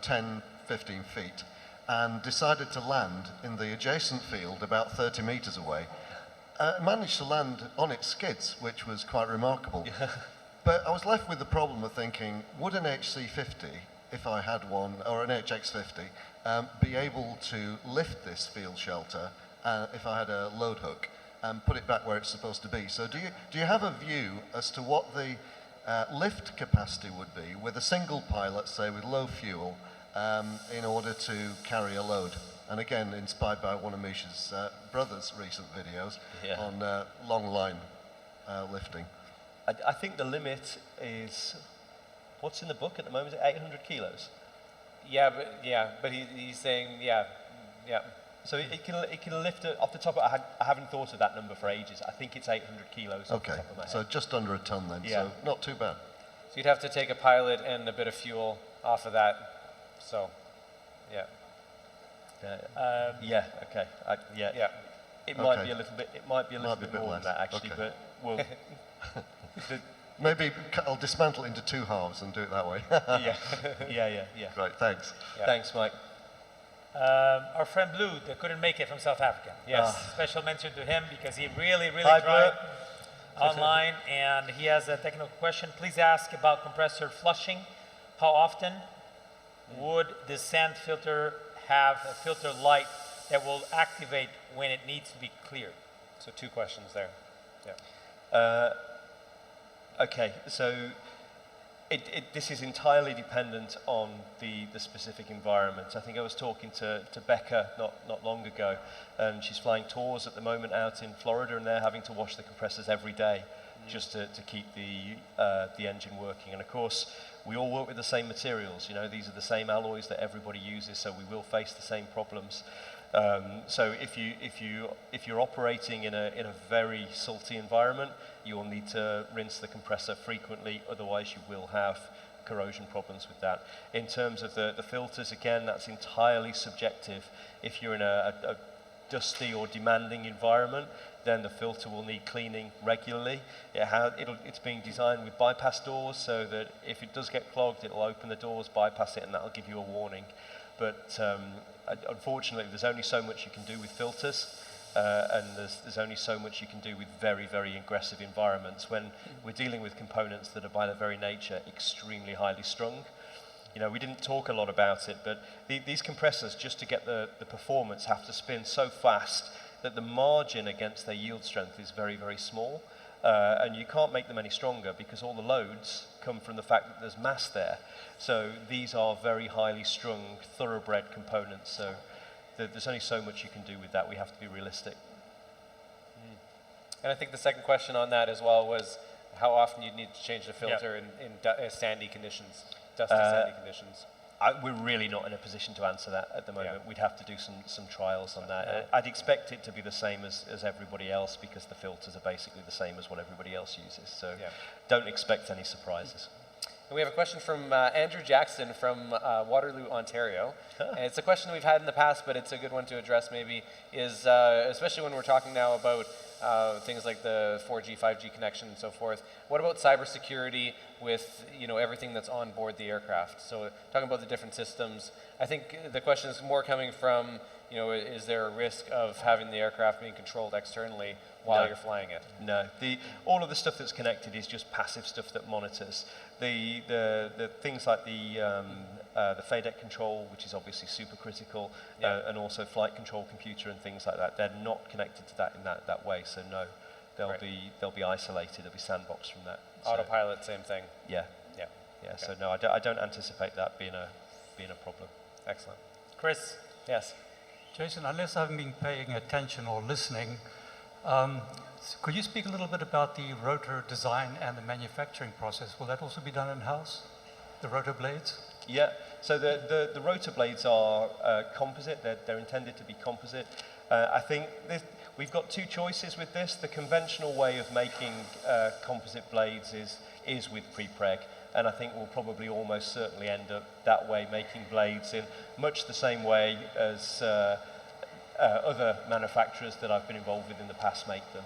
10, 15 feet, and decided to land in the adjacent field about 30 meters away. It managed to land on its skids, which was quite remarkable. But I was left with the problem of thinking, would an HC50, if I had one, or an HX50, be able to lift this field shelter if I had a load hook and put it back where it's supposed to be? So do you have a view as to what the lift capacity would be with a single pilot, say with low fuel, in order to carry a load? And again, inspired by one of Mischa's brother's recent videos on long line lifting. I think the limit is, what's in the book at the moment? Is it 800 kilos? But he's saying, yeah. So it can lift it off the top. I haven't thought of that number for ages. I think it's 800 kilos. Off the top of my head. So just under a ton then. So not too bad. So you'd have to take a pilot and a bit of fuel off of that. So, okay. It might be a little bit. It might be a little bit more than that actually, but we'll. Maybe I'll dismantle it into two halves and do it that way. Yeah. Great, thanks. Thanks, Mike. Our friend Blue that couldn't make it from South Africa. Yes. Special mention to him because he really Hi, tried Blue. online, and he has a technical question. Please ask about compressor flushing. How often would the sand filter have a filter light that will activate when it needs to be cleared? So 2 questions there. Yeah. Okay, so this is entirely dependent on the specific environment. I think I was talking to Becca not long ago, and she's flying tours at the moment out in Florida, and they're having to wash the compressors every day just to keep the engine working. And of course, we all work with the same materials. You know, these are the same alloys that everybody uses, so we will face the same problems. So if you're operating in a very salty environment, you will need to rinse the compressor frequently, otherwise you will have corrosion problems with that. In terms of the filters, again, that's entirely subjective. If you're in a dusty or demanding environment, then the filter will need cleaning regularly. It's being designed with bypass doors, so that if it does get clogged, it'll open the doors, bypass it, and that'll give you a warning. But unfortunately, there's only so much you can do with filters, and there's only so much you can do with very, very aggressive environments when we're dealing with components that are by their very nature extremely highly strung. You know, we didn't talk a lot about it, but these compressors, just to get the performance, have to spin so fast that the margin against their yield strength is very, very small. And you can't make them any stronger because all the loads come from the fact that there's mass there. So these are very highly strung, thoroughbred components. So there's only so much you can do with that. We have to be realistic. And I think the second question on that as well was how often you'd need to change the filter in sandy conditions, dusty sandy conditions. We're really not in a position to answer that at the moment. We'd have to do some trials on that. I'd expect it to be the same as everybody else because the filters are basically the same as what everybody else uses. So don't expect any surprises. And we have a question from Andrew Jackson from Waterloo, Ontario. And it's a question we've had in the past, but it's a good one to address maybe, is especially when we're talking now about things like the 4G, 5G connection and so forth. What about cybersecurity with everything that's on board the aircraft? So talking about the different systems, I think the question is more coming from, is there a risk of having the aircraft being controlled externally while you're flying it? No, all of the stuff that's connected is just passive stuff that monitors. The things like the FADEC control, which is obviously super critical, and also flight control computer and things like that, they're not connected to that in that way. So no, they'll be isolated. They'll be sandboxed from that. Autopilot, same thing. Yeah. Okay. So no, I don't anticipate that being a problem. Excellent. Chris. Yes. Jason, unless I haven't been paying attention or listening, could you speak a little bit about the rotor design and the manufacturing process? Will that also be done in-house, the rotor blades? Yeah, so the rotor blades are composite. They're intended to be composite. I think we've got two choices with this. The conventional way of making composite blades is with prepreg, and I think we'll probably almost certainly end up that way, making blades in much the same way as other manufacturers that I've been involved with in the past make them.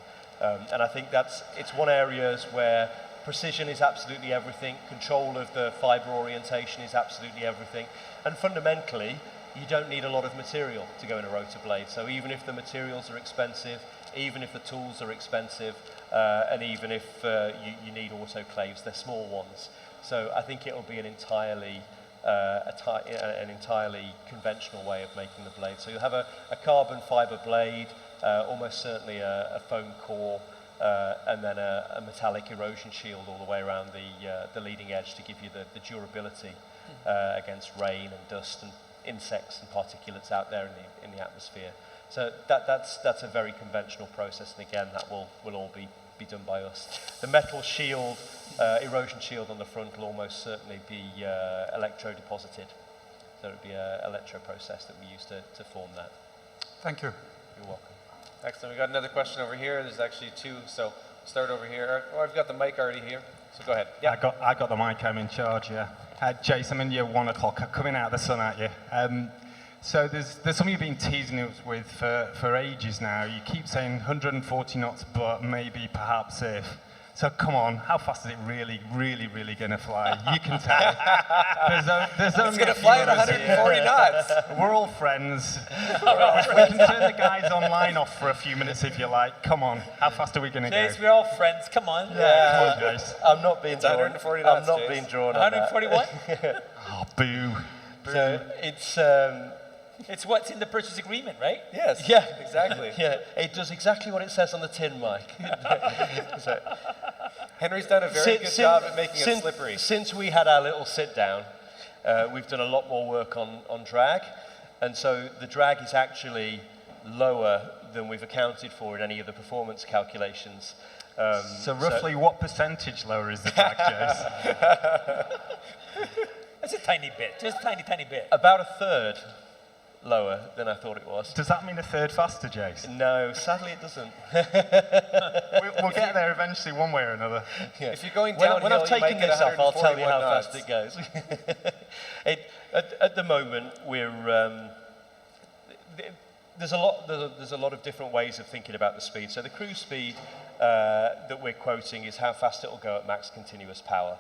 And I think it's one area where precision is absolutely everything, control of the fiber orientation is absolutely everything, and fundamentally, you don't need a lot of material to go in a rotor blade. So even if the materials are expensive, even if the tools are expensive, and even if you need autoclaves, they're small ones. So I think it'll be an entirely conventional way of making the blade. So you'll have a carbon fiber blade, almost certainly a foam core, and then a metallic erosion shield all the way around the leading edge to give you the durability against rain and dust and insects and particulates out there in the atmosphere. So that's a very conventional process, and again, that will all be done by us. The metal shield, erosion shield on the front will almost certainly be electro-deposited. So it would be an electro process that we use to form that. Thank you. You're welcome. Excellent. We've got another question over here. There's actually two, so start over here. Oh, I've got the mic already here, so go ahead. Yeah. I got the mic. I'm in charge, yeah. Jason, I'm in your 1 o'clock, coming out of the sun at you. So there's something you've been teasing us with for ages now. You keep saying 140 knots, but maybe perhaps if. So come on, how fast is it really, really, really going to fly? You can tell. There's only It's going to a few fly at of us 140 here. knots. We're all friends. We can turn the guys online off for a few minutes if you like. Come on, how fast are we going to go? Jace, we're all friends. Come on. Yeah, come on, Jace. I'm not being It's drawn. 140 I'm knots, not Jace. being drawn on that. 141? Oh, boo. So it's It's what's in the purchase agreement, right? Yes. yeah, Exactly. Yeah, it does exactly what it says on the tin, Mike. So, Henry's done a very good job at making it slippery. Since we had our little sit down, we've done a lot more work on drag, and so the drag is actually lower than we've accounted for in any of the performance calculations. So roughly what percentage lower is the drag, Jace? That's a tiny bit, just a tiny, tiny bit. About a third lower than I thought it was. Does that mean a third faster, Jace? No, sadly it doesn't. We'll get there eventually one way or another. Yeah. If you're going when downhill, I've taken you might get this off, I'll tell you 141 how knots. fast it goes. At the moment, we're there's a lot of different ways of thinking about the speed. So the cruise speed that we're quoting is how fast it will go at max continuous power.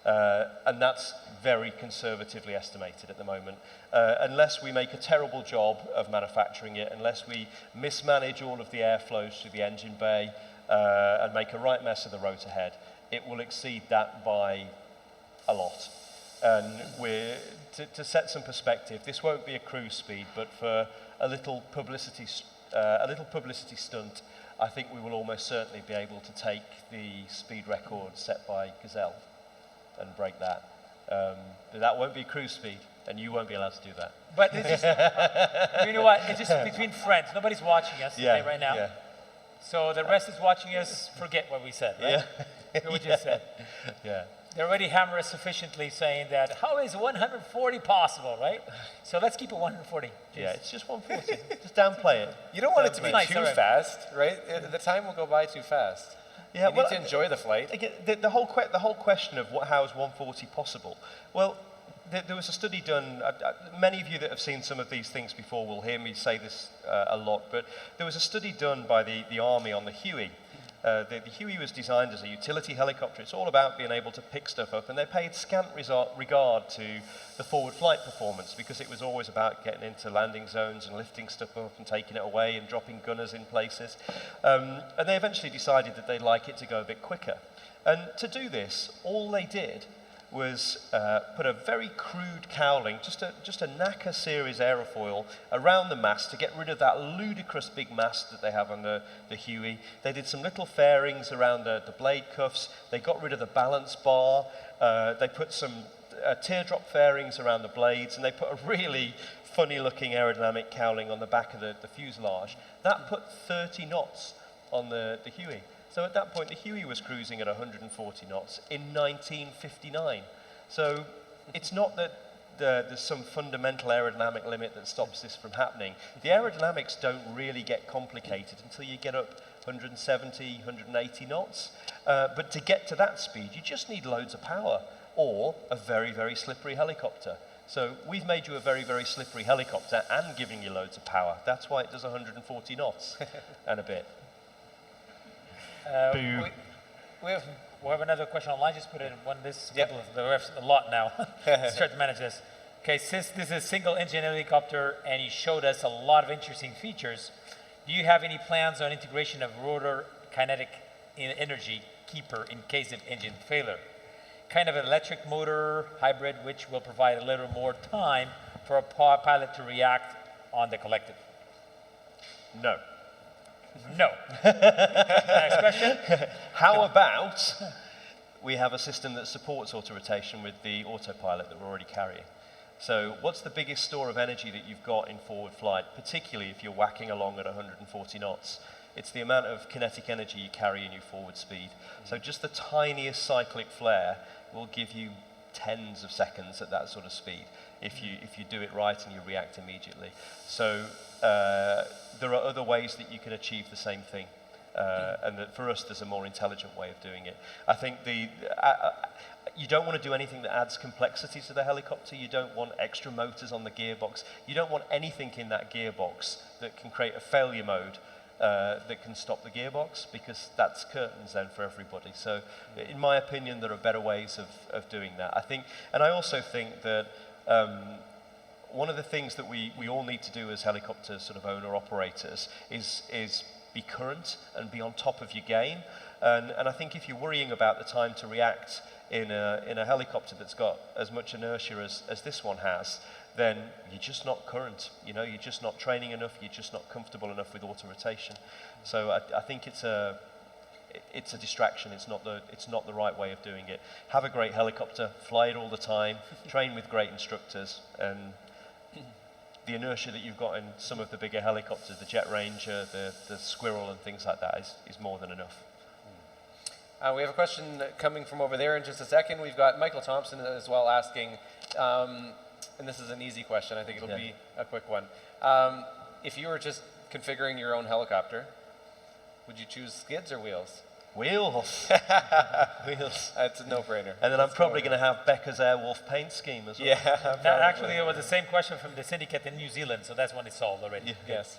And that's very conservatively estimated at the moment. Unless we make a terrible job of manufacturing it, unless we mismanage all of the airflows through the engine bay and make a right mess of the rotor head, it will exceed that by a lot. And to set some perspective, this won't be a cruise speed, but for a little publicity stunt, I think we will almost certainly be able to take the speed record set by Gazelle and break that. But that won't be cruise speed, and you won't be allowed to do that. But it's just, you know what? It's just between friends. Nobody's watching us today right now. Yeah. So the rest is watching us. Forget what we said, right? Yeah. What we just said. Yeah. They already hammer us sufficiently saying that how is 140 possible, right? So let's keep it 140. Yeah, it's just 140. Just downplay it. You don't want it to be Nice, too all right. fast, right? The time will go by too fast. Yeah, you need to enjoy the flight. Again, the whole question of how is 140 possible? Well, there was a study done. Many of you that have seen some of these things before will hear me say this a lot, but there was a study done by the Army on the Huey. The Huey was designed as a utility helicopter. It's all about being able to pick stuff up, and they paid scant regard to the forward flight performance because it was always about getting into landing zones and lifting stuff up and taking it away and dropping gunners in places. And they eventually decided that they'd like it to go a bit quicker. And to do this, all they did was put a very crude cowling, just a Naka series aerofoil around the mast to get rid of that ludicrous big mast that they have on the Huey. They did some little fairings around the blade cuffs. They got rid of the balance bar. They put some teardrop fairings around the blades, and they put a really funny-looking aerodynamic cowling on the back of the fuselage. That put 30 knots on the Huey. So at that point, the Huey was cruising at 140 knots in 1959. So it's not that there's some fundamental aerodynamic limit that stops this from happening. The aerodynamics don't really get complicated until you get up 170, 180 knots. But to get to that speed, you just need loads of power or a very, very slippery helicopter. So we've made you a very, very slippery helicopter and giving you loads of power. That's why it does 140 knots and a bit. We have another question online. Just put it in one of this. Yep. The refs a lot now. Let's try to manage this. Okay, since this is a single engine helicopter and you showed us a lot of interesting features, do you have any plans on integration of rotor kinetic energy keeper in case of engine failure? Kind of an electric motor hybrid which will provide a little more time for a pilot to react on the collective. No. No. Next question. How about we have a system that supports auto-rotation with the autopilot that we're already carrying? So what's the biggest store of energy that you've got in forward flight, particularly if you're whacking along at 140 knots? It's the amount of kinetic energy you carry in your forward speed. So just the tiniest cyclic flare will give you tens of seconds at that sort of speed if you do it right and you react immediately. So there are other ways that you can achieve the same thing. And that for us, there's a more intelligent way of doing it. I think you don't want to do anything that adds complexity to the helicopter. You don't want extra motors on the gearbox. You don't want anything in that gearbox that can create a failure mode that can stop the gearbox, because that's curtains then for everybody. So in my opinion, there are better ways of doing that. I think, and I also think that one of the things that we all need to do as helicopter sort of owner operators is be current and be on top of your game. And I think if you're worrying about the time to react in a helicopter that's got as much inertia as this one has, then you're just not current. You know, you're just not training enough. You're just not comfortable enough with auto rotation. So I think it's a distraction. It's not the right way of doing it. Have a great helicopter, fly it all the time, train with great instructors, and the inertia that you've got in some of the bigger helicopters, the Jet Ranger, the Squirrel, and things like that is more than enough. We have a question coming from over there in just a second. We've got Michael Thompson as well asking, and this is an easy question. I think it'll be a quick one. If you were just configuring your own helicopter, would you choose skids or wheels? Wheels. Wheels. That's a no-brainer. And then I'm probably going to have Becker's Airwolf paint scheme as well. Yeah. That actually, it was the same question from the syndicate in New Zealand, so that's one is solved already. Yes.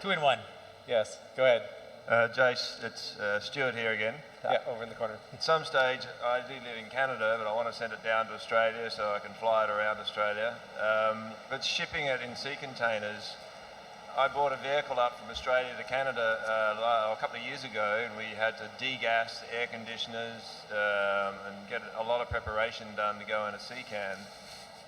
2 in 1. Yes. Go ahead. Jace, it's Stuart here again. Yeah, over in the corner. At some stage, I do live in Canada, but I want to send it down to Australia so I can fly it around Australia. But shipping it in sea containers, I bought a vehicle up from Australia to Canada a couple of years ago, and we had to degas the air conditioners and get a lot of preparation done to go in a sea can.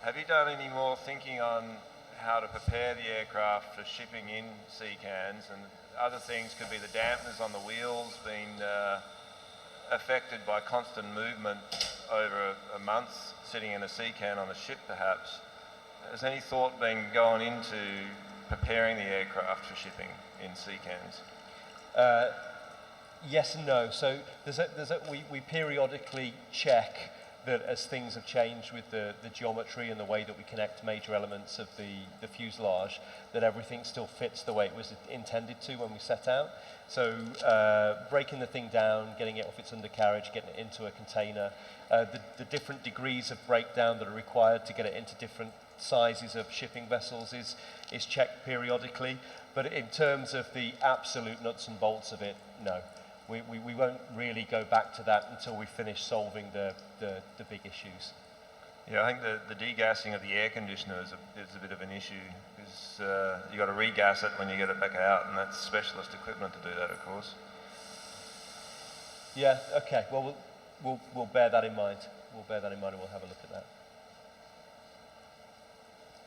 Have you done any more thinking on how to prepare the aircraft for shipping in sea cans? And other things could be the dampeners on the wheels being affected by constant movement over a month, sitting in a sea can on a ship perhaps. Has any thought been going into preparing the aircraft for shipping in sea cans? Yes and no. So we periodically check that as things have changed with the geometry and the way that we connect major elements of the fuselage, that everything still fits the way it was intended to when we set out. So breaking the thing down, getting it off its undercarriage, getting it into a container, the different degrees of breakdown that are required to get it into different sizes of shipping vessels is checked periodically. But in terms of the absolute nuts and bolts of it, no. We won't really go back to that until we finish solving the big issues. Yeah, I think the degassing of the air conditioner is a bit of an issue, because you've got to regas it when you get it back out, and that's specialist equipment to do that, of course. Yeah, okay. Well, we'll bear that in mind. We'll bear that in mind and we'll have a look at that.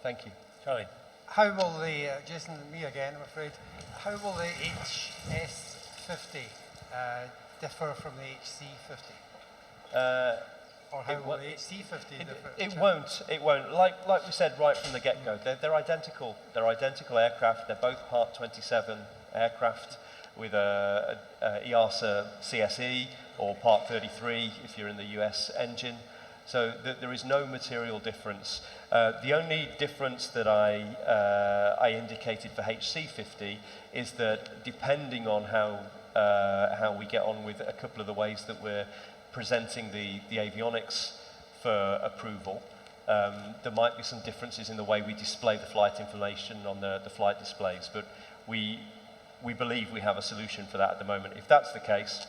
Thank you. Charlie. How will the, Jason, me again, I'm afraid, how will the HS50 differ from the HC50? Or how will the HC50 differ? It won't. Like we said right from the get-go, they're identical. They're identical aircraft. They're both Part 27 aircraft with a EASA CSE or Part 33 if you're in the US engine. So there is no material difference. The only difference that I indicated for HC50 is that depending on how we get on with a couple of the ways that we're presenting the avionics for approval, there might be some differences in the way we display the flight information on the flight displays, but we believe we have a solution for that at the moment. If that's the case,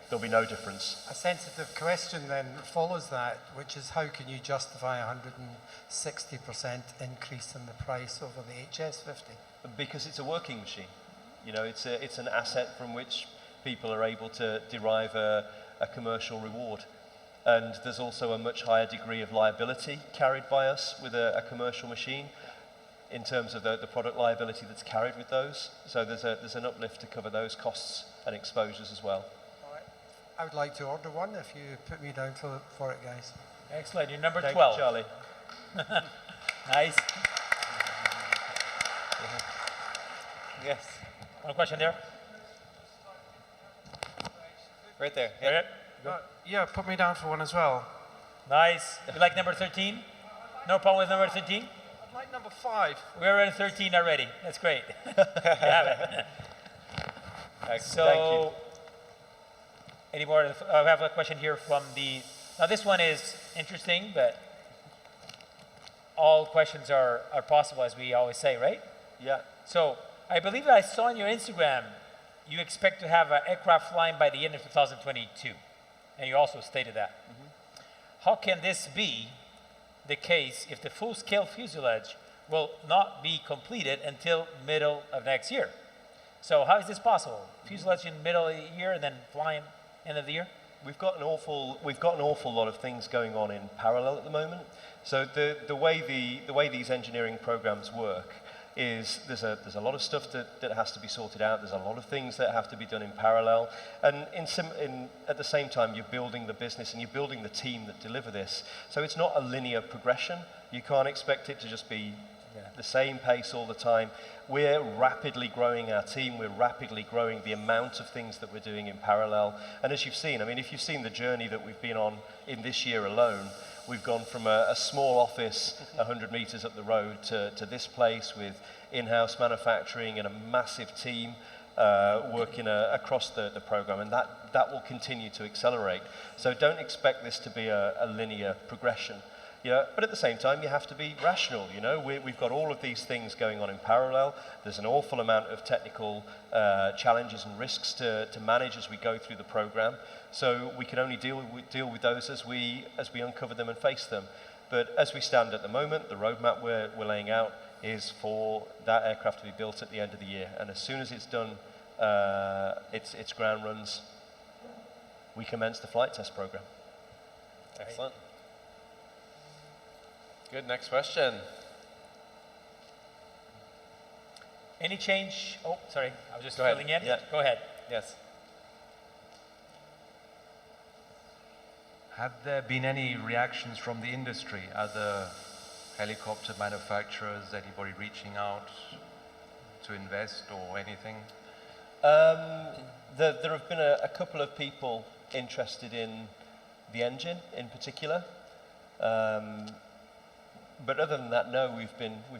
there'll be no difference. A sensitive question then follows that, which is how can you justify a 160% increase in the price over the HS50? Because it's a working machine. You know, it's an asset from which people are able to derive a commercial reward. And there's also a much higher degree of liability carried by us with a commercial machine in terms of the product liability that's carried with those. So there's an uplift to cover those costs and exposures as well. I would like to order one if you put me down for it, guys. Excellent. You're number Thank 12. you, Charlie. Nice. Yes. One question there. Right there. Yeah. Yeah, put me down for one as well. Nice. You like number 13? No problem with number 13? I'd like number 5. We're at 13 already. That's great. You have it. So, Thank you. any more? I have a question here from the. Now, this one is interesting, but all questions are possible, as we always say, right? Yeah. So, I believe I saw on your Instagram, you expect to have an aircraft flying by the end of 2022, and you also stated that. How can this be the case if the full-scale fuselage will not be completed until middle of next year? So how is this possible? Fuselage in middle of the year and then flying end of the year? We've got an awful lot of things going on in parallel at the moment. So the way these engineering programs work is there's a lot of stuff that has to be sorted out. There's a lot of things that have to be done in parallel, and at the same time you're building the business and you're building the team that deliver this. So it's not a linear progression. You can't expect it to just be the same pace all the time. We're rapidly growing our team. We're rapidly growing the amount of things that we're doing in parallel. And as you've seen, I mean, if you've seen the journey that we've been on in this year alone, we've gone from a small office 100 meters up the road to this place with in-house manufacturing and a massive team working across the program, and that will continue to accelerate. So don't expect this to be a linear progression. Yeah, but at the same time, you have to be rational. You know, we've got all of these things going on in parallel. There's an awful amount of technical challenges and risks to manage as we go through the program. So we can only deal with those as we uncover them and face them. But as we stand at the moment, the roadmap we're laying out is for that aircraft to be built at the end of the year. And as soon as it's done, its ground runs, we commence the flight test program. Excellent. Good, next question. Any change? Oh, sorry, I was just Go ahead. filling in. Yeah. Go ahead. Yes. Have there been any reactions from the industry, other helicopter manufacturers, anybody reaching out to invest or anything? There have been a couple of people interested in the engine in particular. But other than that, no, we've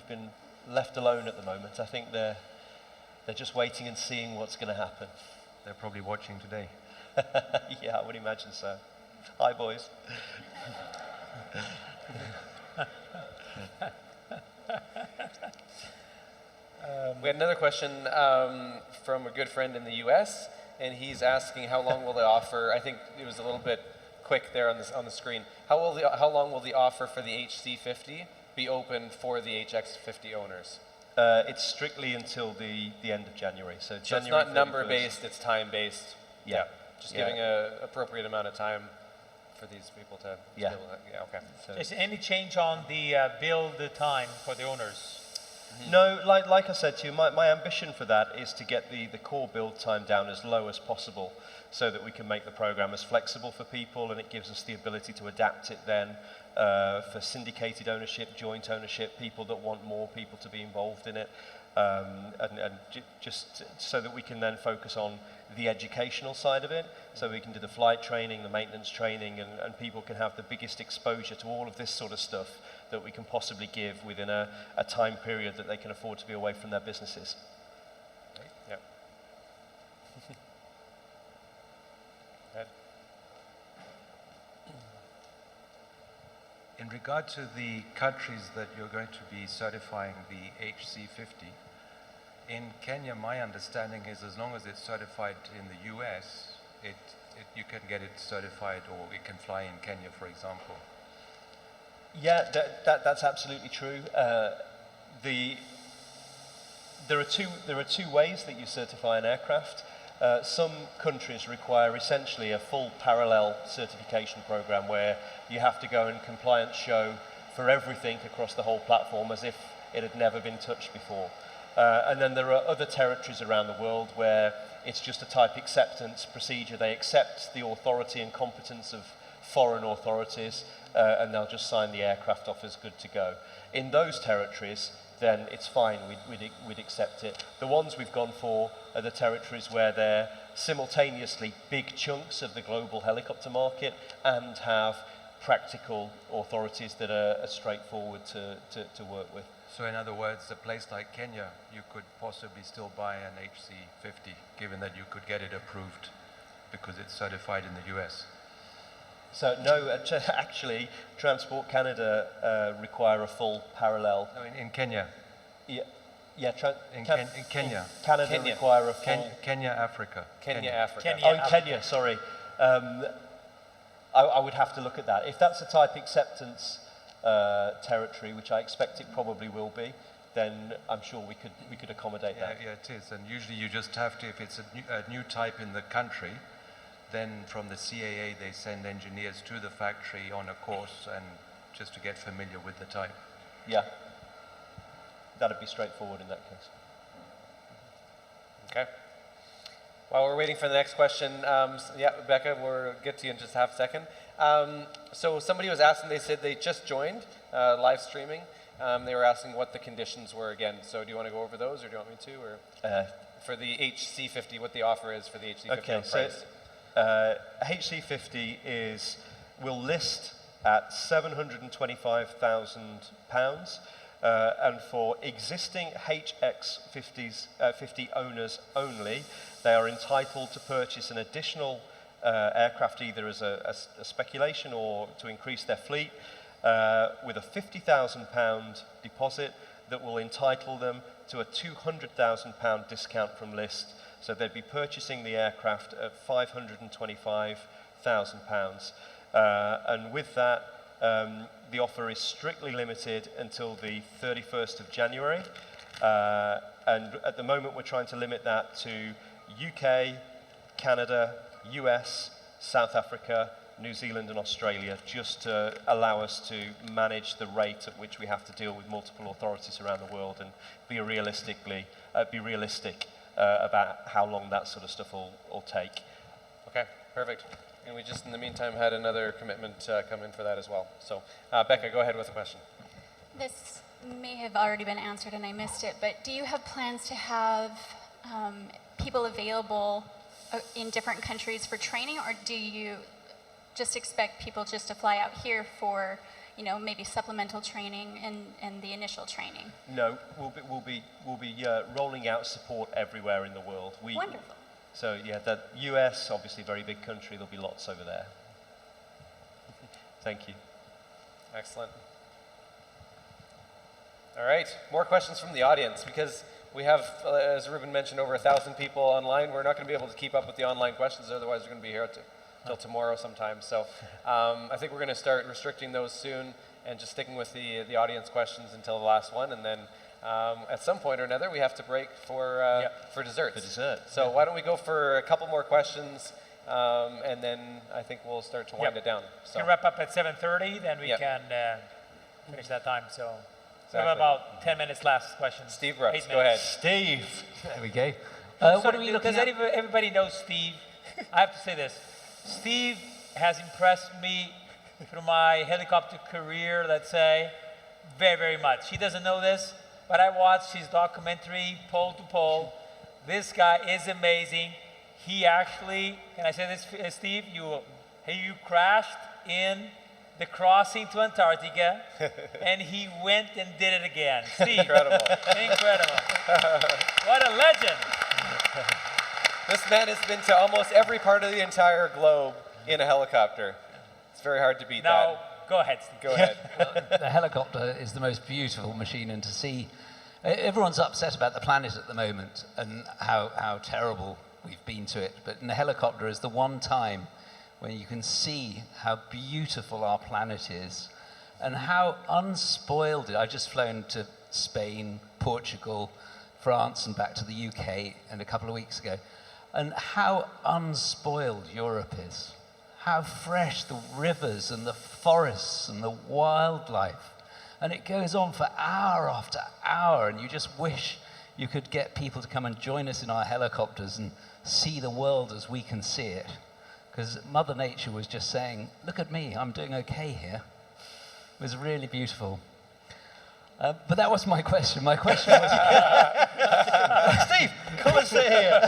been left alone at the moment. I think they're just waiting and seeing what's going to happen. They're probably watching today. Yeah, I would imagine so. Hi, boys. We had another question from a good friend in the U.S., and he's asking how long will the offer, I think it was a little bit quick there on the screen, how long will the offer for the HC50 be open for the HX50 owners? It's strictly until the end of January. So it's January not number-based, it's time-based? Yeah. Just giving an appropriate amount of time for these people to be able to, yeah, okay. So Is there any change on the build time for the owners? No, like I said to you, my ambition for that is to get the core build time down as low as possible so that we can make the program as flexible for people, and it gives us the ability to adapt it then for syndicated ownership, joint ownership, people that want more people to be involved in it, and just so that we can then focus on the educational side of it, so we can do the flight training, the maintenance training, and people can have the biggest exposure to all of this sort of stuff that we can possibly give within a time period that they can afford to be away from their businesses. Yeah. In regard to the countries that you're going to be certifying the HC50, in Kenya, my understanding is as long as it's certified in the US, you can get it certified, or it can fly in Kenya, for example. Yeah, that's absolutely true. There are two ways that you certify an aircraft. Some countries require essentially a full parallel certification program where you have to go and compliance show for everything across the whole platform as if it had never been touched before. And then there are other territories around the world where it's just a type acceptance procedure. They accept the authority and competence of foreign authorities, and they'll just sign the aircraft off as good to go. In those territories, then it's fine, we'd accept it. The ones we've gone for are the territories where they're simultaneously big chunks of the global helicopter market and have practical authorities that are straightforward to work with. So in other words, a place like Kenya, you could possibly still buy an HC50, given that you could get it approved because it's certified in the US. So no, actually, Transport Canada require a full parallel. No, in Kenya. in Kenya. Canada require a full... Kenya, Africa. Kenya, Africa. Kenya, sorry. I would have to look at that. If that's a type acceptance territory, which I expect it probably will be, then I'm sure we could accommodate that. Yeah, it is. And usually you just have to, if it's a new type in the country, then from the CAA they send engineers to the factory on a course and just to get familiar with the type. Yeah. That'd be straightforward in that case. Okay. While we're waiting for the next question, yeah, Becca, we'll get to you in just half a second. So somebody was asking, they said they just joined live streaming. They were asking what the conditions were again. So do you want to go over those, or do you want me to? Or for the HC50, what the offer is for the HC50 okay, price? So HC50 will list at £725,000. And for existing HX50 owners only, they are entitled to purchase an additional aircraft either as a speculation or to increase their fleet with a £50,000 deposit that will entitle them to a £200,000 discount from list. So they'd be purchasing the aircraft at £525,000. And with that, the offer is strictly limited until the 31st of January. And at the moment, we're trying to limit that to UK, Canada, US, South Africa, New Zealand and Australia, just to allow us to manage the rate at which we have to deal with multiple authorities around the world and be realistic about how long that sort of stuff will take. Okay, perfect. And we just, in the meantime, had another commitment come in for that as well. So, Becca, go ahead with the question. This may have already been answered and I missed it, but do you have plans to have people available in different countries for training, or do you just expect people just to fly out here for, maybe supplemental training and the initial training? No, we'll be rolling out support everywhere in the world. Wonderful. So yeah, the US, obviously a very big country, there'll be lots over there. Thank you. Excellent. All right, more questions from the audience, because we have, as Ruben mentioned, over 1,000 people online. We're not going to be able to keep up with the online questions, otherwise we're going to be here till tomorrow sometime. So I think we're going to start restricting those soon and just sticking with the audience questions until the last one, and then at some point or another, we have to break for dessert. So why don't we go for a couple more questions, and then I think we'll start to wind it down. So we can wrap up at 7:30, then we can finish that time. So we have about 10 minutes last question. Steve Brooks, go ahead. Steve. There we go. What are we looking at? Because everybody knows Steve. I have to say this. Steve has impressed me through my helicopter career, let's say, very, very much. He doesn't know this, but I watched his documentary, Pole to Pole. This guy is amazing. He actually, can I say this, Steve? You crashed in the crossing to Antarctica, and he went and did it again. Steve. Incredible. Incredible. What a legend. This man has been to almost every part of the entire globe in a helicopter. It's very hard to beat that. Now, go ahead, Steve. Go ahead. The helicopter is the most beautiful machine, and to see, everyone's upset about the planet at the moment and how terrible we've been to it, but in the helicopter is the one time when you can see how beautiful our planet is and how unspoiled it. I've just flown to Spain, Portugal, France, and back to the UK and a couple of weeks ago, and how unspoiled Europe is. How fresh the rivers and the forests and the wildlife. And it goes on for hour after hour, and you just wish you could get people to come and join us in our helicopters and see the world as we can see it. Because Mother Nature was just saying, look at me, I'm doing okay here. It was really beautiful. But that was my question. My question was... Steve, come and sit here.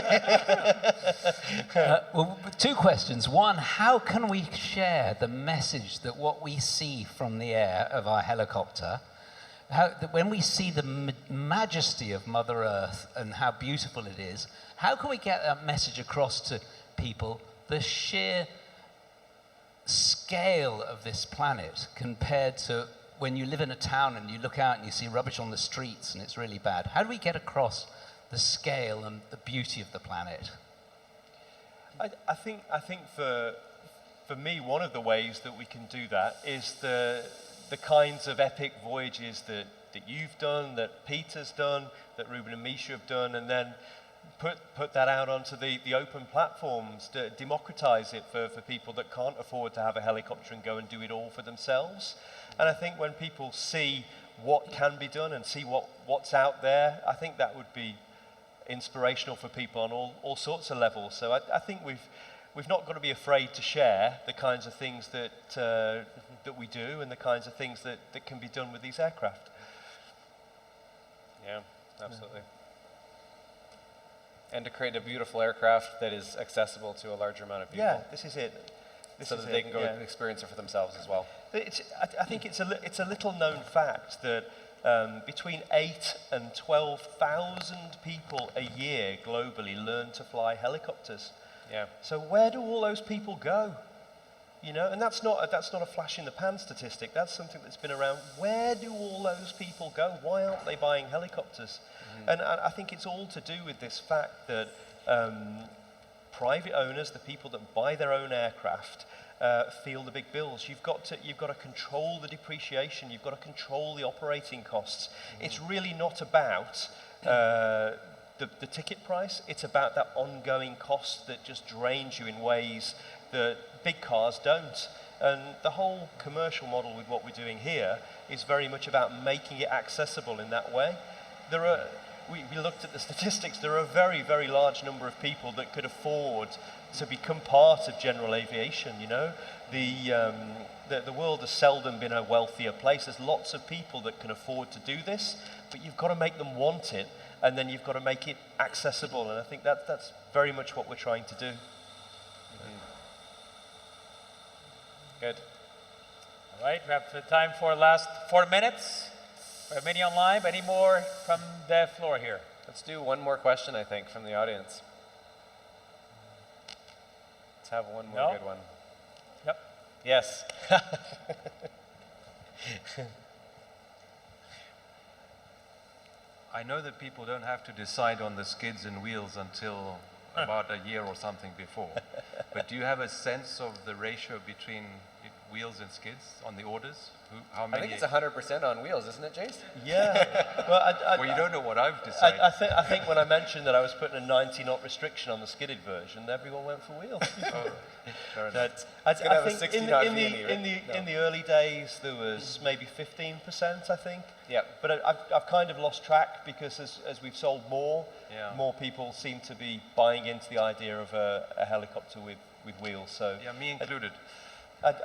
Well, two questions. One, how can we share the message that what we see from the air of our helicopter, when we see the majesty of Mother Earth and how beautiful it is, how can we get that message across to people, the sheer scale of this planet compared to when you live in a town and you look out and you see rubbish on the streets and it's really bad. How do we get across the scale and the beauty of the planet? I think for me, one of the ways that we can do that is the kinds of epic voyages that you've done, that Peter's done, that Ruben and Mischa have done, and then put that out onto the open platforms, to democratize it for people that can't afford to have a helicopter and go and do it all for themselves. And I think when people see what can be done and see what's out there, I think that would be inspirational for people on all sorts of levels. So I think we've not got to be afraid to share the kinds of things that we do and the kinds of things that can be done with these aircraft. Yeah, absolutely. And to create a beautiful aircraft that is accessible to a larger amount of people. Yeah, this is it. So that they can go and experience it for themselves as well. I think it's a little known fact that between 8,000 and 12,000 people a year globally learn to fly helicopters. Yeah. So where do all those people go? You know, and that's not a flash in the pan statistic. That's something that's been around. Where do all those people go? Why aren't they buying helicopters? And I think it's all to do with this fact that private owners, the people that buy their own aircraft, feel the big bills. You've got to control the depreciation. You've got to control the operating costs. It's really not about the ticket price. It's about that ongoing cost that just drains you in ways that big cars don't. And the whole commercial model with what we're doing here is very much about making it accessible in that way. We looked at the statistics. There are a very, very large number of people that could afford to become part of general aviation. You know, the world has seldom been a wealthier place. There's lots of people that can afford to do this, but you've got to make them want it, and then you've got to make it accessible. And I think that's very much what we're trying to do. Good. All right, we have time for last 4 minutes. We have many online, but any more from the floor here? Let's do one more question, I think, from the audience. Let's have one more good one. Yep. Yes. I know that people don't have to decide on the skids and wheels until about a year or something before. But do you have a sense of the ratio between wheels and skids on the orders? How many? I think it's 100% on wheels, isn't it, Jace? Yeah. Well, well, you don't know what I've decided. I think when I mentioned that I was putting a 90-knot restriction on the skidded version, everyone went for wheels. Fair enough. I think in the early days there was maybe 15%, I think. Yeah. But I've kind of lost track because as we've sold more, more people seem to be buying into the idea of a helicopter with wheels. So yeah, me included. I've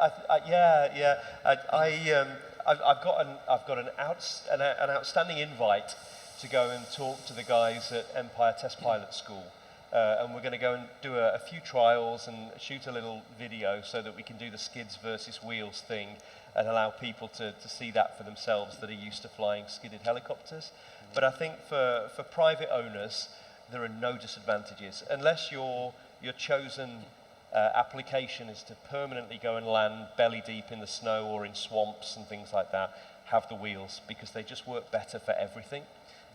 got an outstanding invite to go and talk to the guys at Empire Test Pilot School, and we're going to go and do a few trials and shoot a little video so that we can do the skids versus wheels thing and allow people to see that for themselves that are used to flying skidded helicopters. But I think for private owners, there are no disadvantages unless your chosen application is to permanently go and land belly deep in the snow or in swamps and things like that. Have the wheels, because they just work better for everything,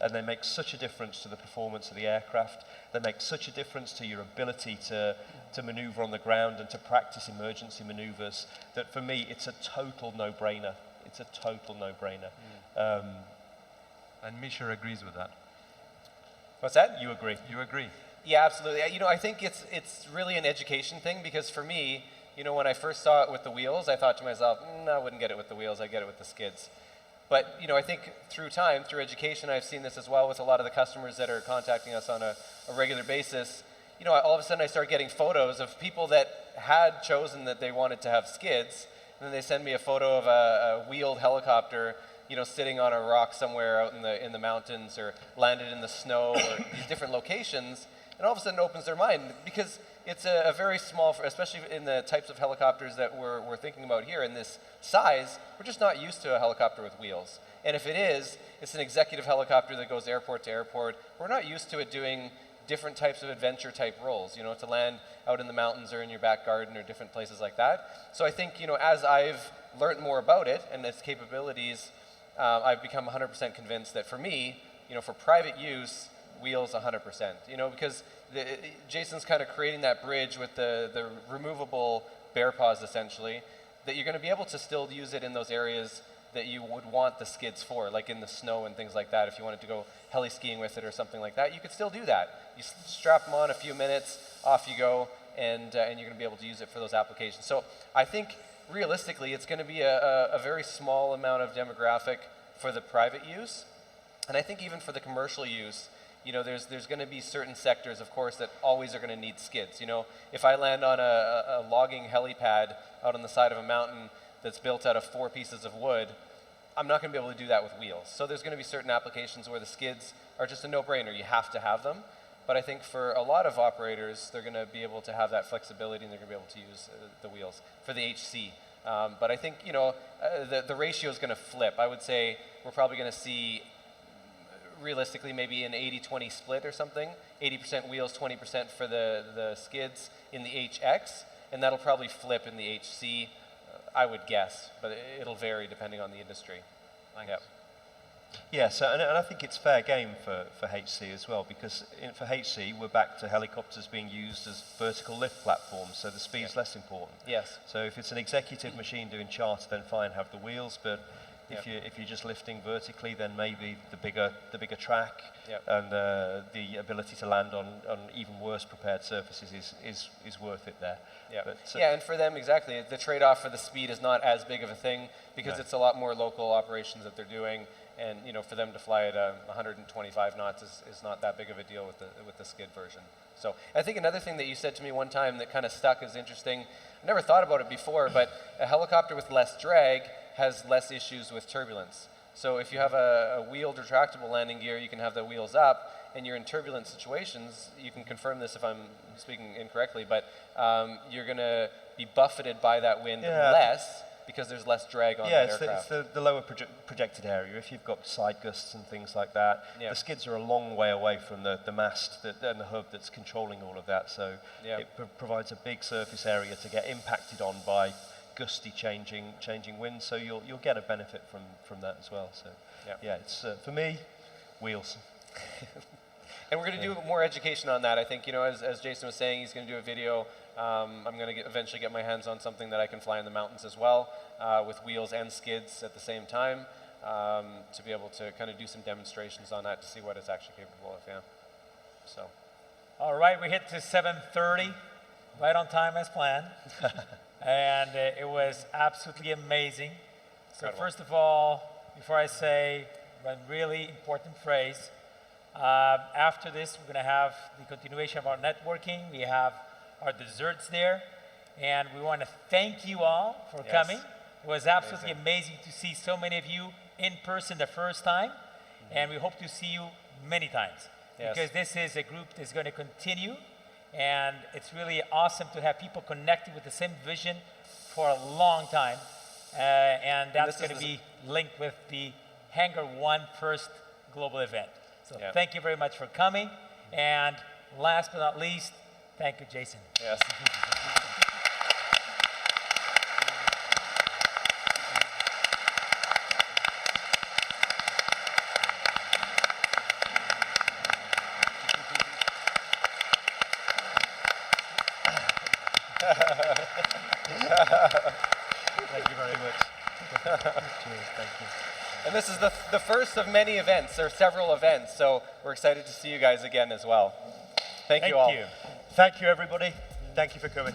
and they make such a difference to the performance of the aircraft. They make such a difference to your ability to maneuver on the ground and to practice emergency maneuvers, that for me it's a total no-brainer. It's a total no-brainer. And Mischa agrees with that. What's that? You agree? You agree. Yeah, absolutely. You know, I think it's really an education thing, because for me, you know, when I first saw it with the wheels, I thought to myself, I wouldn't get it with the wheels, I'd get it with the skids. But, you know, I think through time, through education, I've seen this as well with a lot of the customers that are contacting us on a regular basis. You know, all of a sudden I start getting photos of people that had chosen that they wanted to have skids, and then they send me a photo of a wheeled helicopter, you know, sitting on a rock somewhere out in the mountains, or landed in the snow, or these different locations. And all of a sudden it opens their mind, because it's a very small, especially in the types of helicopters that we're thinking about here in this size, we're just not used to a helicopter with wheels. And if it is, it's an executive helicopter that goes airport to airport. We're not used to it doing different types of adventure type roles, you know, to land out in the mountains or in your back garden or different places like that. So I think, you know, as I've learned more about it and its capabilities, I've become 100% convinced that for me, you know, for private use, wheels 100%, you know, because Jason's kind of creating that bridge with the removable bear paws essentially, that you're going to be able to still use it in those areas that you would want the skids for, like in the snow and things like that. If you wanted to go heli skiing with it or something like that, you could still do that. You strap them on a few minutes, off you go, and you're going to be able to use it for those applications. So I think realistically, it's going to be a very small amount of demographic for the private use. And I think even for the commercial use, you know, there's going to be certain sectors, of course, that always are going to need skids. You know, if I land on a logging helipad out on the side of a mountain that's built out of 4 pieces of wood, I'm not going to be able to do that with wheels. So there's going to be certain applications where the skids are just a no-brainer. You have to have them. But I think for a lot of operators, they're going to be able to have that flexibility and they're going to be able to use the wheels for the HC. But I think, you know, the ratio is going to flip. I would say we're probably going to see realistically maybe an 80-20 split or something, 80% wheels, 20% for the skids in the HX, and that'll probably flip in the HC, I would guess, but it'll vary depending on the industry. Yep. Yeah, so, and I think it's fair game for HC as well, because for HC, we're back to helicopters being used as vertical lift platforms, so the speed's less important. Yes. So if it's an executive machine doing charter, then fine, have the wheels, but if you're just lifting vertically, then maybe the bigger track and the ability to land on even worse prepared surfaces is worth it there. Yeah. But, yeah, and for them exactly, the trade-off for the speed is not as big of a thing because it's a lot more local operations that they're doing, and you know, for them to fly at 125 knots is not that big of a deal with the skid version. So I think another thing that you said to me one time that kind of stuck is interesting. I never thought about it before, but a helicopter with less drag has less issues with turbulence. So if you have a wheeled retractable landing gear, you can have the wheels up, and you're in turbulent situations. You can confirm this if I'm speaking incorrectly, but you're going to be buffeted by that wind less because there's less drag on the aircraft. It's the lower projected area. If you've got side gusts and things like that, the skids are a long way away from the mast and the hub that's controlling all of that. So it provides a big surface area to get impacted on by gusty changing winds, so you'll get a benefit from that as well. So yeah, it's for me, wheels. And we're going to do more education on that. I think, you know, as Jason was saying, he's going to do a video. I'm going to eventually get my hands on something that I can fly in the mountains as well, with wheels and skids at the same time, to be able to kind of do some demonstrations on that to see what it's actually capable of. Yeah. So. All right, we hit to 7:30, right on time as planned. And it was absolutely amazing. So first of all, before I say one really important phrase, after this we're going to have the continuation of our networking. We have our desserts there, and we want to thank you all for coming. It was absolutely amazing to see so many of you in person the first time, and we hope to see you many times, because this is a group that's going to continue. And it's really awesome to have people connected with the same vision for a long time. And that's going to be linked with the Hangar 1 first global event. So thank you very much for coming. And last but not least, thank you, Jason. Yes. Thank you very much. Cheers, thank you. And this is the first of many events, or several events, so we're excited to see you guys again as well. Thank you all. Thank you, everybody. Thank you for coming.